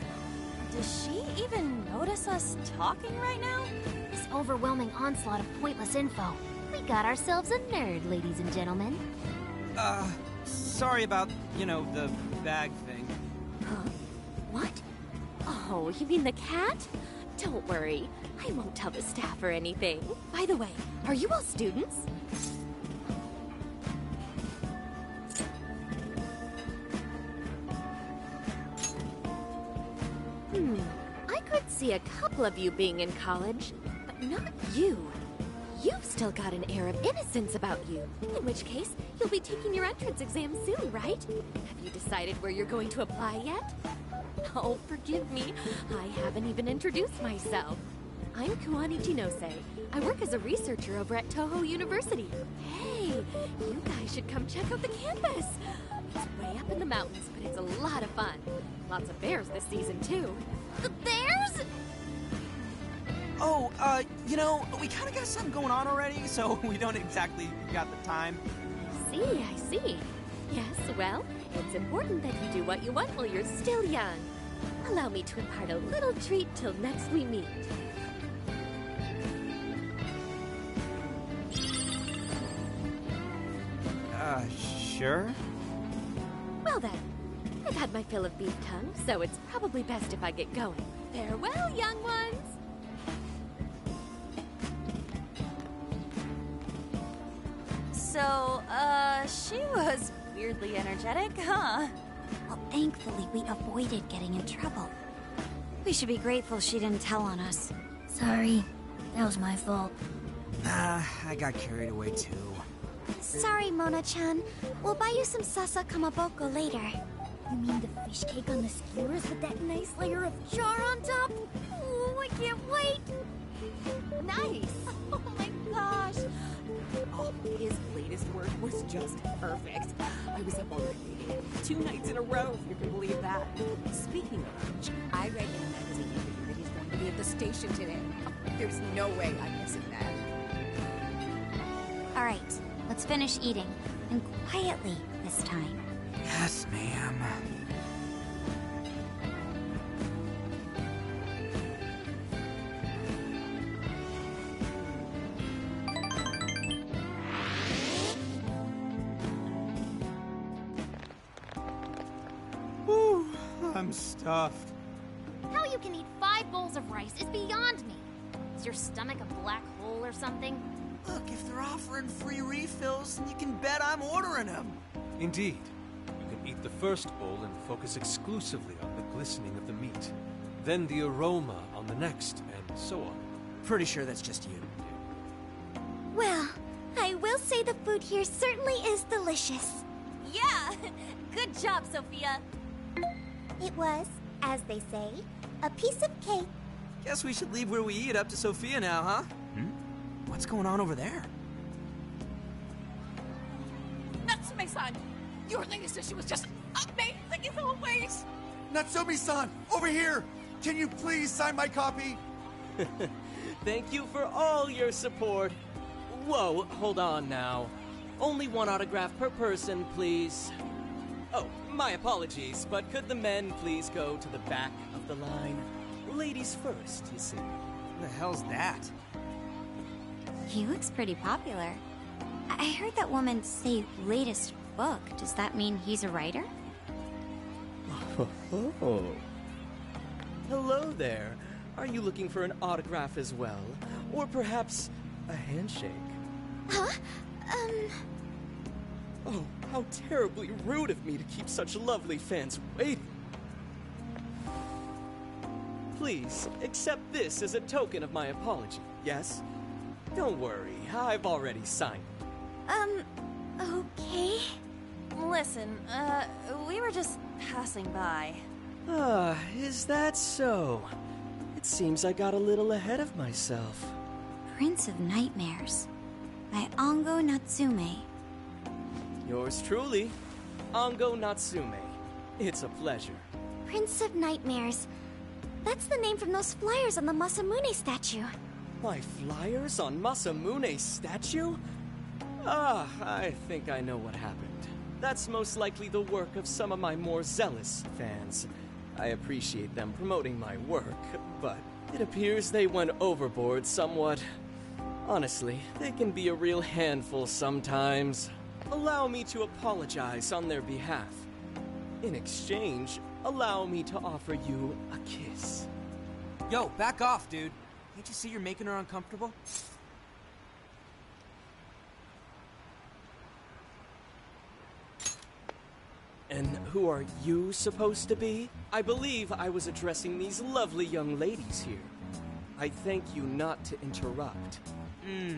Does she even notice us talking right now?
This overwhelming onslaught of pointless info. We got ourselves a nerd, ladies and gentlemen.
Sorry about, the bag thing.
Huh? What? Oh, you mean the cat? Don't worry. I won't tell the staff or anything. By the way, are you all students? I could see a couple of you being in college, but not you. You've still got an air of innocence about you. In which case, you'll be taking your entrance exam soon, right? Have you decided where you're going to apply yet? Oh, forgive me. I haven't even introduced myself. I'm Kuwani Chinose. I work as a researcher over at Toho University. Hey, you guys should come check out the campus. It's way up in the mountains, but it's a lot of fun. Lots of bears this season, too.
The bears?
Oh, we kind of got something going on already, so we don't exactly got the time.
I see. Yes, well, it's important that you do what you want while you're still young. Allow me to impart a little treat till next we meet.
Sure?
Well then, I've had my fill of beef tongue, so it's probably best if I get going. Farewell, young ones!
So, she was weirdly energetic, huh?
Well, thankfully we avoided getting in trouble. We should be grateful she didn't tell on us.
Sorry, that was my fault.
I got carried away too.
Sorry, Mona-chan. We'll buy you some sasa kamaboko later.
You mean the fish cake on the skewers with that nice layer of char on top? Oh, I can't wait!
Nice! Oh my gosh! Oh, his latest work was just perfect. I was up all night reading 2 nights in a row, if you can believe that. Speaking of which, I read in a magazine interview that he's going to be at the station today. There's no way I'm missing that.
All right, let's finish eating. And quietly this time.
Yes, ma'am. I'm stuffed.
How you
you can eat 5 bowls of rice is beyond me. Is your stomach a black hole or something?
Look, if they're offering free refills, you can bet I'm ordering them.
Indeed. You can eat the first bowl and focus exclusively on the glistening of the meat. Then the aroma on the next, and so on.
Pretty sure that's just you.
Well, I will say the food here certainly is delicious.
Yeah! Good job, Sophia.
It was, as they say, a piece of cake.
Guess we should leave where we eat up to Sophia now, huh? What's going on over there?
Natsume-san, your latest issue was just amazing in all ways.
Natsumi-san, over here! Can you please sign my copy?
Thank you for all your support. Whoa, hold on now. Only 1 autograph per person, please. Oh, my apologies, but could the men please go to the back of the line? Ladies first, you see.
Who the hell's that?
He looks pretty popular. I heard that woman say latest book. Does that mean he's a writer?
Oh. Hello there. Are you looking for an autograph as well? Or perhaps a handshake?
Huh?
Oh, how terribly rude of me to keep such lovely fans waiting. Please, accept this as a token of my apology, yes? Don't worry, I've already signed it.
Okay.
Listen, we were just passing by.
Ah, is that so? It seems I got a little ahead of myself.
Prince of Nightmares by Ango Natsume.
Yours truly, Ango Natsume. It's a pleasure.
Prince of Nightmares. That's the name from those flyers on the Masamune statue.
My flyers on Masamune's statue? Ah, I think I know what happened. That's most likely the work of some of my more zealous fans. I appreciate them promoting my work, but it appears they went overboard somewhat. Honestly, they can be a real handful sometimes. Allow me to apologize on their behalf. In exchange, allow me to offer you a kiss.
Yo, back off, dude. Can't you see you're making her uncomfortable?
And who are you supposed to be? I believe I was addressing these lovely young ladies here. I thank you not to interrupt.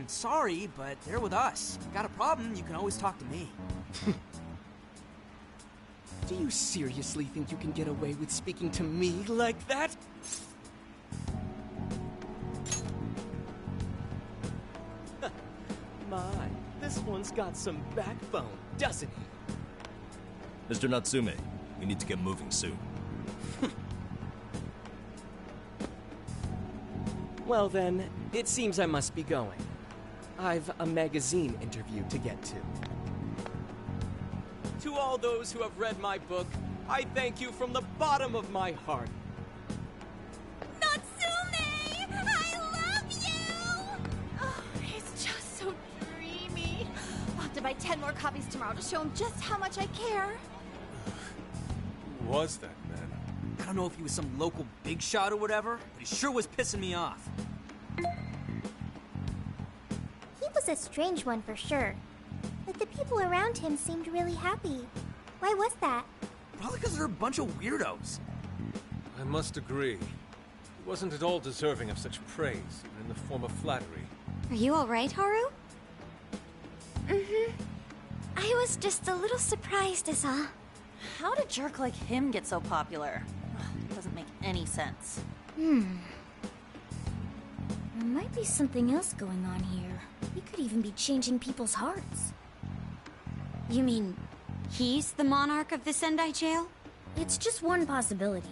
Sorry, but they're with us. Got a problem, you can always talk to me.
Do you seriously think you can get away with speaking to me like that? My, this one's got some backbone, doesn't he?
Mr. Natsume, we need to get moving soon.
Well then, it seems I must be going. I've a magazine interview to get to. To all those who have read my book, I thank you from the bottom of my heart.
Natsume! I love you! Oh, he's just so dreamy. I'll have to buy 10 more copies tomorrow to show him just how much I care.
Who was that man?
I don't know if he was some local big shot or whatever, but he sure was pissing me off.
He was a strange one for sure. But the people around him seemed really happy. Why was that?
Probably because they're a bunch of weirdos.
I must agree. He wasn't at all deserving of such praise, even in the form of flattery.
Are you alright, Haru? Mm-hmm. I was just a little surprised is all.
How did a jerk like him get so popular? Doesn't make any sense.
There might be something else going on here. He could even be changing people's hearts. You mean, he's the monarch of the Sendai jail? It's just one possibility.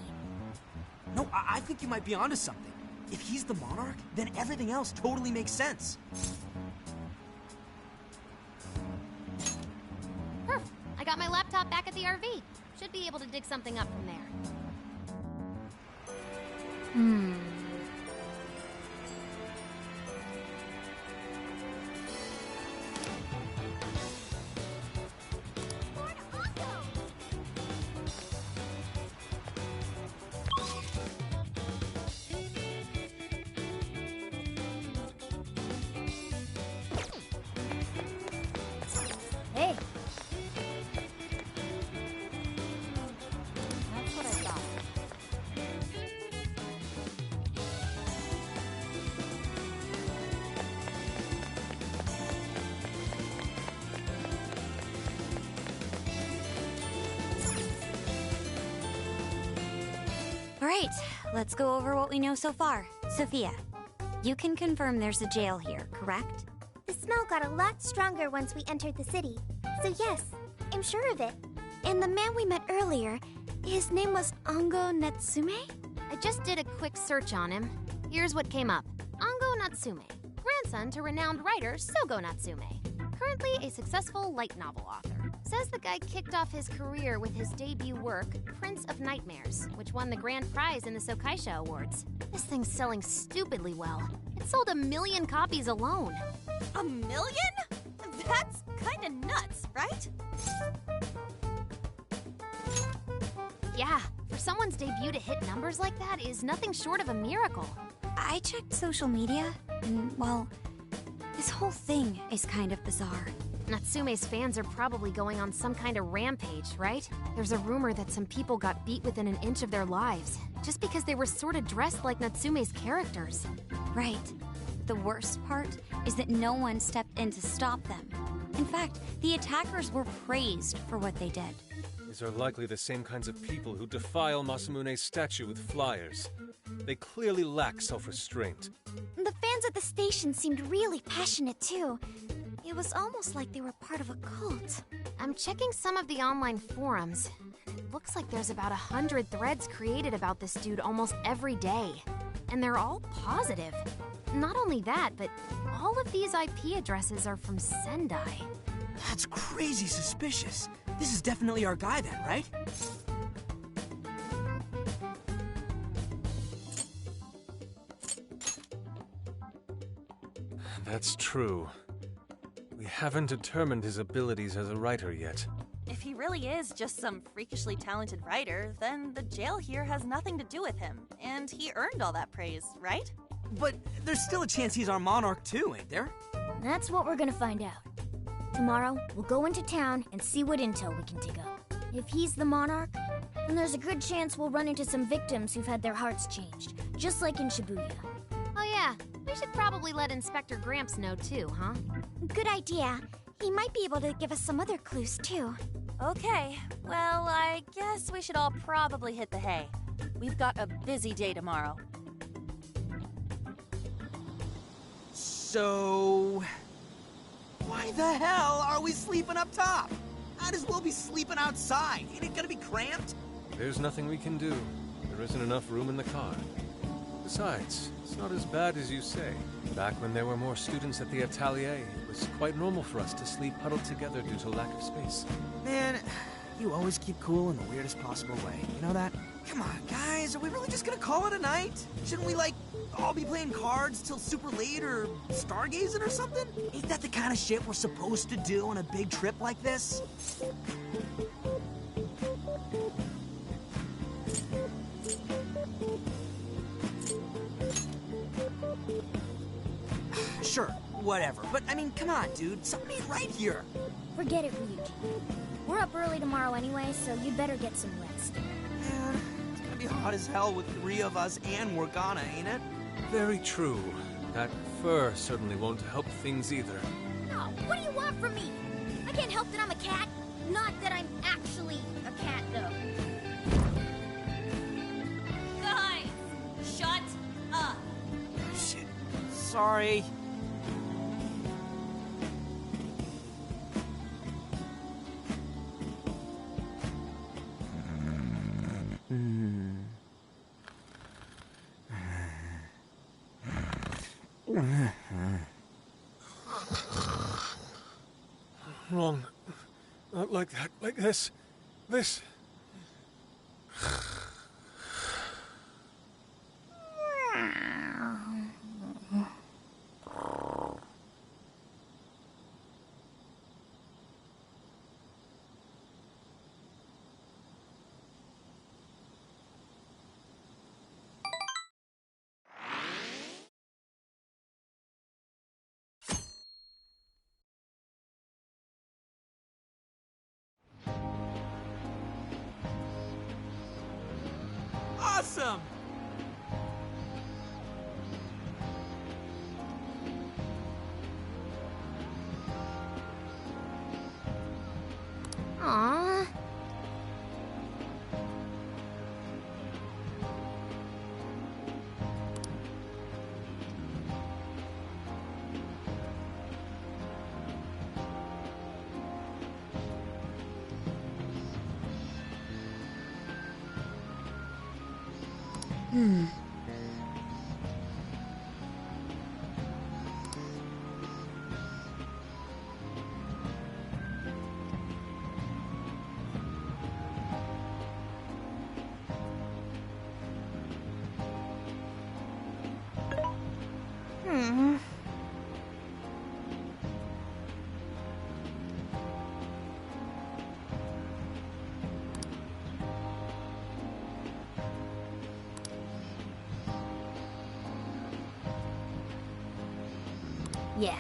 No, I think you might be onto something. If he's the monarch, then everything else totally makes sense.
I got my laptop back at the RV. Should be able to dig something up from there.
Alright, let's go over what we know so far. Sophia, you can confirm there's a jail here, correct?
The smell got a lot stronger once we entered the city. So yes, I'm sure of it. And the man we met earlier, his name was Ango Natsume?
I just did a quick search on him. Here's what came up. Ango Natsume, grandson to renowned writer Sogo Natsume. Currently a successful light novel author. Says the guy kicked off his career with his debut work, Prince of Nightmares, which won the grand prize in the Sokaisha Awards. This thing's selling stupidly well. It sold 1 million copies alone.
1 million? That's kinda nuts, right?
Yeah, for someone's debut to hit numbers like that is nothing short of a miracle.
I checked social media, and, well, this whole thing is kind of bizarre.
Natsume's fans are probably going on some kind of rampage, right? There's a rumor that some people got beat within an inch of their lives, just because they were sort of dressed like Natsume's characters.
Right. The worst part is that no one stepped in to stop them. In fact, the attackers were praised for what they did.
These are likely the same kinds of people who defile Masamune's statue with flyers. They clearly lack self-restraint.
The fans at the station seemed really passionate too. It was almost like they were part of a cult.
I'm checking some of the online forums. It looks like there's about 100 threads created about this dude almost every day. And they're all positive. Not only that, but all of these IP addresses are from Sendai.
That's crazy suspicious. This is definitely our guy then, right?
That's true. We haven't determined his abilities as a writer yet.
If he really is just some freakishly talented writer, then the jail here has nothing to do with him, and he earned all that praise, right?
But there's still a chance he's our monarch too, ain't there?
That's what we're gonna find out. Tomorrow, we'll go into town and see what intel we can dig up. If he's the monarch, then there's a good chance we'll run into some victims who've had their hearts changed, just like in Shibuya.
Oh yeah, we should probably let Inspector Gramps know too, huh?
Good idea. He might be able to give us some other clues too.
Okay, well, I guess we should all probably hit the hay. We've got a busy day tomorrow.
So... why the hell are we sleeping up top? Might as well be sleeping outside. Ain't it gonna be cramped?
There's nothing we can do. There isn't enough room in the car. Besides, it's not as bad as you say. Back when there were more students at the atelier, it was quite normal for us to sleep huddled together due to lack of space.
Man, you always keep cool in the weirdest possible way. You know that? Come on, guys, are we really just gonna call it a night? Shouldn't we, like, all be playing cards till super late or stargazing or something? Ain't that the kind of shit we're supposed to do on a big trip like this? Sure, whatever. But, I mean, come on, dude. Something ain't right here.
Forget it, Ryuji. We're up early tomorrow anyway, so you'd better get some rest.
Yeah, it's gonna be hot as hell with 3 of us and Morgana, ain't it?
Very true. That fur certainly won't help things either.
Oh, what do you want from me? I can't help that I'm a cat. Not that I'm actually a cat, though.
Guys, shut up.
Shit. Sorry.
Wrong. Not like that. Like this. This.
Awesome!
Aww.
Yeah.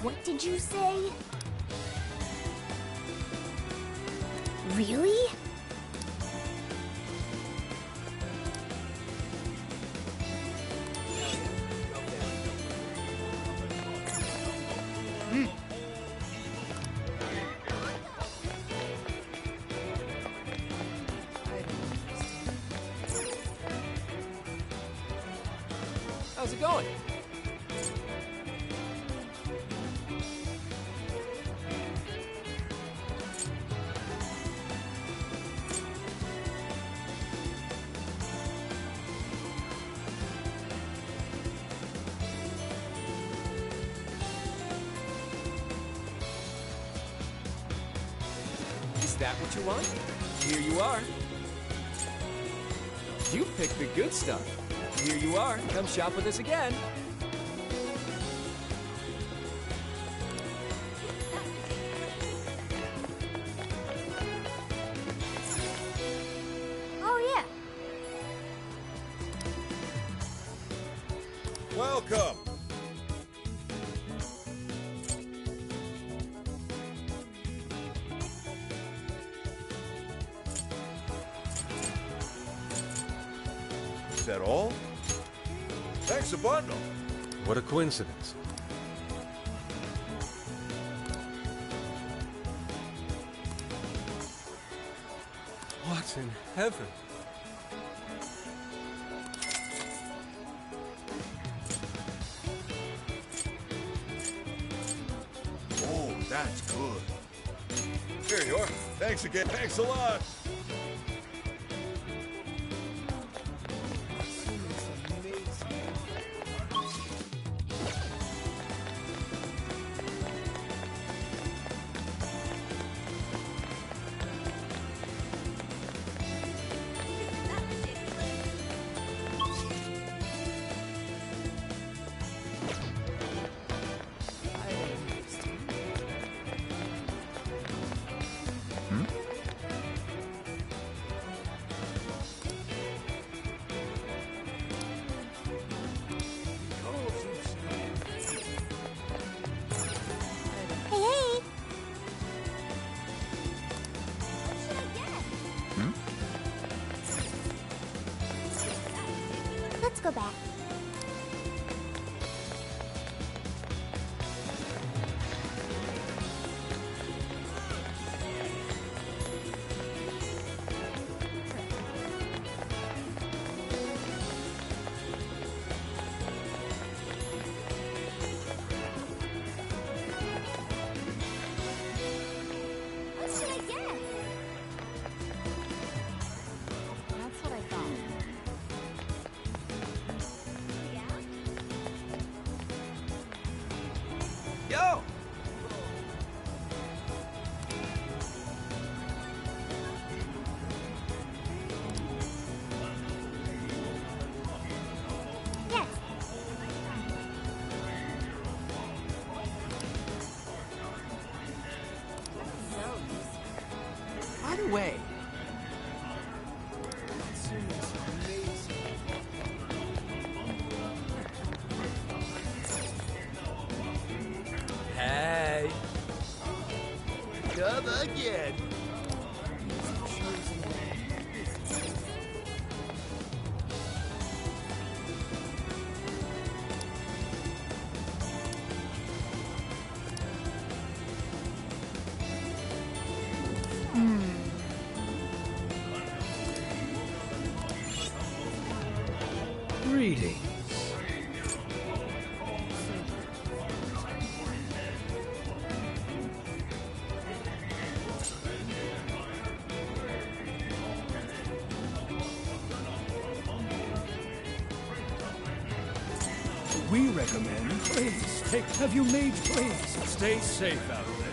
What did you say? Really?
How's it going? Is that what you want? Here you are. You picked the good stuff. Here you are. Come shop with us again.
Oh, yeah.
Welcome. Is that all? Thanks a bundle.
What a coincidence. What in heaven?
Oh, that's good. Here you are. Thanks again. Thanks a lot.
Let's go back.
What should I get? That's what I thought.
Yo!
Yes.
By the way, hey, come again.
we recommend, please, have you made, please, stay safe out there.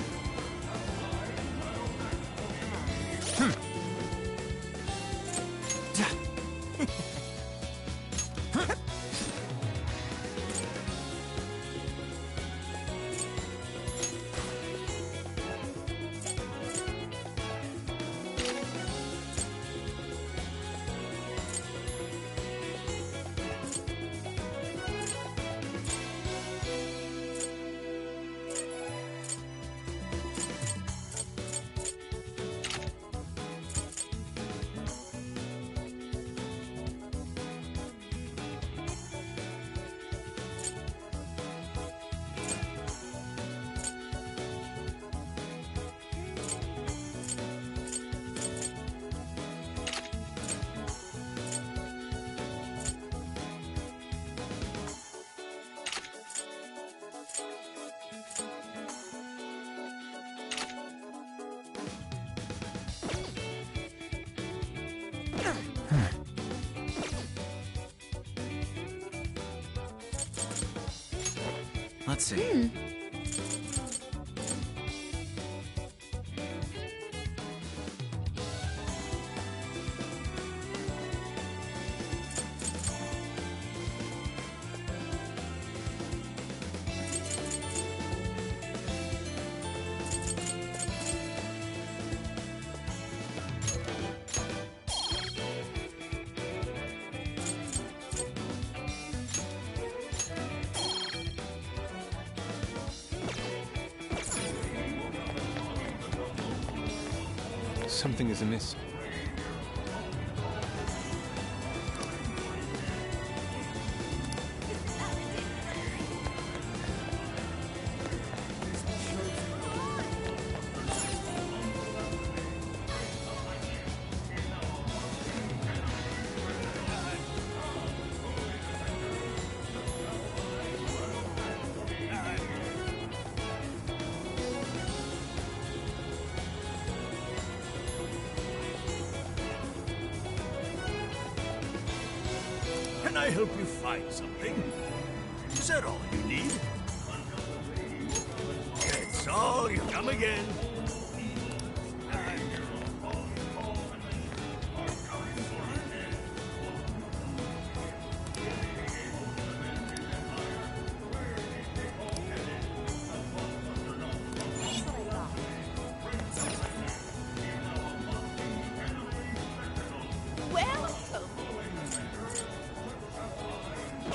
Let's see.
Something is amiss.
Can I help you find something? Is that all you need? That's all. You come again.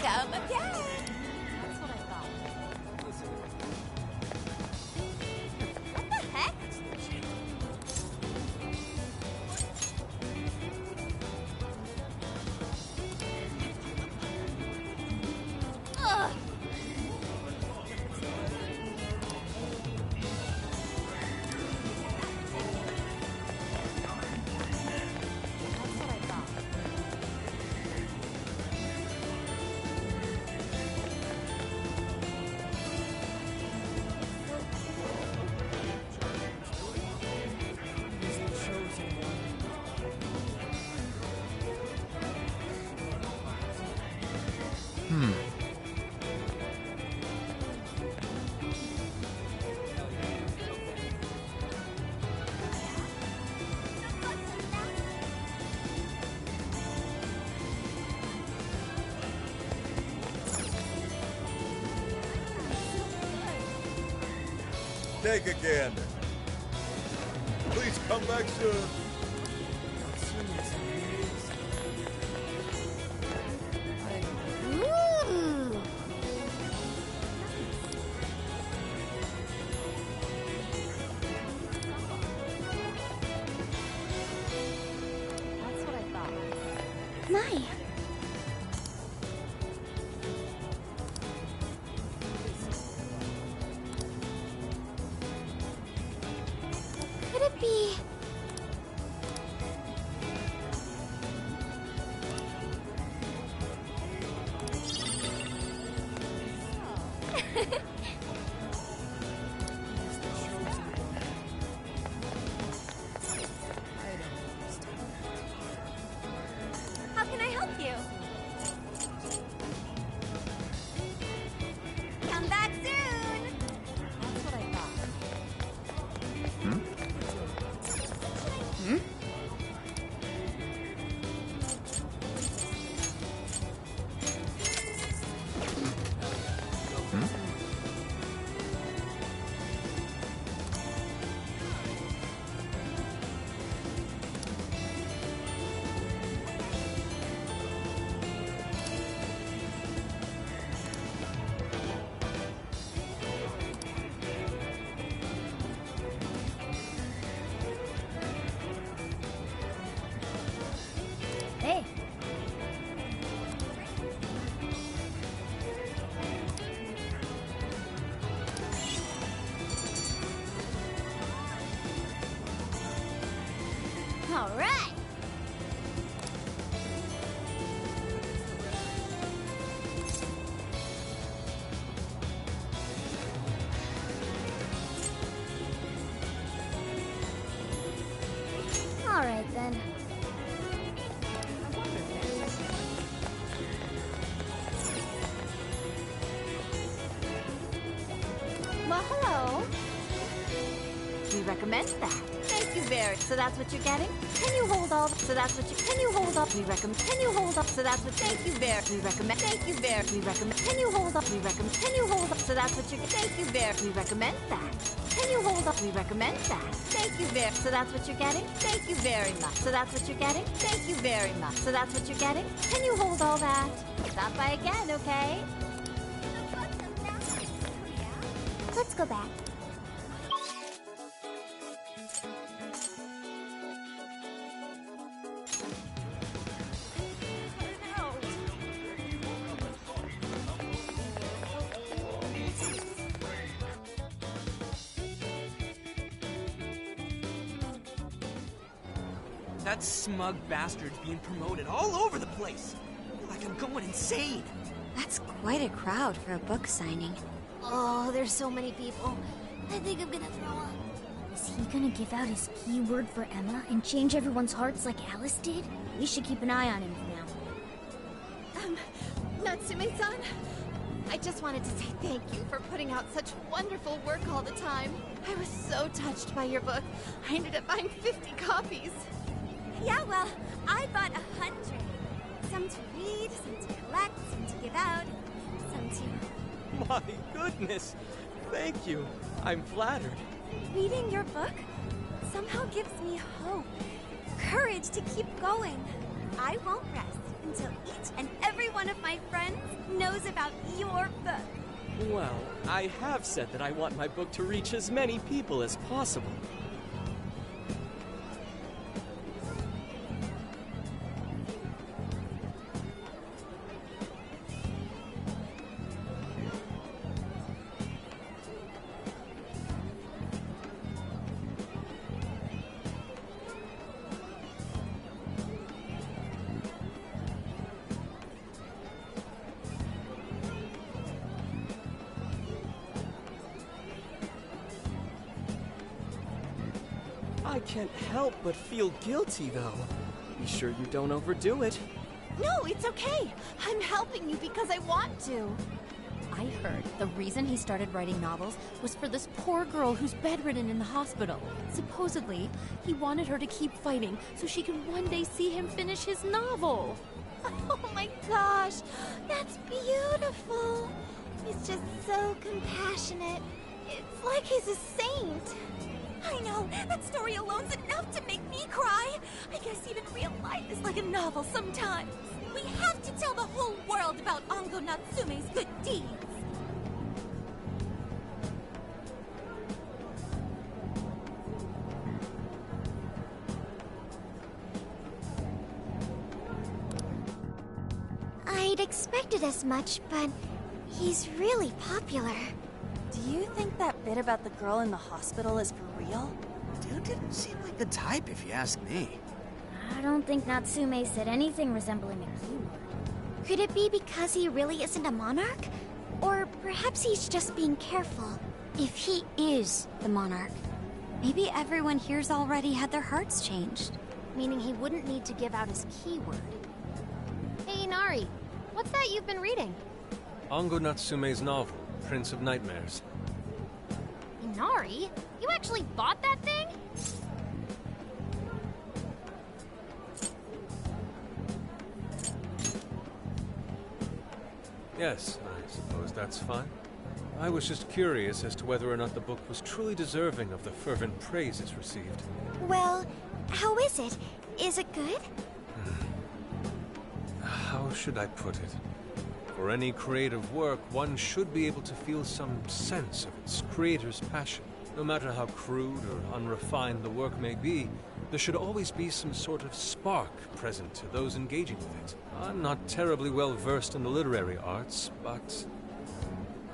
Come again.
That's what I thought.
What the heck? Ugh.
Take a gander. Please come back soon.
Ooh.
That's what I thought.
My. Could it be?
How can I help you?
All right. All right then.
Well, hello. We recommend that. Thank you very. So that's what you're getting? Can you hold all? So that's what you. Can you hold up? We recommend. Can you hold up? So that's what. Thank you very. We recommend. Thank you very. We recommend. Can you hold up? We recommend. Can you hold up? So that's what you're. Thank you very. We recommend that. Can you hold up? We recommend that. Thank you very. So that's what you're getting? Thank you very much. So that's what you're getting? Thank you very much. So that's what you're getting? Can you hold all that? Stop by again, okay?
Let's go back.
That smug bastard's being promoted all over the place. I feel like I'm going insane.
That's quite a crowd for a book signing.
Oh, there's so many people. I think I'm gonna throw up. Is he gonna give out his keyword for Emma and change everyone's hearts like Alice did? We should keep an eye on him now.
Natsume-san, I just wanted to say thank you for putting out such wonderful work all the time. I was so touched by your book. I ended up buying 50 copies.
Yeah, well, I bought 100. Some to read, some to collect, some to give out, some to...
My goodness! Thank you. I'm flattered.
Reading your book somehow gives me hope, courage to keep going. I won't rest until each and every one of my friends knows about your book.
Well, I have said that I want my book to reach as many people as possible. I can't help but feel guilty, though. Be sure you don't overdo it.
No, it's okay. I'm helping you because I want to.
I heard the reason he started writing novels was for this poor girl who's bedridden in the hospital. Supposedly, he wanted her to keep fighting so she could one day see him finish his novel.
Oh my gosh, that's beautiful. He's just so compassionate. It's like he's a saint.
I know, that story alone's enough to make me cry. I guess even real life is like a novel sometimes. We have to tell the whole world about Ango Natsume's good deeds.
I'd expected as much, but he's really popular.
Do you think that bit about the girl in the hospital is for real?
Dude didn't seem like the type, if you ask me.
I don't think Natsume said anything resembling a keyword. Could it be because he really isn't a monarch? Or perhaps he's just being careful.
If he is the monarch, maybe everyone here's already had their hearts changed.
Meaning he wouldn't need to give out his keyword. Hey, Inari, what's that you've been reading?
Ango Natsume's novel, Prince of Nightmares.
Inari? You actually bought that thing?
Yes, I suppose that's fine. I was just curious as to whether or not the book was truly deserving of the fervent praise it's received.
Well, how is it? Is it good?
How should I put it? For any creative work, one should be able to feel some sense of its creator's passion. No matter how crude or unrefined the work may be, there should always be some sort of spark present to those engaging with it. I'm not terribly well versed in the literary arts, but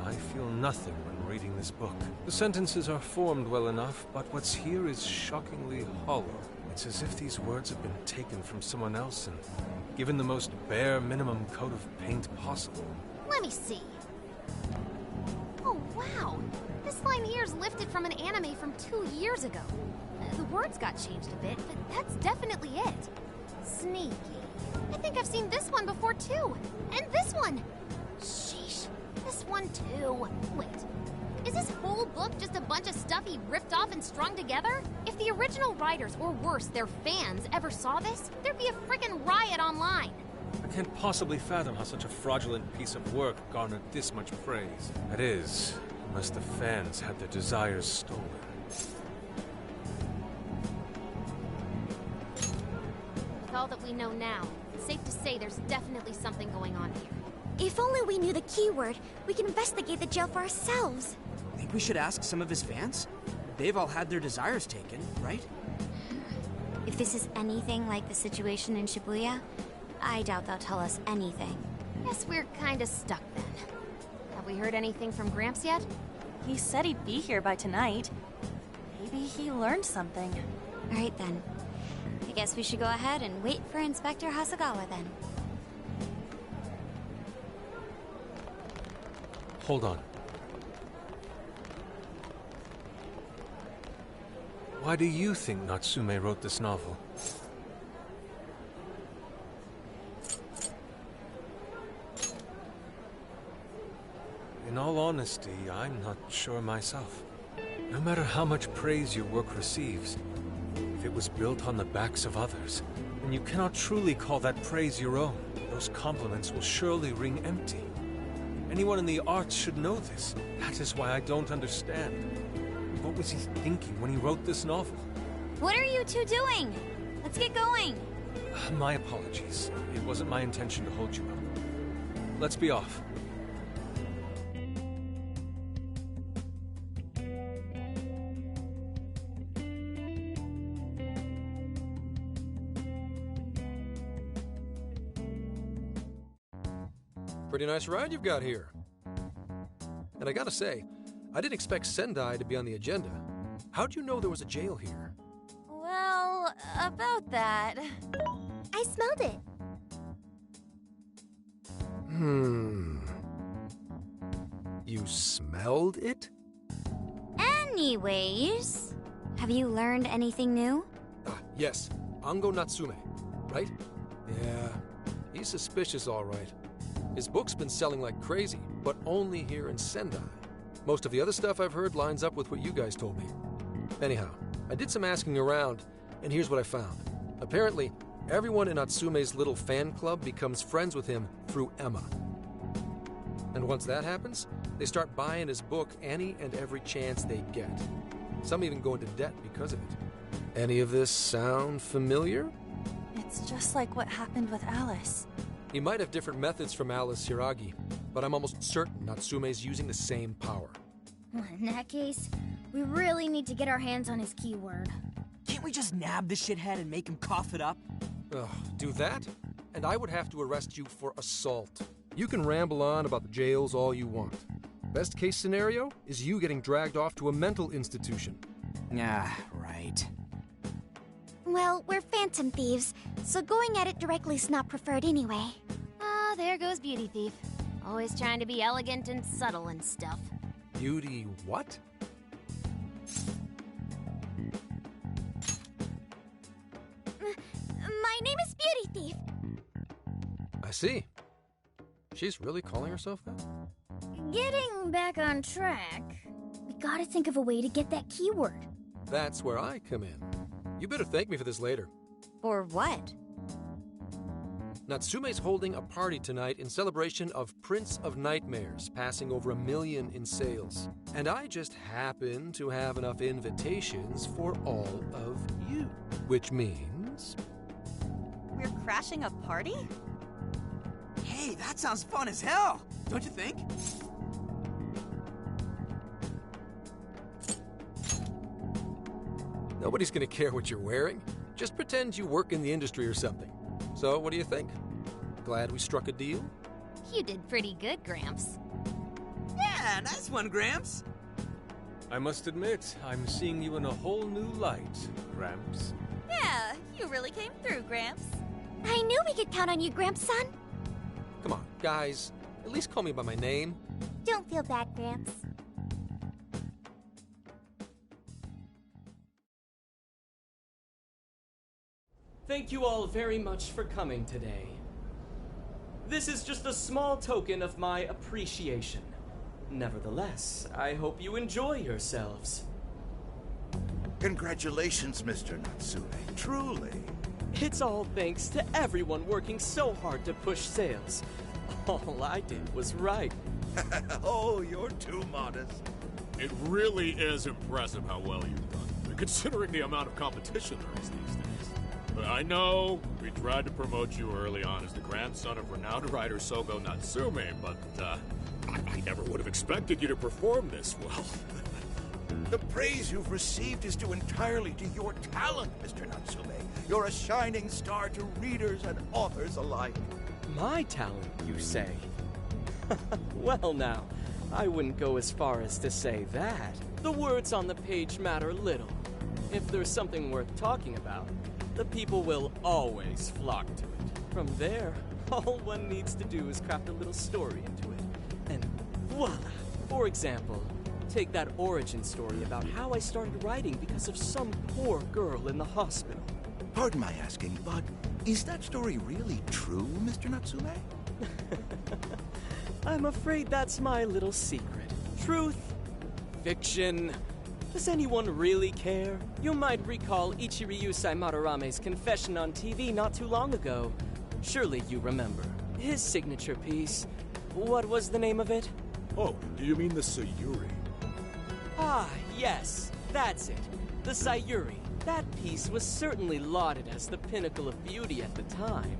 I feel nothing when reading this book. The sentences are formed well enough, but what's here is shockingly hollow. It It's as if these words have been taken from someone else and given the most bare minimum coat of paint possible.
Let me see. Oh, wow. This line here is lifted from an anime from 2 years ago. The words got changed a bit, but that's definitely it. Sneaky. I think I've seen this one before, too. And this one. Sheesh. This one, too. Wait. Is this whole book just a bunch of stuff he ripped off and strung together? If the original writers, or worse, their fans, ever saw this, there'd be a frickin' riot online.
I can't possibly fathom how such a fraudulent piece of work garnered this much praise. That is, unless the fans had their desires stolen.
With all that we know now, it's safe to say there's definitely something going on here.
If only we knew the keyword, we can investigate the jail for ourselves.
Think we should ask some of his fans? They've all had their desires taken, right?
If this is anything like the situation in Shibuya, I doubt they'll tell us anything.
Guess we're kinda stuck then. Have we heard anything from Gramps yet?
He said he'd be here by tonight. Maybe he learned something.
All right then. I guess we should go ahead and wait for Inspector Hasagawa then.
Hold on. Why do you think Natsume wrote this novel? In all honesty, I'm not sure myself. No matter how much praise your work receives, if it was built on the backs of others, then you cannot truly call that praise your own. Those compliments will surely ring empty. Anyone in the arts should know this. That is why I don't understand. What was he thinking when he wrote this novel?
What are you two doing? Let's get going.
My apologies. It wasn't my intention to hold you up. Let's be off.
Pretty nice ride you've got here. And I gotta say, I didn't expect Sendai to be on the agenda. How'd you know there was a jail here?
Well, about that...
I smelled it.
You smelled it?
Anyways, have you learned anything new?
Yes. Ango Natsume, right? Yeah, he's suspicious all right. His book's been selling like crazy, but only here in Sendai. Most of the other stuff I've heard lines up with what you guys told me. Anyhow, I did some asking around, and here's what I found. Apparently, everyone in Natsume's little fan club becomes friends with him through Emma. And once that happens, they start buying his book any and every chance they get. Some even go into debt because of it. Any of this sound familiar?
It's just like what happened with Alice.
He might have different methods from Alice Hiragi, but I'm almost certain Natsume's using the same power.
In that case, we really need to get our hands on his keyword.
Can't we just nab the shithead and make him cough it up?
Ugh, do that? And I would have to arrest you for assault. You can ramble on about the jails all you want. Best case scenario is you getting dragged off to a mental institution.
Right.
Well, we're phantom thieves, so going at it directly's not preferred anyway.
Ah, there goes Beauty Thief. Always trying to be elegant and subtle and stuff.
Beauty what?
My name is Beauty Thief.
I see. She's really calling herself that?
Getting back on track, we gotta think of a way to get that keyword.
That's where I come in. You better thank me for this later.
For what?
Natsume's holding a party tonight in celebration of Prince of Nightmares passing over 1 million in sales. And I just happen to have enough invitations for all of you. Which means...
We're crashing a party?
Hey, that sounds fun as hell! Don't you think?
Nobody's gonna care what you're wearing. Just pretend you work in the industry or something. So, what do you think? Glad we struck a deal?
You did pretty good, Gramps.
Yeah, nice one, Gramps.
I must admit, I'm seeing you in a whole new light, Gramps.
Yeah, You really came through, Gramps.
I knew we could count on you, Gramps-son.
Come on, guys. At least call me by my name.
Don't feel bad, Gramps.
Thank you all very much for coming today. This is just a small token of my appreciation. Nevertheless, I hope you enjoy yourselves.
Congratulations, Mr. Natsume. Truly.
It's all thanks to everyone working so hard to push sales. All I did was write.
Oh, you're too modest.
It really is impressive how well you've done, considering the amount of competition there is these days. I know we tried to promote you early on as the grandson of renowned writer Sogo Natsume, but I never would have expected you to perform this well.
The praise you've received is due entirely to your talent, Mr. Natsume. You're a shining star to readers and authors alike.
My talent, you say? Well now, I wouldn't go as far as to say that. The words on the page matter little. If there's something worth talking about, the people will always flock to it. From there, all one needs to do is craft a little story into it. And voila! For example, take that origin story about how I started writing because of some poor girl in the hospital.
Pardon my asking, but is that story really true, Mr. Natsume?
I'm afraid that's my little secret. Truth, fiction. Does anyone really care? You might recall Ichiryu Madorame's confession on TV not too long ago. Surely you remember. His signature piece. What was the name of it?
Oh, do you mean the Sayuri?
Ah, yes. That's it. The Sayuri. That piece was certainly lauded as the pinnacle of beauty at the time.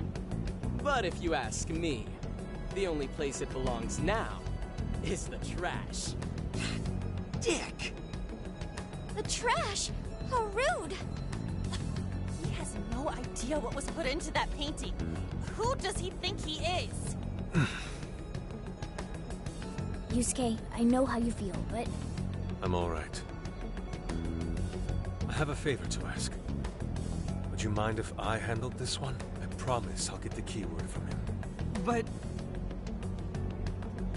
But if you ask me, the only place it belongs now is the trash.
Dick!
The trash? How rude! He has no idea what was put into that painting. Who does he think he is?
Yusuke, I know how you feel, but...
I'm all right. I have a favor to ask. Would you mind if I handled this one? I promise I'll get the keyword from him.
But...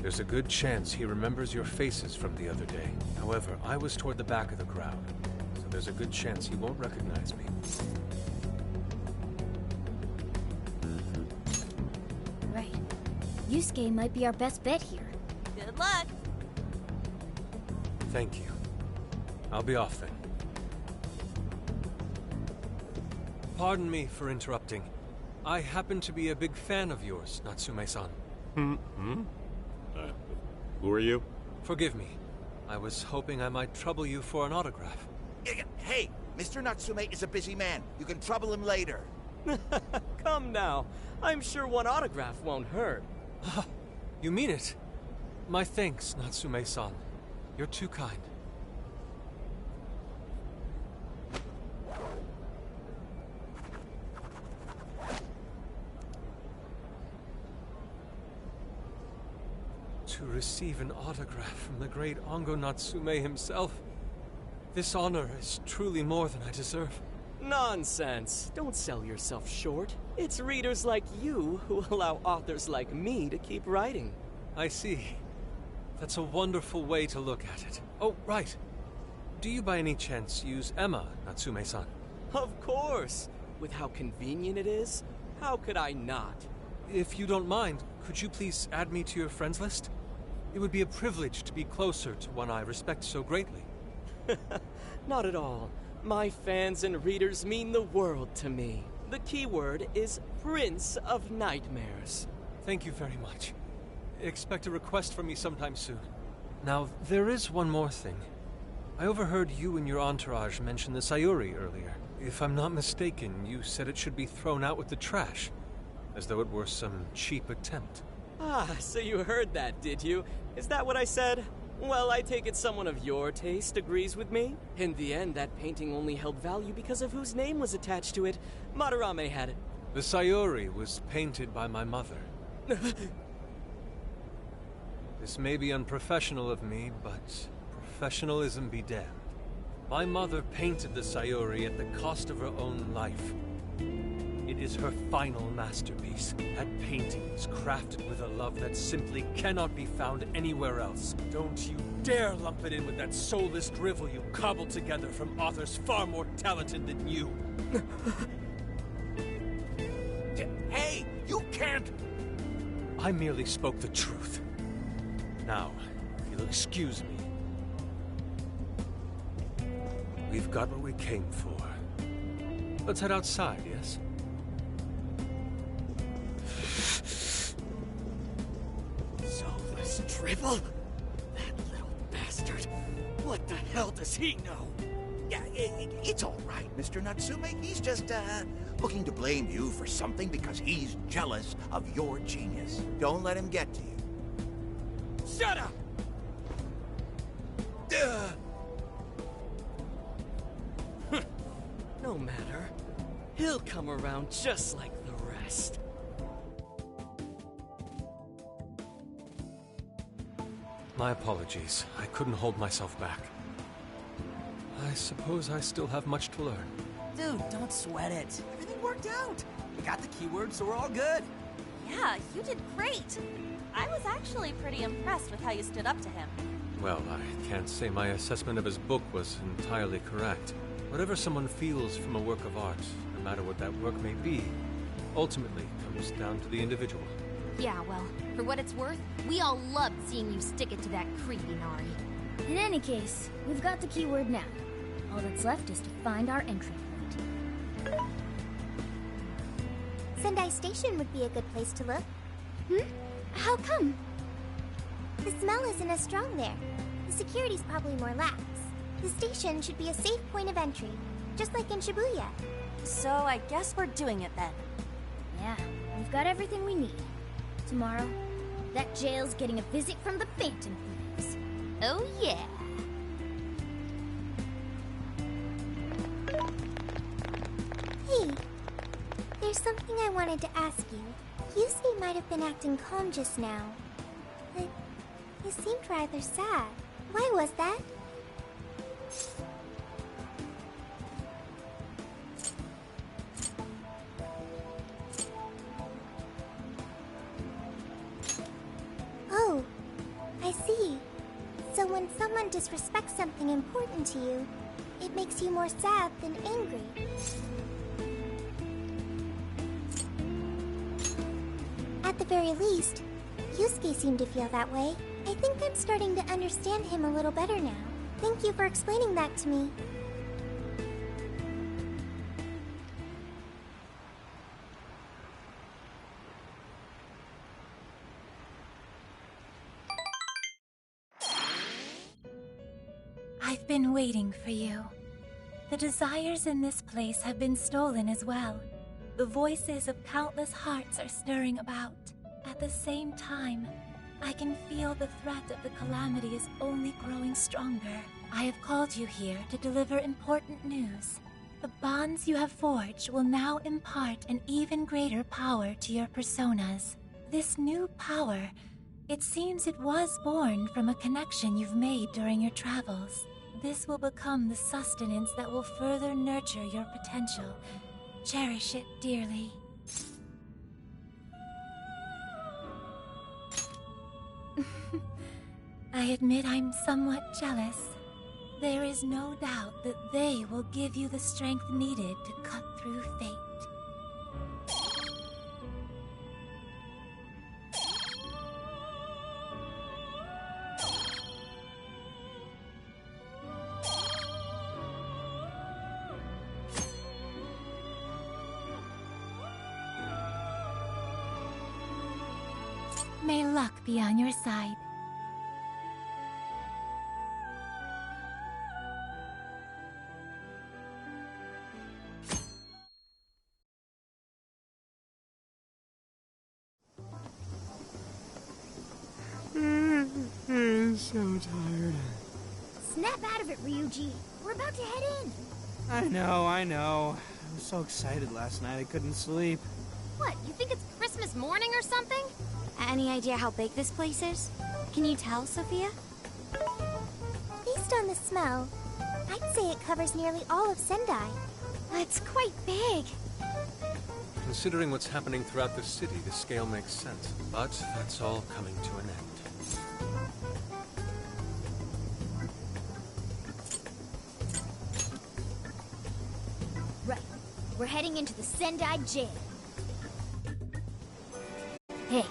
There's a good chance he remembers your faces from the other day. However, I was toward the back of the crowd, so there's a good chance he won't recognize me.
Right. Yusuke might be our best bet here.
Good luck!
Thank you. I'll be off then. Pardon me for interrupting. I happen to be a big fan of yours, Natsume-san.
Who are you?
Forgive me. I was hoping I might trouble you for an autograph.
Hey, Mr. Natsume is a busy man. You can trouble him later.
Come now. I'm sure one autograph won't hurt.
You mean it? My thanks, Natsume-san. You're too kind. To receive an autograph from the great Ongo Natsume himself. This honor is truly more than I deserve.
Nonsense. Don't sell yourself short. It's readers like you who allow authors like me to keep writing.
I see. That's a wonderful way to look at it. Oh, right. Do you by any chance use Emma, Natsume-san?
Of course. With how convenient it is, how could I not?
If you don't mind, could you please add me to your friends list? It would be a privilege to be closer to one I respect so greatly.
Not at all. My fans and readers mean the world to me. The keyword is Prince of Nightmares.
Thank you very much. Expect a request from me sometime soon. Now, there is one more thing. I overheard you and your entourage mention the Sayuri earlier. If I'm not mistaken, you said it should be thrown out with the trash, as though it were some cheap attempt.
Ah, so you heard that, did you? Is that what I said? Well, I take it someone of your taste agrees with me. In the end, that painting only held value because of whose name was attached to it. Madarame had it.
The Sayuri was painted by my mother. This may be unprofessional of me, but professionalism be damned. My mother painted the Sayuri at the cost of her own life. It is her final masterpiece. That painting was crafted with a love that simply cannot be found anywhere else. Don't you dare lump it in with that soulless drivel you cobbled together from authors far more talented than you.
Hey, you can't...
I merely spoke the truth. Now, if you'll excuse me. We've got what we came for. Let's head outside, yes?
Soulless drivel? That little bastard. What the hell does he know?
Yeah, it's all right, Mr. Natsume. He's just, looking to blame you for something because he's jealous of your genius. Don't let him get to you.
Shut up! No matter. He'll come around just like the rest.
My apologies. I couldn't hold myself back. I suppose I still have much to learn.
Dude, don't sweat it. Everything worked out. We got the keywords, so we're all good.
Yeah, you did great. I was actually pretty impressed with how you stood up to him.
Well, I can't say my assessment of his book was entirely correct. Whatever someone feels from a work of art, no matter what that work may be, ultimately comes down to the individual.
Yeah, well, for what it's worth, we all loved seeing you stick it to that creepy Nari.
In any case, we've got the keyword now. All that's left is to find our entry point.
Sendai Station would be a good place to look. How come? The smell isn't as strong there. The security's probably more lax. The station should be a safe point of entry, just like in Shibuya.
So I guess we're doing it then.
Yeah, we've got everything we need. Tomorrow, that jail's getting a visit from the Phantom Thieves. Oh yeah!
Hey, there's something I wanted to ask you. Yusuke might have been acting calm just now, but he seemed rather sad. Why was that? Oh, I see. So when someone disrespects something important to you, it makes you more sad than angry. At the very least, Yusuke seemed to feel that way. I think I'm starting to understand him a little better now. Thank you for explaining that to me.
I've been waiting for you. The desires in this place have been stolen as well. The voices of countless hearts are stirring about. At the same time, I can feel the threat of the calamity is only growing stronger. I have called you here to deliver important news. The bonds you have forged will now impart an even greater power to your personas. This new power, it seems it was born from a connection you've made during your travels. This will become the sustenance that will further nurture your potential. Cherish it dearly. I admit I'm somewhat jealous. There is no doubt that they will give you the strength needed to cut through fate. May luck be on your side.
I'm so tired.
Snap out of it, Ryuji. We're about to head in.
I know. I was so excited last night I couldn't sleep.
What, you think it's Christmas morning or something?
Any idea how big this place is? Can you tell, Sophia?
Based on the smell, I'd say it covers nearly all of Sendai.
It's quite big.
Considering what's happening throughout the city, the scale makes sense. But that's all coming to an end.
Right. We're heading into the Sendai jail. Hey.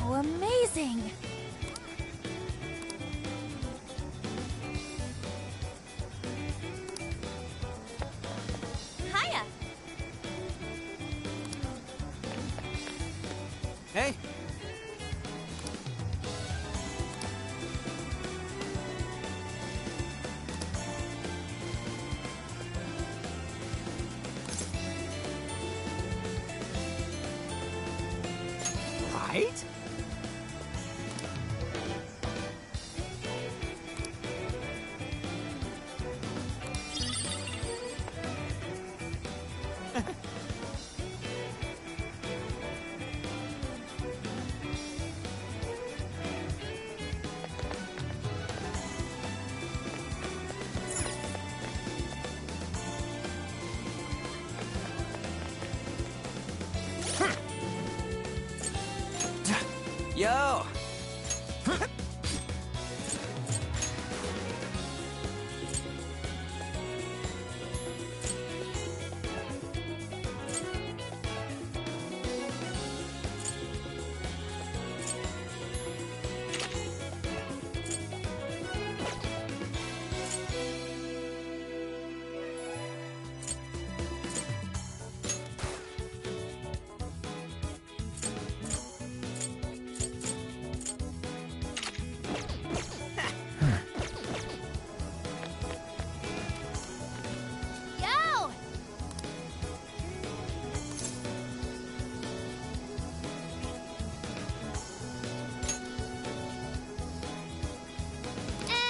Oh, amazing!
Hiya!
Hey!
Right? Yo!
Yo!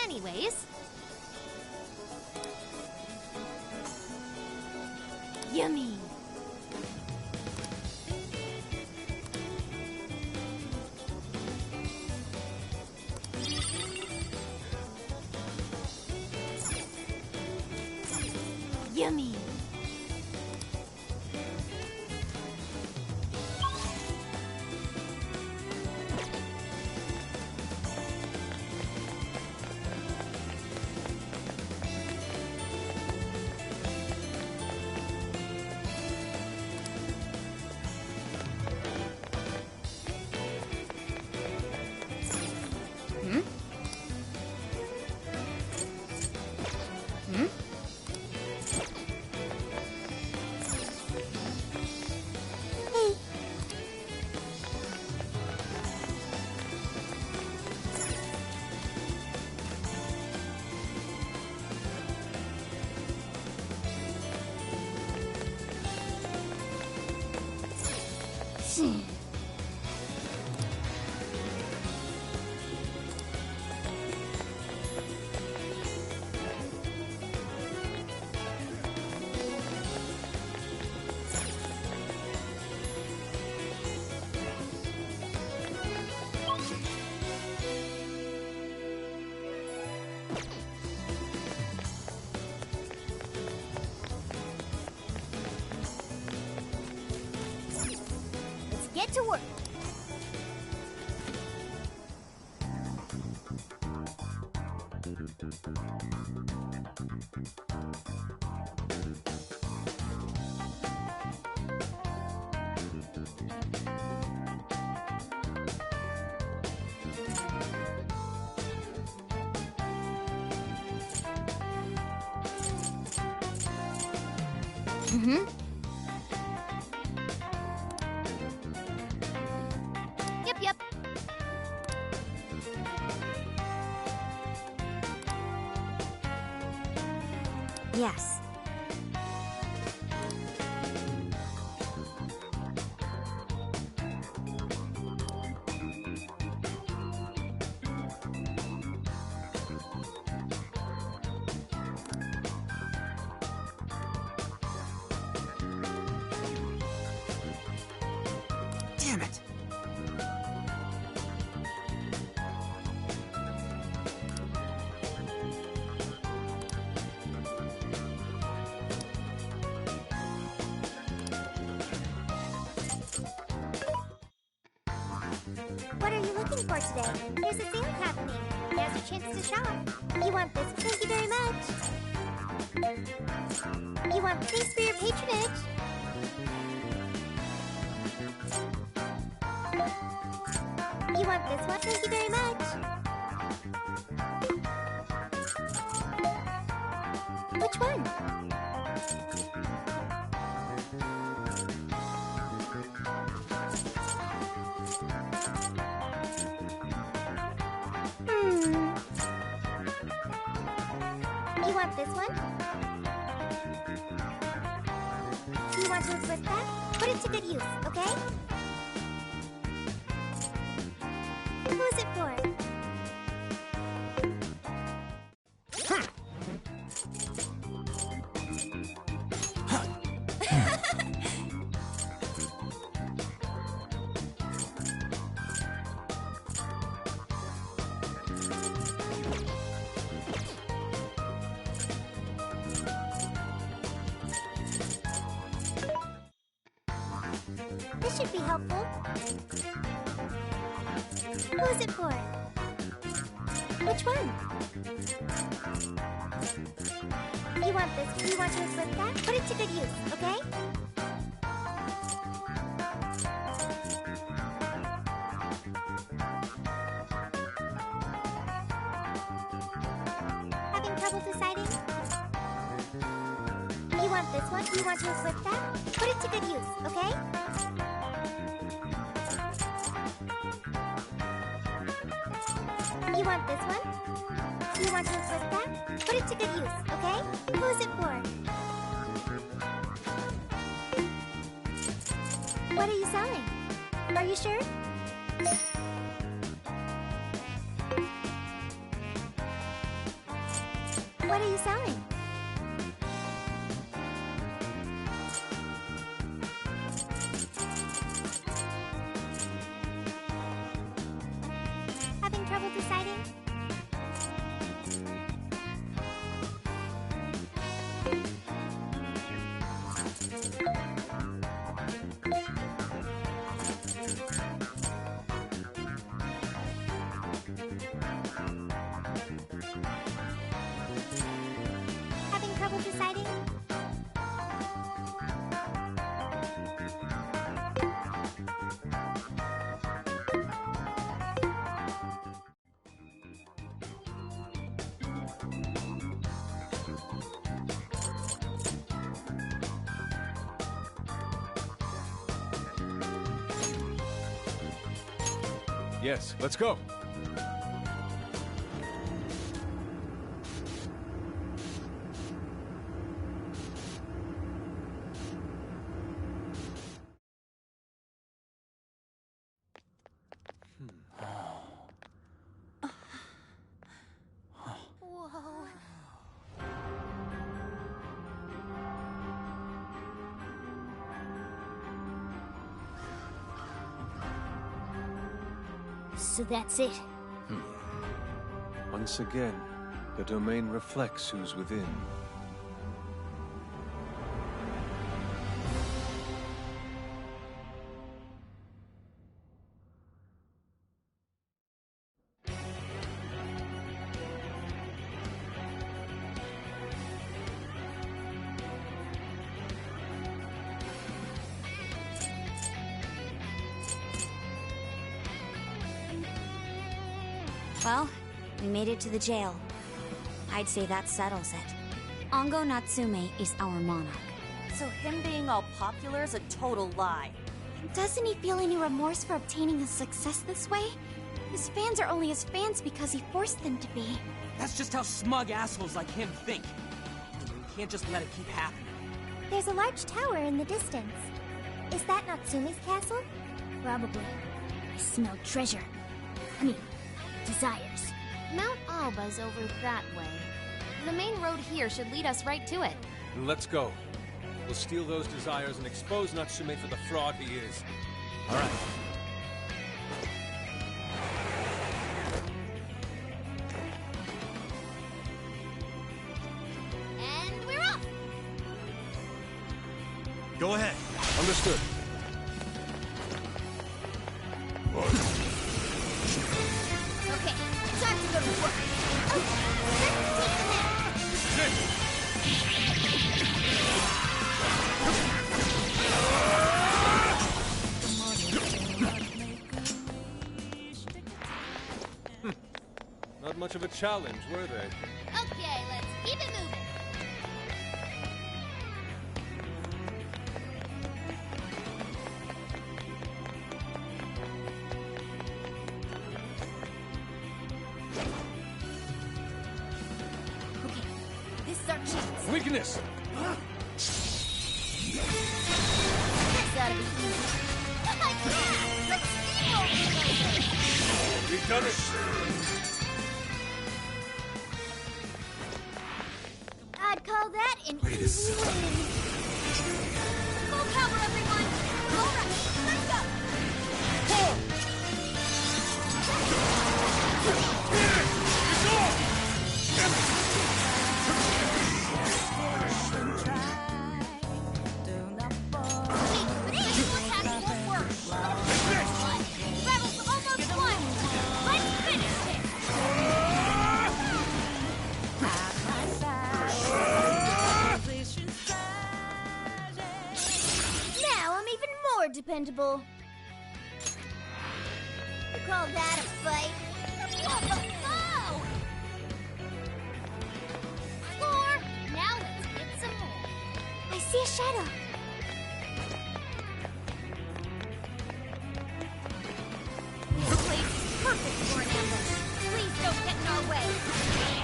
Anyways,
Yummy. Yummy. Hmm? Hmm? Hmm. Let's get to work. Mm-hmm. Yep.
Yes.
What are you looking for today? There's a sale happening. Now's your chance to shop. You want this? Thank you very much. You want thanks for your patronage. You want this one? Thank you very much. Which one? You want this one? You want to equip that? Put it to good use, okay? Who is it for? This should be helpful. Who is it for? Which one? You want this? You want to equip that? Put it to good use, okay? Having trouble deciding? You want this one? You want to equip that? Put it to good use, okay? You want this one? You want to equip that? Put it to good use, okay? Who is it for? What are you selling? Are you sure? What are you selling? Having trouble deciding? Having trouble deciding?
Yes, let's go.
Whoa.
So that's it.
Once again, the domain reflects who's within.
Well, we made it to the jail. I'd say that settles it. Ongo Natsume is our monarch.
So him being all popular is a total lie.
Doesn't he feel any remorse for obtaining a success this way? His fans are only his fans because he forced them to be.
That's just how smug assholes like him think. We can't just let it keep happening.
There's a large tower in the distance. Is that Natsume's castle?
Probably. I smell treasure. I mean, desires.
Mount Alba's over that way. The main road here should lead us right to it.
Let's go. We'll steal those desires and expose Natsume for the fraud he is. All right.
And we're off!
Go ahead.
Understood. Not much of a challenge, were they?
Okay, let's keep it moving.
Okay, this is our chance.
Weakness!
This ought to be easy.
Yeah! Let's steamroll this.
We've done it!
I'd call that an
Wait a
easy
second.
win.
Full power, everyone! All right, let's go!
Now I'm even more dependable. You call that a fight?
Whoa!
Score! Now let's get some more. I see a shadow.
This place is perfect for an ambush. Please don't get in our way. Hey,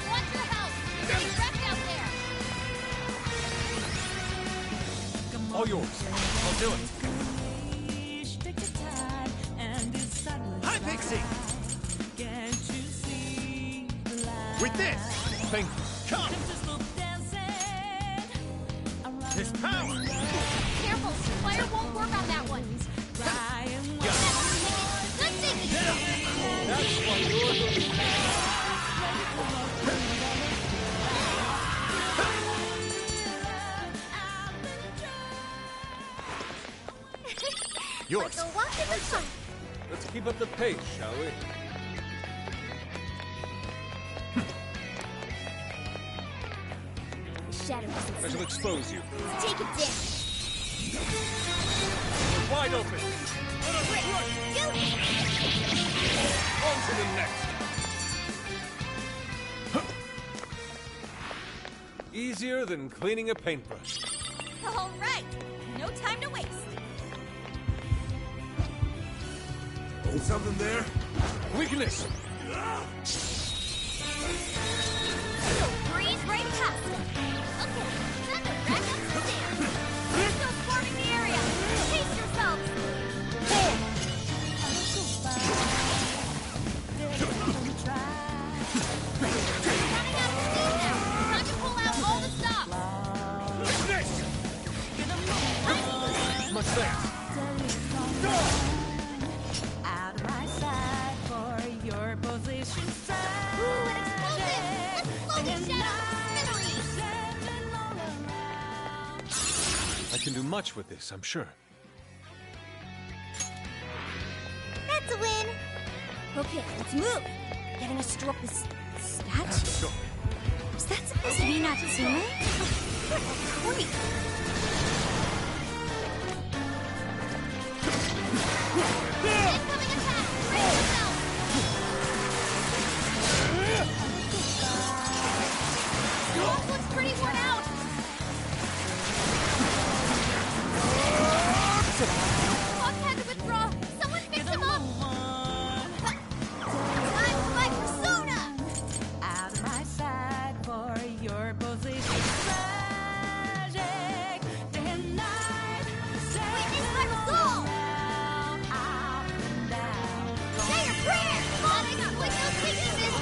watch your house. You're getting wrecked out there.
All yours. I'll do it.
Hi, Pixie! With this!
Thank you.
Come! This power!
Careful, fire won't work on that one. Good thinking.
That's why you're
Yours.
Like a walk in the sun.
Let's keep up the pace, shall we?
The shadow doesn't
I shall expose you.
Let's take it down.
You're wide open. On to the next. Easier than cleaning a paintbrush.
All right, no time to waste.
Oh, something there? Weakness!
You'll breeze right past them. Okay, time to rack up some sand. We're still swarming the area. Pace yourselves. Running out of steam now. Time to pull out all the stops.
Much thanks.
Ooh, an explosive! Let's blow these shadows to smithereens!
I can do much with this, I'm sure.
That's a win.
Okay, let's move. Getting us to drop this statue?
Go.
Was that supposed to be Natsume?
What a creep.
Incoming attack! Brace yourself! Wolf looks pretty worn out! Hawk had to withdraw! Someone fix him up! Time for my persona!
Out of my sight for your position. Tragic day and night.
Witness my resolve! Say your prayer! Come on, exploit those weaknesses!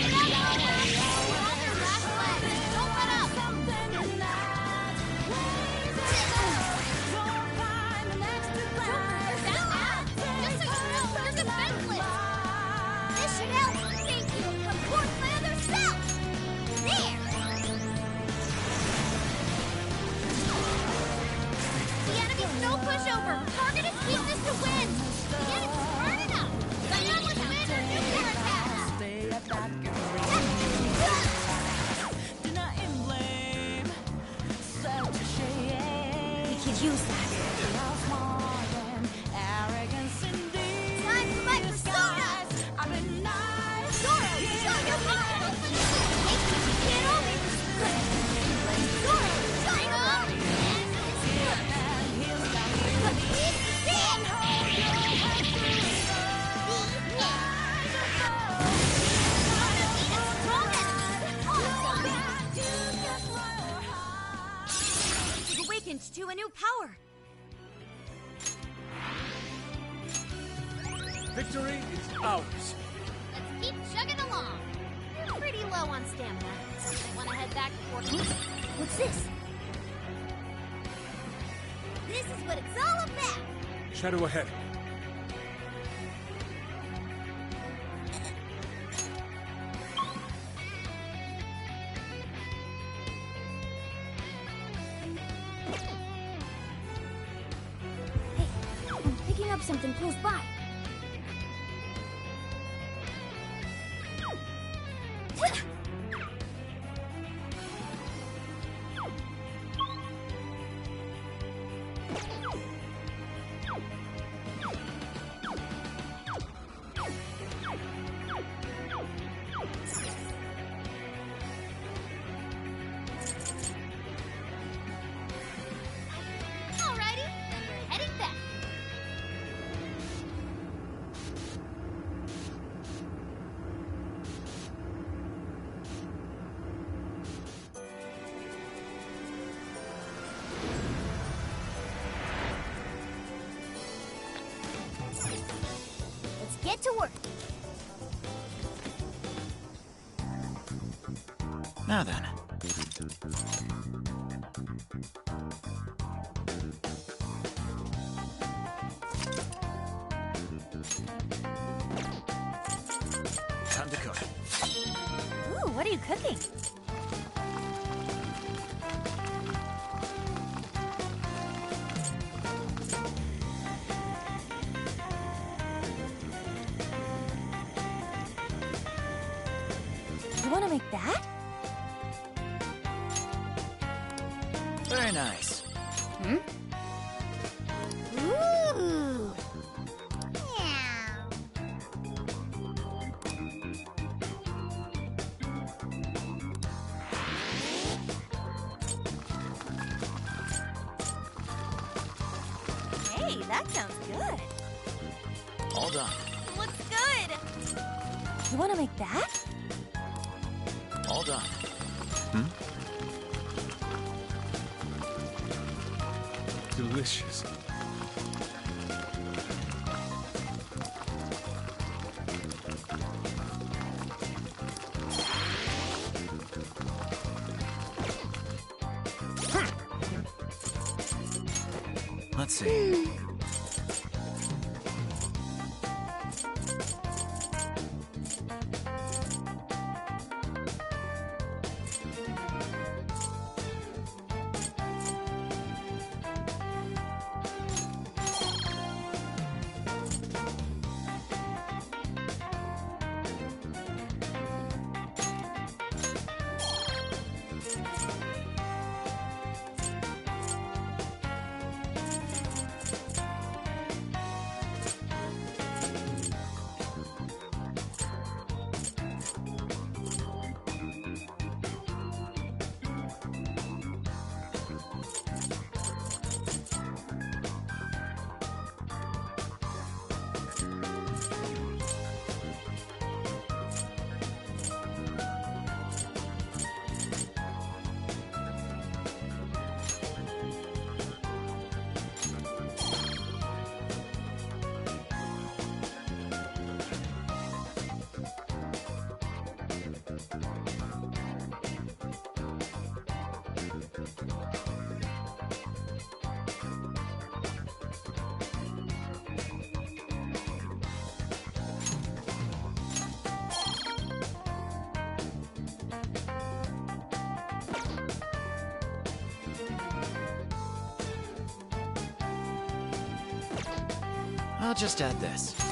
Get out, Cobra! You're on your last legs! Don't let up! use that. Time for my persona! Zoro, show your power! Get over Zoro, show your power! You've awakened to a new power.
Victory is ours.
Let's keep chugging along. We're pretty low on stamina. Want to head back before... What's this?
This is what it's all about.
Shadow ahead.
I'm picking up something close by.
Alrighty, then we're heading back.
Let's get to work.
Now then. Time to cook.
Ooh, what are you cooking? You want to make that?
Very nice.
Hmm? Ooh.
Hey, that sounds good.
All done.
Looks good. You want to make that?
All done.
Delicious.
Let's see. I'll just add this.